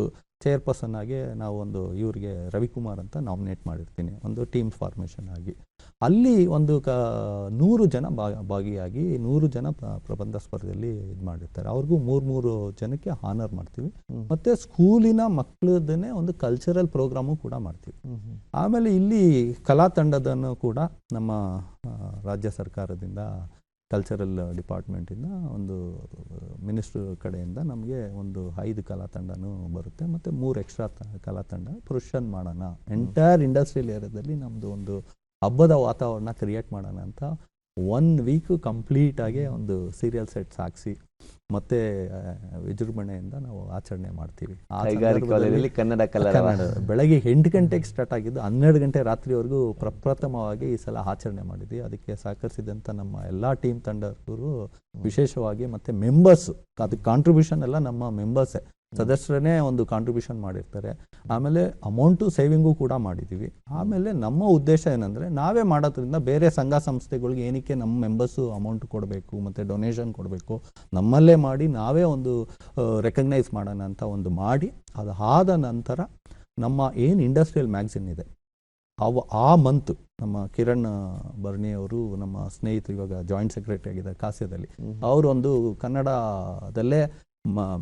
ಚೇರ್ಪರ್ಸನ್ ಆಗಿ ನಾವು ಒಂದು ಇವ್ರಿಗೆ ರವಿಕುಮಾರ್ ಅಂತ ನಾಮಿನೇಟ್ ಮಾಡಿರ್ತೀನಿ, ಒಂದು ಟೀಮ್ ಫಾರ್ಮೇಷನ್ ಆಗಿ. ಅಲ್ಲಿ ಒಂದು 100 ಜನ ಭಾಗಿಯಾಗಿ 100 ಜನ ಪ್ರಬಂಧ ಸ್ಪರ್ಧೆಯಲ್ಲಿ ಇದು ಮಾಡಿರ್ತಾರೆ. ಅವ್ರಿಗೂ 3 ಜನಕ್ಕೆ ಹಾನರ್ ಮಾಡ್ತೀವಿ. ಮತ್ತು ಸ್ಕೂಲಿನ ಮಕ್ಕಳದೇ ಒಂದು ಕಲ್ಚರಲ್ ಪ್ರೋಗ್ರಾಮು ಕೂಡ ಮಾಡ್ತೀವಿ. ಆಮೇಲೆ ಇಲ್ಲಿ ಕಲಾ ತಂಡದನ್ನು ಕೂಡ ನಮ್ಮ ರಾಜ್ಯ ಸರ್ಕಾರದಿಂದ ಕಲ್ಚರಲ್ ಡಿಪಾರ್ಟ್ಮೆಂಟಿಂದ ಒಂದು ಮಿನಿಸ್ಟ್ರ್ ಕಡೆಯಿಂದ ನಮಗೆ ಒಂದು 5 ಕಲಾ ತಂಡನೂ ಬರುತ್ತೆ, ಮತ್ತು 3 ಎಕ್ಸ್ಟ್ರಾ ಕಲಾ ತಂಡ ಪ್ರೊಷನ್ ಮಾಡೋಣ. ಎಂಟೈರ್ ಇಂಡಸ್ಟ್ರಿಯಲ್ ಏರಿಯಾದಲ್ಲಿ ನಮ್ಮದು ಒಂದು ಹಬ್ಬದ ವಾತಾವರಣ ಕ್ರಿಯೇಟ್ ಮಾಡೋಣ ಅಂತ 1 ವೀಕ್ ಕಂಪ್ಲೀಟಾಗಿ ಒಂದು ಸೀರಿಯಲ್ ಸೆಟ್ಸ್ ಹಾಕ್ಸಿ ಮತ್ತೆ ವಿಜೃಂಭಣೆಯಿಂದ ನಾವು ಆಚರಣೆ ಮಾಡ್ತೀವಿ. ಆ ಕೈಗಾರಿಕಾ ವಲಯದಲ್ಲಿ ಕನ್ನಡ ಕಲರವ. ಬೆಳಗ್ಗೆ 8 ಗಂಟೆಗೆ ಸ್ಟಾರ್ಟ್ ಆಗಿದ್ದು 12 ಗಂಟೆ ರಾತ್ರಿವರೆಗೂ ಪ್ರಪ್ರಥಮವಾಗಿ ಈ ಸಲ ಆಚರಣೆ ಮಾಡಿದ್ವಿ. ಅದಕ್ಕೆ ಸಹಕರಿಸಿದಂಥ ನಮ್ಮ ಎಲ್ಲ ಟೀಮ್ ತಂಡದವರು ವಿಶೇಷವಾಗಿ ಮತ್ತು ಮೆಂಬರ್ಸ್, ಅದಕ್ಕೆ ಕಾಂಟ್ರಿಬ್ಯೂಷನ್ ಎಲ್ಲ ನಮ್ಮ ಮೆಂಬರ್ಸೇ, ಸದಸ್ಯರೇ ಒಂದು ಕಾಂಟ್ರಿಬ್ಯೂಷನ್ ಮಾಡಿರ್ತಾರೆ. ಆಮೇಲೆ ಅಮೌಂಟು ಸೇವಿಂಗು ಕೂಡ ಮಾಡಿದ್ದೀವಿ. ಆಮೇಲೆ ನಮ್ಮ ಉದ್ದೇಶ ಏನಂದರೆ, ನಾವೇ ಮಾಡೋದ್ರಿಂದ ಬೇರೆ ಸಂಘ ಸಂಸ್ಥೆಗಳಿಗೆ ಏನಕ್ಕೆ ನಮ್ಮ ಮೆಂಬರ್ಸು ಅಮೌಂಟ್ ಕೊಡಬೇಕು ಮತ್ತು ಡೊನೇಷನ್ ಕೊಡಬೇಕು, ನಮ್ಮಲ್ಲೇ ಮಾಡಿ ನಾವೇ ಒಂದು ರೆಕಗ್ನೈಸ್ ಮಾಡೋಣ ಅಂತ ಒಂದು ಮಾಡಿ, ಅದು ಆದ ನಂತರ ನಮ್ಮ ಏನು ಇಂಡಸ್ಟ್ರಿಯಲ್ ಮ್ಯಾಗ್ಝಿನ್ ಇದೆ ಆ ಮಂತ್ ನಮ್ಮ ಕಿರಣ್ ಬರ್ಣಿಯವರು, ನಮ್ಮ ಸ್ನೇಹಿತರು, ಇವಾಗ ಜಾಯಿಂಟ್ ಸೆಕ್ರೆಟರಿ ಆಗಿದ್ದಾರೆ ಕಾಸ್ಯದಲ್ಲಿ, ಅವರೊಂದು ಕನ್ನಡದಲ್ಲೇ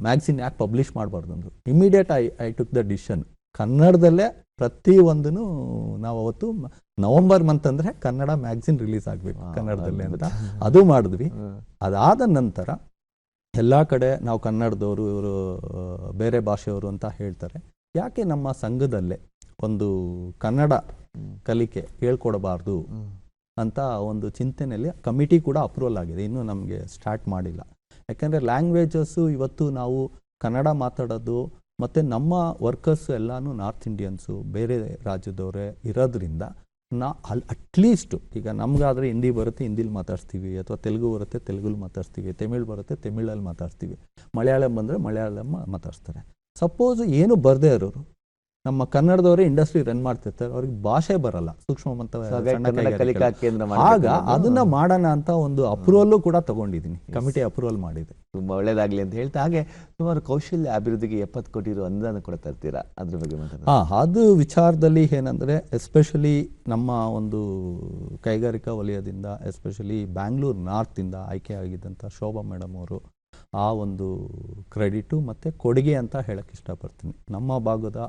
ಮ್ಯಾಗ್ಝಿನ್ ಯಾಕೆ ಪಬ್ಲಿಷ್ ಮಾಡಬಾರ್ದು ಅಂದರು. Immediate I took the decision, ಕನ್ನಡದಲ್ಲೇ ಪ್ರತಿಯೊಂದೂ ನಾವು ಅವತ್ತು ನವಂಬರ್ ಮಂತ್ ಅಂದರೆ ಕನ್ನಡ ಮ್ಯಾಗ್ಝಿನ್ ರಿಲೀಸ್ ಆಗಬೇಕು ಕನ್ನಡದಲ್ಲೇ ಅಂತ ಅದು ಮಾಡಿದ್ವಿ. ಅದಾದ ನಂತರ ಎಲ್ಲ ಕಡೆ ನಾವು ಕನ್ನಡದವರು, ಇವರು ಬೇರೆ ಭಾಷೆಯವರು ಅಂತ ಹೇಳ್ತಾರೆ, ಯಾಕೆ ನಮ್ಮ ಸಂಘದಲ್ಲೇ ಒಂದು ಕನ್ನಡ ಕಲಿಕೆ ಹೇಳ್ಕೊಡಬಾರ್ದು ಅಂತ ಒಂದು ಚಿಂತನೆಯಲ್ಲಿ ಕಮಿಟಿ ಕೂಡ ಅಪ್ರೂವಲ್ ಆಗಿದೆ. ಇನ್ನೂ ನಮಗೆ ಸ್ಟಾರ್ಟ್ ಮಾಡಿಲ್ಲ. ಯಾಕೆಂದರೆ ಲ್ಯಾಂಗ್ವೇಜಸ್ಸು ಇವತ್ತು ನಾವು ಕನ್ನಡ ಮಾತಾಡೋದು ಮತ್ತು ನಮ್ಮ ವರ್ಕರ್ಸು ಎಲ್ಲನೂ ನಾರ್ತ್ ಇಂಡಿಯನ್ಸು, ಬೇರೆ ರಾಜ್ಯದವರೇ ಇರೋದ್ರಿಂದ ಅಟ್ಲೀಸ್ಟು ಈಗ ನಮಗಾದರೆ ಹಿಂದಿ ಬರುತ್ತೆ, ಹಿಂದಿಲಿ ಮಾತಾಡ್ಸ್ತೀವಿ, ಅಥವಾ ತೆಲುಗು ಬರುತ್ತೆ, ತೆಲುಗಲ್ಲಿ ಮಾತಾಡ್ಸ್ತೀವಿ, ತಮಿಳ್ ಬರುತ್ತೆ, ತಮಿಳಲ್ಲಿ ಮಾತಾಡ್ಸ್ತೀವಿ, ಮಲಯಾಳಂ ಬಂದರೆ ಮಲಯಾಳಂ ಮಾತಾಡ್ಸ್ತಾರೆ. ಸಪೋಸ್ ಏನು ಬರದೇ ಇರೋರು ನಮ್ಮ ಕನ್ನಡದವರೇ ಇಂಡಸ್ಟ್ರಿ ರನ್ ಮಾಡ್ತಿರ್ತಾರೆ, ಅವ್ರಿಗೆ ಭಾಷೆ ಬರಲ್ಲ, ಸೂಕ್ಷ್ಮ ಮತ್ತು ಕಲಿಕಾ ಕೇಂದ್ರ ಆಗ ಅದನ್ನ ಮಾಡೋಣ ಅಂತ ಒಂದು ಅಪ್ರೂವಲ್ಲು ಕೂಡ ತಗೊಂಡಿದ್ದೀನಿ, ಕಮಿಟಿ ಅಪ್ರೂವಲ್ ಮಾಡಿದೆ. ತುಂಬಾ ಒಳ್ಳೇದಾಗ್ಲಿ ಅಂತ ಹೇಳ್ತಾ, ಹಾಗೆ ಸುಮಾರು ಕೌಶಲ್ಯ ಅಭಿವೃದ್ಧಿಗೆ 70 ಕೋಟಿ ಅನುದಾನ ಕೂಡ ತರ್ತೀರಾ, ಅದ್ರ ಬಗ್ಗೆ ಮಾತಾಡೋಣ. ಅದು ವಿಚಾರದಲ್ಲಿ ಏನಂದರೆ, ಎಸ್ಪೆಷಲಿ ನಮ್ಮ ಒಂದು ಕೈಗಾರಿಕಾ ವಲಯದಿಂದ, ಎಸ್ಪೆಷಲಿ ಬ್ಯಾಂಗ್ಳೂರು ನಾರ್ತಿಂದ ಆಯ್ಕೆ ಆಗಿದ್ದಂಥ ಶೋಭಾ ಮೇಡಮ್ ಅವರು ಆ ಒಂದು ಕ್ರೆಡಿಟು ಮತ್ತು ಕೊಡುಗೆ ಅಂತ ಹೇಳಕ್ಕೆ ಇಷ್ಟಪಡ್ತೀನಿ. ನಮ್ಮ ಭಾಗದ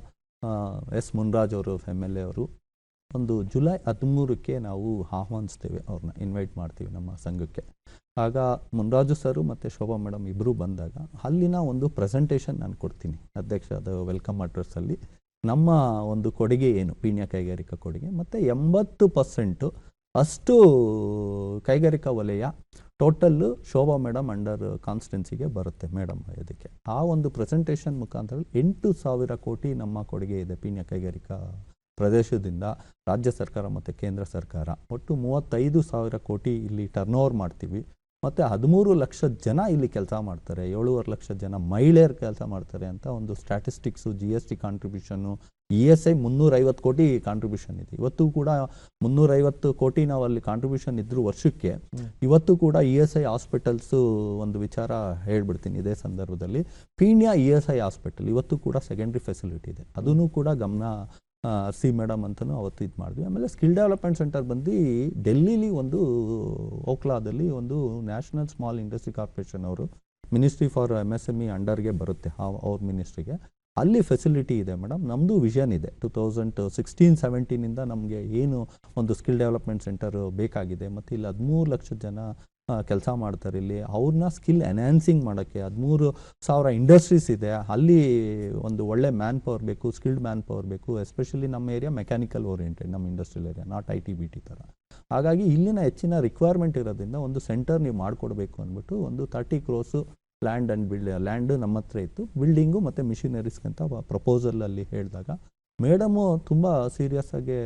ಎಸ್ ಮುನ್ರಾಜ್ ಅವರು MLA ಅವರು ಒಂದು ಜುಲೈ 13ಕ್ಕೆ ನಾವು ಆಹ್ವಾನಿಸ್ತೇವೆ, ಅವ್ರನ್ನ ಇನ್ವೈಟ್ ಮಾಡ್ತೀವಿ ನಮ್ಮ ಸಂಘಕ್ಕೆ. ಆಗ ಮುನ್ರಾಜು ಸರು ಮತ್ತು ಶೋಭಾ ಮೇಡಮ್ ಇಬ್ಬರು ಬಂದಾಗ ಅಲ್ಲಿನ ಒಂದು ಪ್ರೆಸೆಂಟೇಷನ್ ನಾನು ಕೊಡ್ತೀನಿ ಅಧ್ಯಕ್ಷದ ವೆಲ್ಕಮ್ ಅಡ್ರೆಸ್ಸಲ್ಲಿ. ನಮ್ಮ ಒಂದು ಕೊಡುಗೆ ಏನು ಪೀಣ್ಯ ಕೈಗಾರಿಕಾ ಕೊಡುಗೆ, ಮತ್ತು 80% ಅಷ್ಟು ಕೈಗಾರಿಕಾ ವಲಯ ಟೋಟಲ್ಲು ಶೋಭಾ ಮೇಡಮ್ ಅಂಡರ್ ಕಾನ್ಸ್ಟೆನ್ಸಿಗೆ ಬರುತ್ತೆ ಮೇಡಮ್. ಇದಕ್ಕೆ ಆ ಒಂದು ಪ್ರೆಸೆಂಟೇಷನ್ ಮುಖಾಂತರ 8,000 ಕೋಟಿ ನಮ್ಮ ಕೊಡುಗೆ ಇದೆ ಪೀಣ್ಯ ಕೈಗಾರಿಕಾ ಪ್ರದೇಶದಿಂದ. ರಾಜ್ಯ ಸರ್ಕಾರ ಮತ್ತು ಕೇಂದ್ರ ಸರ್ಕಾರ ಒಟ್ಟು 35,000 ಕೋಟಿ ಇಲ್ಲಿ ಟರ್ನ್ ಓವರ್ ಮಾಡ್ತೀವಿ. ಮತ್ತು 13 ಲಕ್ಷ ಜನ ಇಲ್ಲಿ ಕೆಲಸ ಮಾಡ್ತಾರೆ, 7.5 ಲಕ್ಷ ಜನ ಮಹಿಳೆಯರು ಕೆಲಸ ಮಾಡ್ತಾರೆ ಅಂತ ಒಂದು ಸ್ಟ್ಯಾಟಿಸ್ಟಿಕ್ಸು, GST ಕಾಂಟ್ರಿಬ್ಯೂಷನ್ನು, ESI 350 ಕೋಟಿ ಕಾಂಟ್ರಿಬ್ಯೂಷನ್ ಇದೆ. ಇವತ್ತು ಕೂಡ 350 ಕೋಟಿ ನಾವು ಅಲ್ಲಿ ಕಾಂಟ್ರಿಬ್ಯೂಷನ್ ಇದ್ದರೂ ವರ್ಷಕ್ಕೆ, ಇವತ್ತು ಕೂಡ ESI ಹಾಸ್ಪಿಟಲ್ಸು ಒಂದು ವಿಚಾರ ಹೇಳ್ಬಿಡ್ತೀನಿ ಇದೇ ಸಂದರ್ಭದಲ್ಲಿ. ಪೀಣ್ಯ ESI ಹಾಸ್ಪಿಟಲ್ ಇವತ್ತು ಕೂಡ ಸೆಕೆಂಡ್ರಿ ಫೆಸಿಲಿಟಿ ಇದೆ, ಅದನ್ನು ಕೂಡ ಗಮನ ಸಿ ಮೇಡಮ್ ಅಂತಲೂ ಅವತ್ತು ಇದು ಮಾಡಿದ್ವಿ. ಆಮೇಲೆ ಸ್ಕಿಲ್ ಡೆವಲಪ್ಮೆಂಟ್ ಸೆಂಟರ್ ಬಂದು ಡೆಲ್ಲಿಲಿ ಒಂದು ಓಕ್ಲಾದಲ್ಲಿ ಒಂದು ನ್ಯಾಷನಲ್ ಸ್ಮಾಲ್ ಇಂಡಸ್ಟ್ರಿ ಕಾರ್ಪೊರೇಷನ್ ಅವರು ಮಿನಿಸ್ಟ್ರಿ ಫಾರ್ MSME ಅಂಡರ್ಗೆ ಬರುತ್ತೆ, ಅವ್ರ ಮಿನಿಸ್ಟ್ರಿಗೆ. ಅಲ್ಲಿ ಫೆಸಿಲಿಟಿ ಇದೆ ಮೇಡಮ್. ನಮ್ಮದು ವಿಷನ್ ಇದೆ 2016-17ಇಂದ ನಮಗೆ ಏನು ಒಂದು ಸ್ಕಿಲ್ ಡೆವಲಪ್ಮೆಂಟ್ ಸೆಂಟರ್ ಬೇಕಾಗಿದೆ, ಮತ್ತು ಇಲ್ಲಿ 13 ಲಕ್ಷ ಜನ ಕೆಲಸ ಮಾಡ್ತಾರೆ. ಇಲ್ಲಿ ಅವ್ರನ್ನ ಸ್ಕಿಲ್ ಎನ್ಹ್ಯಾನ್ಸಿಂಗ್ ಮಾಡೋಕ್ಕೆ 13,000 ಇಂಡಸ್ಟ್ರೀಸ್ ಇದೆ. ಅಲ್ಲಿ ಒಂದು ಒಳ್ಳೆ ಮ್ಯಾನ್ ಪವರ್ ಬೇಕು, ಸ್ಕಿಲ್ಡ್ ಮ್ಯಾನ್ ಪವರ್ ಬೇಕು. ಎಸ್ಪೆಷಲಿ ನಮ್ಮ ಏರಿಯಾ ಮೆಕ್ಯಾನಿಕಲ್ ಓರಿಯೆಂಟೆಡ್, ನಮ್ಮ ಇಂಡಸ್ಟ್ರಿಯಲ್ ಏರಿಯಾ, ನಾಟ್ IT-BT ಥರ. ಹಾಗಾಗಿ ಇಲ್ಲಿನ ಹೆಚ್ಚಿನ ರಿಕ್ವೈರ್ಮೆಂಟ್ ಇರೋದ್ರಿಂದ ಒಂದು ಸೆಂಟರ್ ನೀವು ಮಾಡಿಕೊಡ್ಬೇಕು ಅಂದ್ಬಿಟ್ಟು ಒಂದು 30 crores ಲ್ಯಾಂಡ್ ಆ್ಯಂಡ್ ಲ್ಯಾಂಡ್ ನಮ್ಮ ಹತ್ರ ಇತ್ತು, ಬಿಲ್ಡಿಂಗು ಮತ್ತು ಮಿಷಿನರೀಸ್ಗಂತ ಪ್ರಪೋಸಲಲ್ಲಿ ಹೇಳಿದಾಗ ಮೇಡಮು ತುಂಬ ಸೀರಿಯಸ್ ಆಗಿ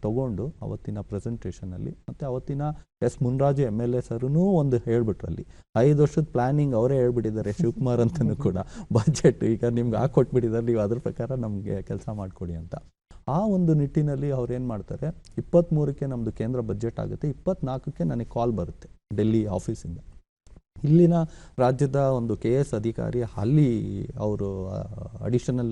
ತೊಗೊಂಡು ಅವತ್ತಿನ ಪ್ರೆಸೆಂಟೇಷನಲ್ಲಿ, ಮತ್ತು ಅವತ್ತಿನ ಎಸ್ ಮುನ್ರಾಜು MLA ಸರೂ ಒಂದು ಹೇಳ್ಬಿಟ್ರು. ಅಲ್ಲಿ 5 ವರ್ಷದ ಪ್ಲ್ಯಾನಿಂಗ್ ಅವರೇ ಹೇಳ್ಬಿಟ್ಟಿದ್ದಾರೆ, ಶಿವಕುಮಾರ್ ಅಂತಲೂ ಕೂಡ ಬಜೆಟ್ ಈಗ ನಿಮ್ಗೆ ಹಾಕ್ಕೊಟ್ಬಿಟ್ಟಿದ್ದಾರೆ, ನೀವು ಅದ್ರ ಪ್ರಕಾರ ನಮಗೆ ಕೆಲಸ ಮಾಡಿಕೊಡಿ ಅಂತ. ಆ ಒಂದು ನಿಟ್ಟಿನಲ್ಲಿ ಅವ್ರು ಏನು ಮಾಡ್ತಾರೆ, 23ಕ್ಕೆ ನಮ್ಮದು ಕೇಂದ್ರ ಬಜೆಟ್ ಆಗುತ್ತೆ, 24ಕ್ಕೆ ನನಗೆ ಕಾಲ್ ಬರುತ್ತೆ ಡೆಲ್ಲಿ ಆಫೀಸಿಂದ. ಇಲ್ಲಿನ ರಾಜ್ಯದ ಒಂದು KS ಅಧಿಕಾರಿ, ಅಲ್ಲಿ ಅವರು ಅಡಿಷನಲ್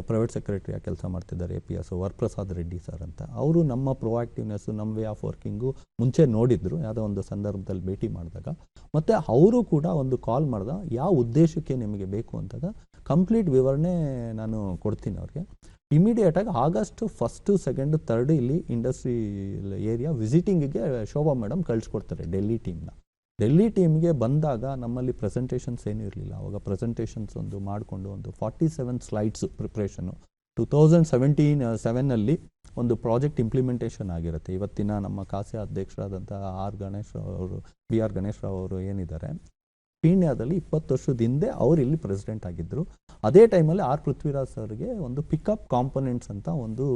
ಪ್ರೈವೇಟ್ ಸೆಕ್ರೆಟರಿಯಾಗಿ ಕೆಲಸ ಮಾಡ್ತಿದ್ದಾರೆ, APS ವರಪ್ರಸಾದ್ ರೆಡ್ಡಿ ಸರ್ ಅಂತ. ಅವರು ನಮ್ಮ ಪ್ರೊಆಕ್ಟಿವ್ನೆಸ್ಸು, ನಮ್ಮ ವೇ ಆಫ್ ವರ್ಕಿಂಗು ಮುಂಚೆ ನೋಡಿದ್ರು ಯಾವುದೋ ಒಂದು ಸಂದರ್ಭದಲ್ಲಿ ಭೇಟಿ ಮಾಡಿದಾಗ. ಮತ್ತು ಅವರು ಕೂಡ ಒಂದು ಕಾಲ್ ಮಾಡಿದ, ಯಾವ ಉದ್ದೇಶಕ್ಕೆ ನಿಮಗೆ ಬೇಕು ಅಂತಾಗ ಕಂಪ್ಲೀಟ್ ವಿವರಣೆ ನಾನು ಕೊಡ್ತೀನಿ ಅವ್ರಿಗೆ. ಇಮಿಡಿಯೇಟಾಗಿ August 1, 2, 3 ಇಲ್ಲಿ ಇಂಡಸ್ಟ್ರಿಯಲ್ ಏರಿಯಾ ವಿಸಿಟಿಂಗಿಗೆ ಶೋಭಾ ಮೇಡಮ್ ಕಳಿಸ್ಕೊಡ್ತಾರೆ ಡೆಲ್ಲಿ ಟೀಮ್ನ. ಡೆಲ್ಲಿ ಟೀಮ್ಗೆ ಬಂದಾಗ ನಮ್ಮಲ್ಲಿ ಪ್ರೆಸೆಂಟೇಷನ್ಸ್ ಏನೂ ಇರಲಿಲ್ಲ. ಅವಾಗ ಪ್ರೆಸೆಂಟೇಷನ್ಸ್ ಒಂದು ಮಾಡಿಕೊಂಡು ಒಂದು 47 ಸ್ಲೈಡ್ಸು ಪ್ರಿಪ್ರೇಷನು, ಸೆವೆನ್ನಲ್ಲಿ ಒಂದು ಪ್ರಾಜೆಕ್ಟ್ ಇಂಪ್ಲಿಮೆಂಟೇಷನ್ ಆಗಿರುತ್ತೆ. ಇವತ್ತಿನ ನಮ್ಮ ಕಾಸ್ಯ ಅಧ್ಯಕ್ಷರಾದಂಥ ಬಿ ಆರ್ ಗಣೇಶ್ ರಾವ್ ಅವರು ಏನಿದ್ದಾರೆ, ಪೀಣ್ಯದಲ್ಲಿ 20 ವರ್ಷದ ಹಿಂದೆ ಅವ್ರು ಇಲ್ಲಿ ಪ್ರೆಸಿಡೆಂಟ್ ಆಗಿದ್ದರು. ಅದೇ ಟೈಮಲ್ಲಿ ಆರ್ ಪೃಥ್ವಿರಾಜ್ ಸರ್ಗೆ ಒಂದು ಪಿಕಪ್ ಕಾಂಪೊನೆಂಟ್ಸ್ ಅಂತ ಒಂದು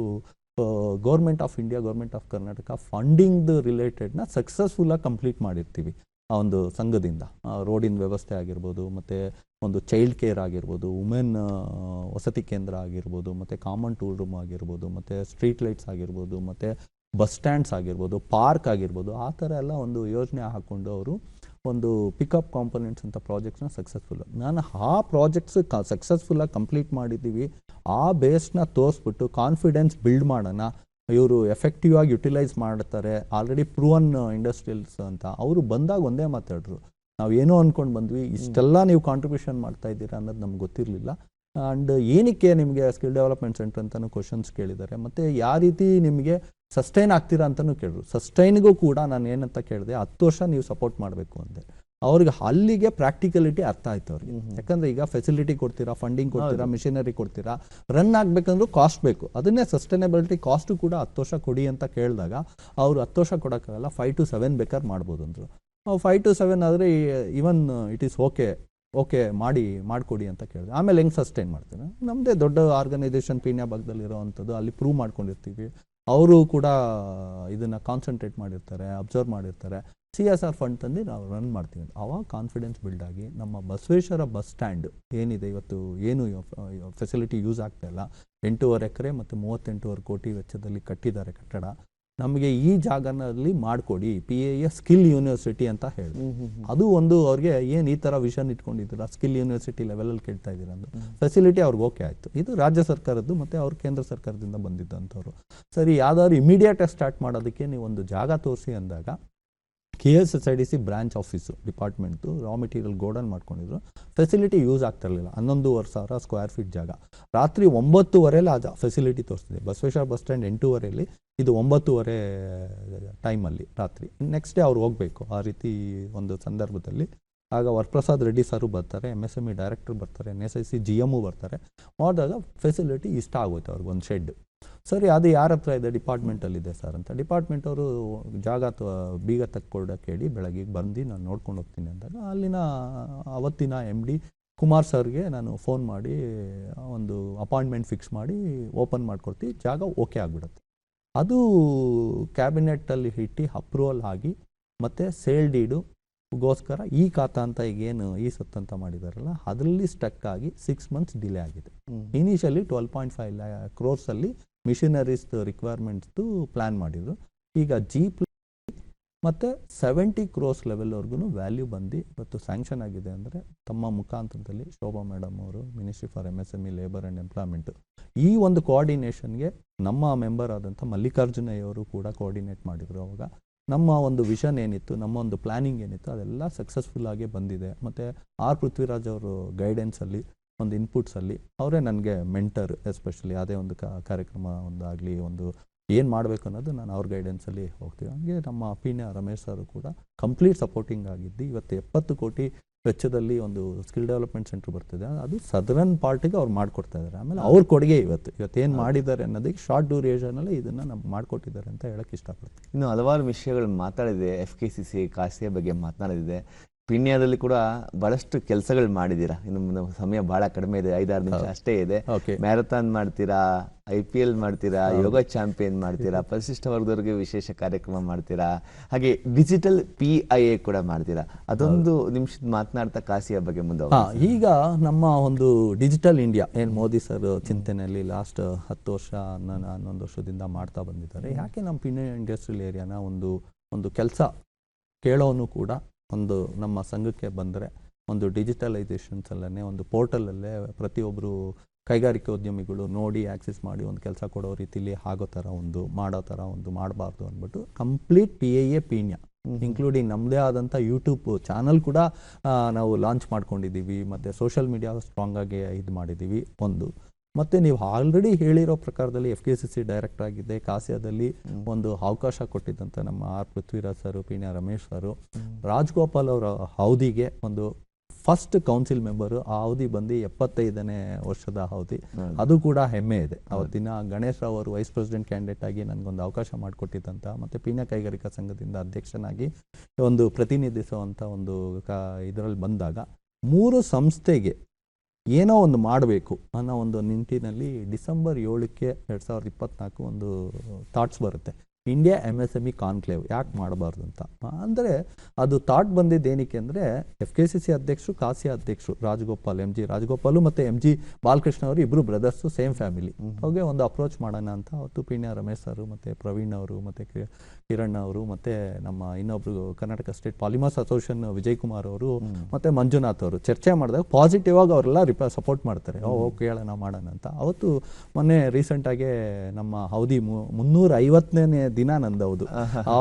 government of India, government of Karnataka funding ರಿಲೇಟೆಡ್ನ ಸಕ್ಸಸ್ಫುಲ್ಲಾಗಿ ಕಂಪ್ಲೀಟ್ ಮಾಡಿರ್ತೀವಿ ಆ ಒಂದು ಸಂಘದಿಂದ. ರೋಡಿನ ವ್ಯವಸ್ಥೆ ಆಗಿರ್ಬೋದು, ಮತ್ತು ಒಂದು ಚೈಲ್ಡ್ ಕೇರ್ ಆಗಿರ್ಬೋದು, ವುಮೆನ್ ವಸತಿ ಕೇಂದ್ರ ಆಗಿರ್ಬೋದು, ಮತ್ತು ಕಾಮನ್ ಟೂಲ್ ರೂಮ್ ಆಗಿರ್ಬೋದು, ಮತ್ತು ಸ್ಟ್ರೀಟ್ ಲೈಟ್ಸ್ ಆಗಿರ್ಬೋದು, ಮತ್ತು ಬಸ್ ಸ್ಟ್ಯಾಂಡ್ಸ್ ಆಗಿರ್ಬೋದು, ಪಾರ್ಕ್ ಆಗಿರ್ಬೋದು, ಆ ಥರ ಎಲ್ಲ ಒಂದು ಯೋಜನೆ ಹಾಕ್ಕೊಂಡು ಅವರು ಒಂದು ಪಿಕಪ್ ಕಾಂಪೊನೆಂಟ್ಸ್ ಅಂತ ಪ್ರಾಜೆಕ್ಟ್ಸ್ನ ನಾನು ಆ ಪ್ರಾಜೆಕ್ಟ್ಸ್ ಸಕ್ಸಸ್ಫುಲ್ಲಾಗಿ ಕಂಪ್ಲೀಟ್ ಮಾಡಿದ್ದೀವಿ. ಆ ಬೇಸ್ನ ತೋರಿಸ್ಬಿಟ್ಟು ಕಾನ್ಫಿಡೆನ್ಸ್ ಬಿಲ್ಡ್ ಮಾಡೋಣ, ಇವರು ಎಫೆಕ್ಟಿವ್ ಆಗಿ ಯುಟಿಲೈಸ್ ಮಾಡ್ತಾರೆ, ಆಲ್ರೆಡಿ ಪ್ರೂವನ್ ಇಂಡಸ್ಟ್ರಿಯಲ್ಸ್ ಅಂತ ಅವರು ಬಂದಾಗ ಒಂದೇ ಮಾತಾಡ್ರು, ನಾವು ಏನೋ ಅಂದ್ಕೊಂಡು ಬಂದ್ವಿ, ಇಷ್ಟೆಲ್ಲ ನೀವು ಕಾಂಟ್ರಿಬ್ಯೂಷನ್ ಮಾಡ್ತಾ ಇದ್ದೀರಾ ಅನ್ನೋದು ನಮ್ಗೆ ಗೊತ್ತಿರಲಿಲ್ಲ. ಆ್ಯಂಡ್ ಏನಕ್ಕೆ ನಿಮಗೆ ಸ್ಕಿಲ್ ಡೆವಲಪ್ಮೆಂಟ್ ಸೆಂಟರ್ ಅಂತಲೂ ಕ್ವಶನ್ಸ್ ಕೇಳಿದ್ದಾರೆ, ಮತ್ತು ಯಾವ ರೀತಿ ನಿಮಗೆ ಸಸ್ಟೈನ್ ಆಗ್ತೀರಾ ಅಂತಲೂ ಕೇಳಿದ್ರು. ಸಸ್ಟೈನ್ಗೂ ಕೂಡ ನಾನು ಏನಂತ ಕೇಳಿದೆ, 10 ವರ್ಷ ನೀವು ಸಪೋರ್ಟ್ ಮಾಡಬೇಕು ಅಂದೆ. ಅವ್ರಿಗೆ ಅಲ್ಲಿಗೆ ಪ್ರಾಕ್ಟಿಕಲಿಟಿ ಅರ್ಥ ಆಯ್ತು ಅವ್ರಿಗೆ. ಯಾಕಂದರೆ ಈಗ ಫೆಸಿಲಿಟಿ ಕೊಡ್ತೀರಾ, ಫಂಡಿಂಗ್ ಕೊಡ್ತೀರಾ, ಮಿಷನರಿ ಕೊಡ್ತೀರಾ, ರನ್ ಆಗಬೇಕಂದ್ರೂ ಕಾಸ್ಟ್ ಬೇಕು. ಅದನ್ನೇ ಸಸ್ಟೈನಬಿಲಿಟಿ ಕಾಸ್ಟು ಕೂಡ 10 ವರ್ಷ ಕೊಡಿ ಅಂತ ಕೇಳಿದಾಗ ಅವರು 10 ವರ್ಷ ಕೊಡೋಕ್ಕಾಗಲ್ಲ, 5 to 7 ಬೇಕಾದ್ರೆ ಮಾಡ್ಬೋದು ಅಂದರು. 5 to 7 ಆದರೆ ಇವನ್ ಇಟ್ ಈಸ್ ಓಕೆ ಮಾಡಿಕೊಡಿ ಅಂತ ಕೇಳಿದೆ. ಆಮೇಲೆ ಹೆಂಗೆ ಸಸ್ಟೈನ್ ಮಾಡ್ತೀರಾ? ನಮ್ಮದೇ ದೊಡ್ಡ ಆರ್ಗನೈಸೇಷನ್ ಪೀಣ್ಯ ಭಾಗದಲ್ಲಿರೋ ಅಂಥದ್ದು, ಅಲ್ಲಿ ಪ್ರೂವ್ ಮಾಡ್ಕೊಂಡಿರ್ತೀವಿ. ಅವರು ಕೂಡ ಇದನ್ನು ಕಾನ್ಸಂಟ್ರೇಟ್ ಮಾಡಿರ್ತಾರೆ, ಅಬ್ಸರ್ವ್ ಮಾಡಿರ್ತಾರೆ. CSR ಫಂಡ್ ತಂದು ನಾವು ರನ್ ಮಾಡ್ತೀವಿ. ಆವಾಗ ಕಾನ್ಫಿಡೆನ್ಸ್ ಬಿಲ್ಡ್ ಆಗಿ ನಮ್ಮ ಬಸವೇಶ್ವರ ಬಸ್ ಸ್ಟ್ಯಾಂಡ್ ಏನಿದೆ ಇವತ್ತು, ಏನು ಫೆಸಿಲಿಟಿ ಯೂಸ್ ಆಗ್ತಾ ಇಲ್ಲ, 8.5 ಎಕರೆ ಮತ್ತು 38.5 ಕೋಟಿ ವೆಚ್ಚದಲ್ಲಿ ಕಟ್ಟಿದ್ದಾರೆ ಕಟ್ಟಡ. ನಮಗೆ ಈ ಜಾಗನಲ್ಲಿ ಮಾಡಿಕೊಡಿ, PAA ಸ್ಕಿಲ್ ಯೂನಿವರ್ಸಿಟಿ ಅಂತ ಹೇಳಿ. ಅದು ಒಂದು ಅವ್ರಿಗೆ ಏನು ಈ ಥರ ವಿಷನ್ ಇಟ್ಕೊಂಡಿದ್ದೀರಾ, ಸ್ಕಿಲ್ ಯೂನಿವರ್ಸಿಟಿ ಲೆವೆಲಲ್ಲಿ ಕೇಳ್ತಾ ಇದ್ದೀರಾ ಅಂದು ಫೆಸಿಲಿಟಿ ಅವ್ರಿಗೆ ಓಕೆ ಆಯಿತು. ಇದು ರಾಜ್ಯ ಸರ್ಕಾರದ್ದು ಮತ್ತು ಅವ್ರ ಕೇಂದ್ರ ಸರ್ಕಾರದಿಂದ ಬಂದಿದ್ದಂಥವ್ರು. ಸರಿ, ಯಾವ್ದಾದ್ರು ಇಮಿಡಿಯೇಟಾಗಿ ಸ್ಟಾರ್ಟ್ ಮಾಡೋದಕ್ಕೆ ನೀವು ಒಂದು ಜಾಗ ತೋರಿಸಿ ಅಂದಾಗ KSSIDC ಬ್ರಾಂಚ್ ಆಫೀಸು ಡಿಪಾರ್ಟ್ಮೆಂಟ್ದು ರಾ ಮೆಟೀರಿಯಲ್ ಗೋಡನ್ ಮಾಡ್ಕೊಂಡಿದ್ರು. ಫೆಸಿಲಿಟಿ ಯೂಸ್ ಆಗ್ತಾ ಇರಲಿಲ್ಲ. 11,500 ಸ್ಕ್ವೇರ್ ಫೀಟ್ ಜಾಗ. ರಾತ್ರಿ 9:30 ಆ ಫೆಸಿಲಿಟಿ ತೋರಿಸ್ತಿದೆ. ಬಸವೇಶ್ವರ ಬಸ್ ಸ್ಟ್ಯಾಂಡ್ 8:30, ಇದು 9:30 ಟೈಮಲ್ಲಿ ರಾತ್ರಿ. ನೆಕ್ಸ್ಟ್ ಡೇ ಅವ್ರು ಹೋಗಬೇಕು. ಆ ರೀತಿ ಒಂದು ಸಂದರ್ಭದಲ್ಲಿ ಆಗ ವರಪ್ರಸಾದ್ ರೆಡ್ಡಿ ಸರು ಬರ್ತಾರೆ, MSME ಡೈರೆಕ್ಟರ್ ಬರ್ತಾರೆ, NSIC GM ಬರ್ತಾರೆ. ಮಾಡಿದಾಗ ಫೆಸಿಲಿಟಿ ಇಷ್ಟ ಆಗೋಯ್ತು ಅವ್ರಿಗೆ, ಒಂದು ಶೆಡ್. ಸರಿ, ಅದು ಯಾರ ಹತ್ರ ಇದೆ? ಡಿಪಾರ್ಟ್ಮೆಂಟಲ್ಲಿದೆ ಸರ್ ಅಂತ. ಡಿಪಾರ್ಟ್ಮೆಂಟ್ ಅವರು ಜಾಗ ಬೀಗ ತಕ್ಕೊಡೋಕೆ ಹೇಳಿ ಬೆಳಗ್ಗೆ ಬಂದು ನಾನು ನೋಡ್ಕೊಂಡು ಹೋಗ್ತೀನಿ ಅಂದಾಗ ಅಲ್ಲಿನ ಅವತ್ತಿನ MD ಕುಮಾರ್ ಸರ್ಗೆ ನಾನು ಫೋನ್ ಮಾಡಿ ಒಂದು ಅಪಾಯಿಂಟ್ಮೆಂಟ್ ಫಿಕ್ಸ್ ಮಾಡಿ ಓಪನ್ ಮಾಡ್ಕೊಡ್ತೀವಿ, ಜಾಗ ಓಕೆ ಆಗಿಬಿಡುತ್ತೆ. ಅದು ಕ್ಯಾಬಿನೆಟ್ಟಲ್ಲಿ ಇಟ್ಟು ಅಪ್ರೂವಲ್ ಆಗಿ ಮತ್ತು ಸೇಲ್ ಡೀಡುಗೋಸ್ಕರ ಈ ಖಾತಾ ಅಂತ ಈಗೇನು ಈ ಸತ್ತಂತ ಮಾಡಿದಾರಲ್ಲ, ಅದರಲ್ಲಿ ಸ್ಟಕ್ ಆಗಿ 6 months ಡಿಲೇ ಆಗಿದೆ. ಇನಿಷಿಯಲಿ 12.5 crores ಮಿಷನರೀಸ್ ರಿಕ್ವೈರ್ಮೆಂಟ್ಸ್ದು ಪ್ಲ್ಯಾನ್ ಮಾಡಿದರು. ಈಗ G+ ಮತ್ತು 70 crores ಲೆವೆಲ್ವರೆಗೂ ವ್ಯಾಲ್ಯೂ ಬಂದು ಇವತ್ತು ಸ್ಯಾಂಕ್ಷನ್ ಆಗಿದೆ. ಅಂದರೆ ತಮ್ಮ ಮುಖಾಂತರದಲ್ಲಿ ಶೋಭಾ ಮೇಡಮ್ ಅವರು, ministry for MSME labour and employment, ಈ ಒಂದು ಕೋಆರ್ಡಿನೇಷನ್ಗೆ ನಮ್ಮ ಮೆಂಬರ್ ಆದಂಥ ಮಲ್ಲಿಕಾರ್ಜುನಯ್ಯವರು ಕೂಡ ಕೋಆರ್ಡಿನೇಟ್ ಮಾಡಿದರು. ಅವಾಗ ನಮ್ಮ ಒಂದು ವಿಷನ್ ಏನಿತ್ತು, ನಮ್ಮ ಒಂದು ಪ್ಲ್ಯಾನಿಂಗ್ ಏನಿತ್ತು, ಅದೆಲ್ಲ ಸಕ್ಸಸ್ಫುಲ್ಲಾಗಿ ಬಂದಿದೆ. ಮತ್ತು ಆರ್ ಪೃಥ್ವಿರಾಜ್ ಅವರು ಗೈಡೆನ್ಸಲ್ಲಿ, ಒಂದು ಇನ್ಪುಟ್ಸಲ್ಲಿ ಅವರೇ ನನಗೆ ಮೆಂಟರ್. ಎಸ್ಪೆಷಲಿ ಅದೇ ಒಂದು ಕಾರ್ಯಕ್ರಮ ಒಂದಾಗಲಿ, ಒಂದು ಏನು ಮಾಡಬೇಕು ಅನ್ನೋದು ನಾನು ಅವ್ರ ಗೈಡೆನ್ಸಲ್ಲಿ ಹೋಗ್ತೀವಿ. ಹಾಗೆ ನಮ್ಮ ಪೀಣ್ಯ ರಮೇಶ್ ಸರ್ ಕೂಡ ಕಂಪ್ಲೀಟ್ ಸಪೋರ್ಟಿಂಗ್ ಆಗಿದ್ದು ಇವತ್ತು 70 ಕೋಟಿ ವೆಚ್ಚದಲ್ಲಿ ಒಂದು ಸ್ಕಿಲ್ ಡೆವಲಪ್ಮೆಂಟ್ ಸೆಂಟರ್ ಬರ್ತಿದೆ. ಅದು ಸದರ್ನ್ ಪಾರ್ಟಿಗೆ ಅವ್ರು ಮಾಡಿಕೊಡ್ತಾ ಇದ್ದಾರೆ. ಆಮೇಲೆ ಅವ್ರ ಕೊಡುಗೆ ಇವತ್ತೇನು ಮಾಡಿದ್ದಾರೆ ಅನ್ನೋದಕ್ಕೆ ಶಾರ್ಟ್ ಡ್ಯೂರೇಷನಲ್ಲಿ ಇದನ್ನು ನಮ್ಗೆ ಮಾಡಿಕೊಟ್ಟಿದ್ದಾರೆ ಅಂತ ಹೇಳಕ್ಕೆ ಇಷ್ಟಪಡ್ತೀನಿ. ಇನ್ನು ಹಲವಾರು ವಿಷಯಗಳು ಮಾತಾಡಿದೆ. FKCC ಕಾಸ್ಯ ಬಗ್ಗೆ ಮಾತನಾಡಿದೆ. ಪೀಣ್ಯದಲ್ಲಿ ಕೂಡ ಬಹಳಷ್ಟು ಕೆಲಸಗಳು ಮಾಡಿದ್ದೀರಾ. ಇನ್ನು ಸಮಯ ಬಹಳ ಕಡಿಮೆ ಇದೆ, 5-6 ನಿಮಿಷ ಅಷ್ಟೇ ಇದೆ. ಮ್ಯಾರಥಾನ್ ಮಾಡ್ತೀರಾ, IPL ಮಾಡ್ತೀರಾ, ಯೋಗ ಚಾಂಪಿಯನ್ ಮಾಡ್ತೀರಾ, ಪರಿಶಿಷ್ಟ ವರ್ಗದವರಿಗೆ ವಿಶೇಷ ಕಾರ್ಯಕ್ರಮ ಮಾಡ್ತೀರಾ, ಹಾಗೆ ಡಿಜಿಟಲ್ PIA ಕೂಡ ಮಾಡ್ತೀರಾ. ಅದೊಂದು ನಿಮಿಷದ ಮಾತನಾಡ್ತಾ ಕಾಸಿಯ ಬಗ್ಗೆ ಮುಂದೆ ಈಗ ನಮ್ಮ ಒಂದು ಡಿಜಿಟಲ್ ಇಂಡಿಯಾ ಏನು ಮೋದಿ ಸರ್ ಚಿಂತನೆಯಲ್ಲಿ ಲಾಸ್ಟ್ 10 ವರ್ಷ 11 ವರ್ಷದಿಂದ ಮಾಡ್ತಾ ಬಂದಿದ್ದಾರೆ. ಯಾಕೆ ನಮ್ಮ ಪೀಣ್ಯ ಇಂಡಸ್ಟ್ರಿಯಲ್ ಏರಿಯಾನ ಒಂದು ಕೆಲಸ ಕೇಳೋನು ಕೂಡ ಒಂದು ನಮ್ಮ ಸಂಘಕ್ಕೆ ಬಂದರೆ ಒಂದು ಡಿಜಿಟಲೈಸೇಷನ್ಸಲ್ಲೇ ಒಂದು ಪೋರ್ಟಲಲ್ಲೇ ಪ್ರತಿಯೊಬ್ಬರು ಕೈಗಾರಿಕೋದ್ಯಮಿಗಳು ನೋಡಿ ಆಕ್ಸೆಸ್ ಮಾಡಿ ಒಂದು ಕೆಲಸ ಕೊಡೋ ರೀತಿಲಿ ಆಗೋ ಥರ ಒಂದು ಮಾಡೋ ಥರ ಒಂದು ಮಾಡಬಾರ್ದು ಅಂದ್ಬಿಟ್ಟು ಕಂಪ್ಲೀಟ್ PIA ಪೀಣ್ಯ ಇನ್ಕ್ಲೂಡಿಂಗ್ ನಮ್ಮದೇ ಆದಂಥ ಯೂಟ್ಯೂಬ್ ಚಾನಲ್ ಕೂಡ ನಾವು ಲಾಂಚ್ ಮಾಡ್ಕೊಂಡಿದ್ದೀವಿ. ಮತ್ತು ಸೋಷಿಯಲ್ ಮೀಡಿಯಾ ಸ್ಟ್ರಾಂಗಾಗಿ ಇದು ಮಾಡಿದ್ದೀವಿ ಒಂದು. ಮತ್ತು ನೀವು ಆಲ್ರೆಡಿ ಹೇಳಿರೋ ಪ್ರಕಾರದಲ್ಲಿ FKCC ಡೈರೆಕ್ಟರ್ ಆಗಿದ್ದೆ, ಕಾಸ್ಯದಲ್ಲಿ ಒಂದು ಅವಕಾಶ ಕೊಟ್ಟಿದ್ದಂಥ ನಮ್ಮ ಆರ್ ಪೃಥ್ವಿರಾಜ್ ಸರು, ಪೀಣ್ಯ ರಮೇಶ್ ಸರು, ರಾಜ್ಗೋಪಾಲ್ ಅವರ ಅವಧಿಗೆ ಒಂದು ಫಸ್ಟ್ ಕೌನ್ಸಿಲ್ ಮೆಂಬರು ಆ ಅವಧಿ ಬಂದು 75ನೇ ವರ್ಷದ ಅವಧಿ. ಅದು ಕೂಡ ಹೆಮ್ಮೆ ಇದೆ. ಅವತ್ತಿನ ಗಣೇಶ್ ರಾವ್ ಅವರು ವೈಸ್ ಪ್ರೆಸಿಡೆಂಟ್ ಕ್ಯಾಂಡಿಡೇಟ್ ಆಗಿ ನನಗೊಂದು ಅವಕಾಶ ಮಾಡಿಕೊಟ್ಟಿದ್ದಂಥ ಮತ್ತು ಪೀಣ್ಯ ಕೈಗಾರಿಕಾ ಸಂಘದಿಂದ ಅಧ್ಯಕ್ಷನಾಗಿ ಒಂದು ಪ್ರತಿನಿಧಿಸುವಂಥ ಒಂದು ಇದರಲ್ಲಿ ಬಂದಾಗ 3 ಸಂಸ್ಥೆಗೆ ಏನೋ ಒಂದು ಮಾಡಬೇಕು ಅನ್ನೋ ಒಂದು ನಿಟ್ಟಿನಲ್ಲಿ ಡಿಸೆಂಬರ್ 7ಕ್ಕೆ 2024 ಒಂದು ಥಾಟ್ಸ್ ಬರುತ್ತೆ. ಇಂಡಿಯಾ MSME ಕಾನ್ಕ್ಲೇವ್ ಯಾಕೆ ಮಾಡಬಾರ್ದು ಅಂತ. ಅಂದರೆ ಅದು ಥಾಟ್ ಬಂದಿದ್ದು ಏನಕ್ಕೆ ಅಂದರೆ FKCC ಅಧ್ಯಕ್ಷರು, ಕಾಸಿಯಾ ಅಧ್ಯಕ್ಷರು ರಾಜಗೋಪಾಲ್, MG ರಾಜಗೋಪಾಲು ಮತ್ತು MG ಬಾಲಕೃಷ್ಣ ಅವರು ಇಬ್ಬರು ಬ್ರದರ್ಸು, ಸೇಮ್ ಫ್ಯಾಮಿಲಿ. ಅವ್ರಿಗೆ ಒಂದು ಅಪ್ರೋಚ್ ಮಾಡೋಣ ಅಂತ ಅವತ್ತು ಪೀಣ್ಯ ರಮೇಶ್ ಅವರು ಮತ್ತು ಪ್ರವೀಣ್ ಅವರು ಮತ್ತು ಕಿರಣ್ ಅವರು ಮತ್ತು ನಮ್ಮ ಇನ್ನೊಬ್ರು Karnataka state polymers association Vijay Kumar ಅವರು ಮತ್ತು ಮಂಜುನಾಥ್ ಅವರು ಚರ್ಚೆ ಮಾಡಿದಾಗ ಪಾಸಿಟಿವ್ ಆಗಿ ಅವರೆಲ್ಲ ಸಪೋರ್ಟ್ ಮಾಡ್ತಾರೆ. ಓಕೆ ಹೇಳೋಣ ಮಾಡೋಣ ಅಂತ. ಅವತ್ತು ಮೊನ್ನೆ ರೀಸೆಂಟಾಗೆ ನಮ್ಮ ಅವಧಿ 350ನೇ ದಿನ ನಂದು ಹೌದು. ಆ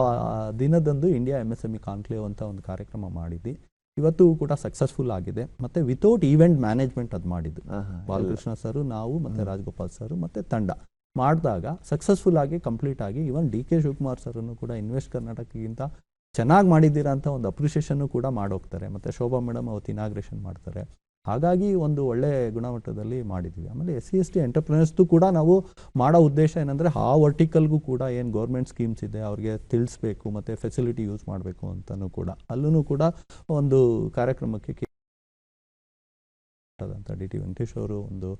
ದಿನದಂದು ಇಂಡಿಯಾ MSME ಕಾನ್ಕ್ಲೇವ್ ಅಂತ ಒಂದು ಕಾರ್ಯಕ್ರಮ ಮಾಡಿದ್ವಿ. ಇವತ್ತು ಕೂಡ ಸಕ್ಸಸ್ಫುಲ್ ಆಗಿದೆ. ಮತ್ತೆ ವಿತೌಟ್ ಈವೆಂಟ್ ಮ್ಯಾನೇಜ್ಮೆಂಟ್ ಅದು ಮಾಡಿದ್ದು ಬಾಲಕೃಷ್ಣ ಸರ್, ನಾವು ಮತ್ತೆ ರಾಜಗೋಪಾಲ್ ಸರ್ ಮತ್ತೆ ತಂಡ ಮಾಡಿದಾಗ ಸಕ್ಸಸ್ಫುಲ್ ಆಗಿ ಕಂಪ್ಲೀಟ್ ಆಗಿ ಇವನ್ DK ಶಿವಕುಮಾರ್ ಸರ್ನು ಕೂಡ ಇನ್ವೆಸ್ಟ್ ಕರ್ನಾಟಕಕ್ಕಿಂತ ಚೆನ್ನಾಗಿ ಮಾಡಿದ್ದೀರಾ ಅಂತ ಒಂದು ಅಪ್ರಿಷಿಯೇಷನ್ನು ಕೂಡ ಮಾಡೋಗ್ತಾರೆ. ಮತ್ತು ಶೋಭಾ ಮೇಡಮ್ ಅವತ್ತು ಇನಾಗ್ರೇಷನ್ ಮಾಡ್ತಾರೆ. ಹಾಗಾಗಿ ಒಂದು ಒಳ್ಳೆ ಗುಣಮಟ್ಟದಲ್ಲಿ ಮಾಡಿದ್ವಿ. ಆಮೇಲೆ SC/ST ಎಂಟರ್ಪ್ರಿನರ್ಸ್ದು ಕೂಡ ನಾವು ಮಾಡೋ ಉದ್ದೇಶ ಏನಂದರೆ ಆ ವರ್ಟಿಕಲ್ಗೂ ಕೂಡ ಏನು ಗೌರ್ಮೆಂಟ್ ಸ್ಕೀಮ್ಸ್ ಇದೆ ಅವ್ರಿಗೆ ತಿಳಿಸ್ಬೇಕು ಮತ್ತು ಫೆಸಿಲಿಟಿ ಯೂಸ್ ಮಾಡಬೇಕು ಅಂತಲೂ ಕೂಡ ಅಲ್ಲೂ ಕೂಡ ಒಂದು ಕಾರ್ಯಕ್ರಮಕ್ಕೆ DT ವೆಂಕಟೇಶ್ ಅವರು ಒಂದು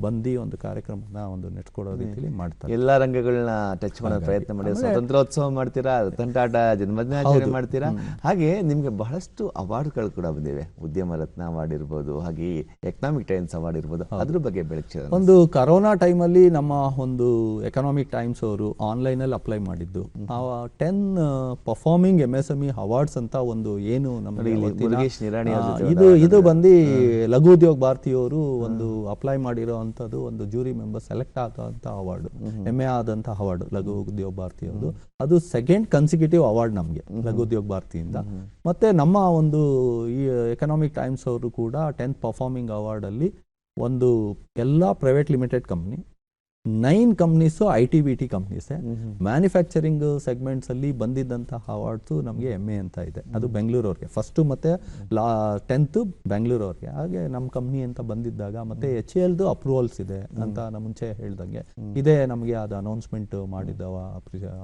ಬಂದು ಒಂದು ಕಾರ್ಯಕ್ರಮನ ಒಂದು ನೆಟ್ಕೊಡೋ ರೀತಿಯಲ್ಲಿ ಮಾಡ್ತಾರೆ. ಎಲ್ಲ ರಂಗಗಳನ್ನ ಟಚ್ ಮಾಡೋ ಪ್ರಯತ್ನ ಮಾಡಿ. ಸ್ವಾತಂತ್ರ್ಯೋತ್ಸವ ಮಾಡ್ತೀರಾ, ತಂಟಾಟ, ಜನ್ಮದಿನಾಚರಣೆ ಮಾಡ್ತೀರಾ. ಹಾಗೆ ನಿಮಗೆ ಬಹಳಷ್ಟು ಅವಾರ್ಡ್ಗಳು ಕೂಡ ಬಂದಿವೆ. ಉದ್ಯಮ ರತ್ನ ಅವಾರ್ಡ್ ಇರ್ಬೋದು, ಹಾಗೆ ಎಕನಾಮಿಕ್ ಟೈಮ್ಸ್ ಅವಾರ್ಡ್ ಇರ್ಬೋದು. ಅದ್ರ ಬಗ್ಗೆ ಬೆಳಕು. ಒಂದು ಕರೋನಾ ಟೈಮಲ್ಲಿ ನಮ್ಮ ಒಂದು ಎಕನಾಮಿಕ್ ಟೈಮ್ಸ್ ಅವರು ಆನ್ಲೈನಲ್ಲಿ ಅಪ್ಲೈ ಮಾಡಿದ್ದು 10 ಪರ್ಫಾರ್ಮಿಂಗ್ MSME ಅವಾರ್ಡ್ಸ್ ಅಂತ ಒಂದು ಏನು ನಮಗೆ ಇದು ಬಂದು ಲಘು ಉದ್ಯೋಗ ಭಾರತಿಯವರು ಒಂದು ಅಪ್ಲೈ ಮಾಡಿರೋ ಅಂಥದ್ದು ಒಂದು ಜೂರಿ ಮೆಂಬರ್ ಸೆಲೆಕ್ಟ್ ಆದಂಥ ಅವಾರ್ಡ್, ಹೆಮ್ಮೆ ಆದಂಥ ಅವಾರ್ಡ್ ಲಘು ಉದ್ಯೋಗ ಭಾರತಿಯವರು. ಅದು 2nd ಕನ್ಸಿಕ್ಯೂಟಿವ್ ಅವಾರ್ಡ್ ನಮಗೆ ಲಘು ಉದ್ಯೋಗ ಭಾರತಿಯಿಂದ. ಮತ್ತೆ ನಮ್ಮ ಒಂದು ಈ ಎಕನಾಮಿಕ್ ಟೈಮ್ಸ್ ಅವರು ಕೂಡ 10th ಪರ್ಫಾರ್ಮಿಂಗ್ ಅವಾರ್ಡಲ್ಲಿ ಒಂದು ಎಲ್ಲ private limited company, 9 companies IT/BT ಕಂಪ್ನೀಸೇ. ಮ್ಯಾನುಫ್ಯಾಕ್ಚರಿಂಗ್ ಸೆಗ್ಮೆಂಟ್ಸಲ್ಲಿ ಬಂದಿದ್ದಂತಹ ಅವಾರ್ಡ್ಸು ನಮಗೆ ಹೆಮ್ಮೆ ಅಂತ ಇದೆ. ಅದು ಬೆಂಗಳೂರವ್ರಿಗೆ ಫಸ್ಟು ಮತ್ತು 10th ಬೆಂಗಳೂರವ್ರಿಗೆ. ಹಾಗೆ ನಮ್ಮ ಕಂಪ್ನಿ ಅಂತ ಬಂದಿದ್ದಾಗ ಮತ್ತು HALದು ಅಪ್ರೂವಲ್ಸ್ ಇದೆ ಅಂತ ನಮ್ಮ ಮುಂಚೆ ಹೇಳ್ದಂಗೆ ಇದೇ ನಮಗೆ ಅದು ಅನೌನ್ಸ್ಮೆಂಟ್ ಮಾಡಿದ್ದ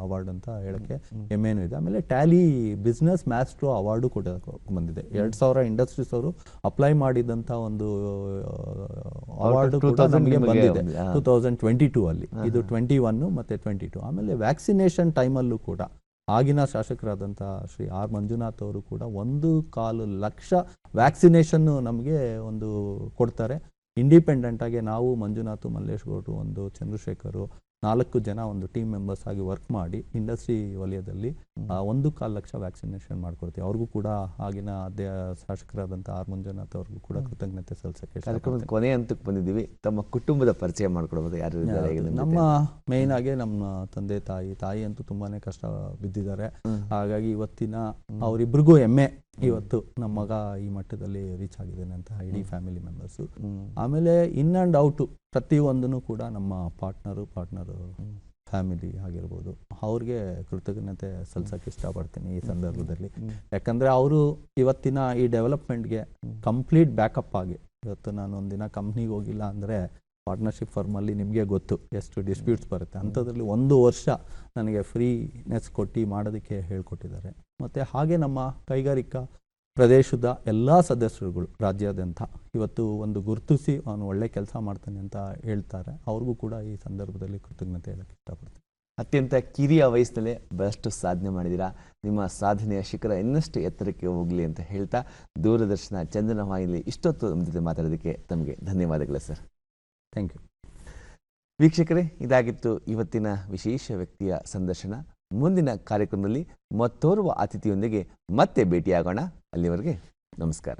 ಅವಾರ್ಡ್ ಅಂತ ಹೇಳೋಕ್ಕೆ ಹೆಮ್ಮೆನೂ ಇದೆ. ಆಮೇಲೆ ಟ್ಯಾಲಿ ಬಿಸ್ನೆಸ್ ಮ್ಯಾಸ್ಟ್ರೋ ಅವಾರ್ಡು ಕೂಡ ಬಂದಿದೆ. 2000 ಇಂಡಸ್ಟ್ರೀಸ್ ಅವರು ಅಪ್ಲೈ ಮಾಡಿದಂಥ ಒಂದು ಅವಾರ್ಡು ಕೂಡ ನಮಗೆ ಬಂದಿದೆ 2022 ಅಲ್ಲಿ. ಇದು 21 ಮತ್ತು 22. ಆಮೇಲೆ ವ್ಯಾಕ್ಸಿನೇಷನ್ ಟೈಮಲ್ಲೂ ಕೂಡ ಆಗಿನ ಶಾಸಕರಾದಂಥ ಶ್ರೀ R ಮಂಜುನಾಥ್ ಅವರು ಕೂಡ 1.25 ಲಕ್ಷ ವ್ಯಾಕ್ಸಿನೇಷನ್ನು ನಮಗೆ ಒಂದು ಕೊಡ್ತಾರೆ. ಇಂಡಿಪೆಂಡೆಂಟಾಗಿ ನಾವು ಮಂಜುನಾಥ್, ಮಲ್ಲೇಶ್ ಗೌಡ್ರು, ಒಂದು ಚಂದ್ರಶೇಖರು, 4 ಜನ ಒಂದು ಟೀಮ್ ಮೆಂಬರ್ಸ್ ಆಗಿ ವರ್ಕ್ ಮಾಡಿ ಇಂಡಸ್ಟ್ರಿ ವಲಯದಲ್ಲಿ 1.25 ಲಕ್ಷ ವ್ಯಾಕ್ಸಿನೇಷನ್ ಮಾಡ್ಕೊಡ್ತೀವಿ. ಅವ್ರಿಗೂ ಕೂಡ ಆಗಿನ ಶಾಸಕರಾದಂಥ R ಮಂಜುನಾಥ್ ಅವ್ರಿಗೂ ಕೂಡ ಕೃತಜ್ಞತೆ ಸಲ್ಲಿಸಕ್ಕೆ. ಕಾರ್ಯಕ್ರಮದ ಕೊನೆ ಹಂತಕ್ಕೆ ಬಂದಿದ್ದೀವಿ. ತಮ್ಮ ಕುಟುಂಬದ ಪರಿಚಯ ಮಾಡ್ಕೊಡ್ಬೋದು, ಯಾರು ಇದ್ದಾರೆ? ನಮ್ಮ ಮೇಯ್ನ್ ಆಗಿ ನಮ್ಮ ತಂದೆ ತಾಯಿ ಅಂತೂ ತುಂಬಾನೇ ಕಷ್ಟ ಬಿದ್ದಿದ್ದಾರೆ. ಹಾಗಾಗಿ ಇವತ್ತಿನ ಅವರಿಬ್ರಿಗೂ ಹೆಮ್ಮೆ. ಇವತ್ತು ನಮ್ಮ ಮಗ ಈ ಮಟ್ಟದಲ್ಲಿ ರೀಚ್ ಆಗಿದ್ದೇನೆ ಅಂತ ಇಡೀ ಫ್ಯಾಮಿಲಿ ಮೆಂಬರ್ಸು. ಆಮೇಲೆ ಇನ್ ಆ್ಯಂಡ್ ಔಟು ಪ್ರತಿಯೊಂದೂ ಕೂಡ ನಮ್ಮ ಪಾರ್ಟ್ನರು ಫ್ಯಾಮಿಲಿ ಆಗಿರ್ಬೋದು, ಅವ್ರಿಗೆ ಕೃತಜ್ಞತೆ ಸಲ್ಲಿಸೋಕೆ ಇಷ್ಟಪಡ್ತೀನಿ ಈ ಸಂದರ್ಭದಲ್ಲಿ. ಯಾಕಂದರೆ ಅವರು ಇವತ್ತಿನ ಈ ಡೆವಲಪ್ಮೆಂಟ್ಗೆ ಕಂಪ್ಲೀಟ್ ಬ್ಯಾಕಪ್ ಆಗಿ, ಇವತ್ತು ನಾನು ಒಂದಿನ ಕಂಪ್ನಿಗೆ ಹೋಗಿಲ್ಲ ಅಂದರೆ ಪಾರ್ಟ್ನರ್ಶಿಪ್ ಫರ್ಮಲ್ಲಿ ನಿಮಗೆ ಗೊತ್ತು ಎಷ್ಟು ಡಿಸ್ಪ್ಯೂಟ್ಸ್ ಬರುತ್ತೆ. ಅಂಥದ್ರಲ್ಲಿ 1 ವರ್ಷ ನನಗೆ ಫ್ರೀನೆಸ್ ಕೊಟ್ಟು ಮಾಡೋದಕ್ಕೆ ಹೇಳ್ಕೊಟ್ಟಿದ್ದಾರೆ. ಮತ್ತು ಹಾಗೆ ನಮ್ಮ ಕೈಗಾರಿಕಾ ಪ್ರದೇಶದ ಎಲ್ಲ ಸದಸ್ಯರುಗಳು ರಾಜ್ಯಾದ್ಯಂತ ಇವತ್ತು ಒಂದು ಗುರುತಿಸಿ ಅವನು ಒಳ್ಳೆ ಕೆಲಸ ಮಾಡ್ತಾನೆ ಅಂತ ಹೇಳ್ತಾರೆ. ಅವ್ರಿಗೂ ಕೂಡ ಈ ಸಂದರ್ಭದಲ್ಲಿ ಕೃತಜ್ಞತೆ ಹೇಳಕ್ಕೆ ಇಷ್ಟಪಡ್ತೀನಿ. ಅತ್ಯಂತ ಕಿರಿಯ ವಯಸ್ಸಿನಲ್ಲೇ ಬಹಳಷ್ಟು ಸಾಧನೆ ಮಾಡಿದ್ದೀರಾ. ನಿಮ್ಮ ಸಾಧನೆಯ ಶಿಖರ ಇನ್ನಷ್ಟು ಎತ್ತರಕ್ಕೆ ಹೋಗಲಿ ಅಂತ ಹೇಳ್ತಾ, ದೂರದರ್ಶನ ಚಂದನ ವಾಹಿನಿಯಲ್ಲಿ ಇಷ್ಟೊತ್ತು ನಮ್ಮ ಜೊತೆ ಮಾತಾಡೋದಕ್ಕೆ ತಮಗೆ ಧನ್ಯವಾದಗಳು ಸರ್. Thank you. ವೀಕ್ಷಕರೇ, ಇದಾಗಿತ್ತು ಇವತ್ತಿನ ವಿಶೇಷ ವ್ಯಕ್ತಿಯ ಸಂದರ್ಶನ. ಮುಂದಿನ ಕಾರ್ಯಕ್ರಮದಲ್ಲಿ ಮತ್ತೋರ್ವ ಅತಿಥಿಯೊಂದಿಗೆ ಮತ್ತೆ ಭೇಟಿಯಾಗೋಣ. ಅಲ್ಲಿವರೆಗೆ ನಮಸ್ಕಾರ.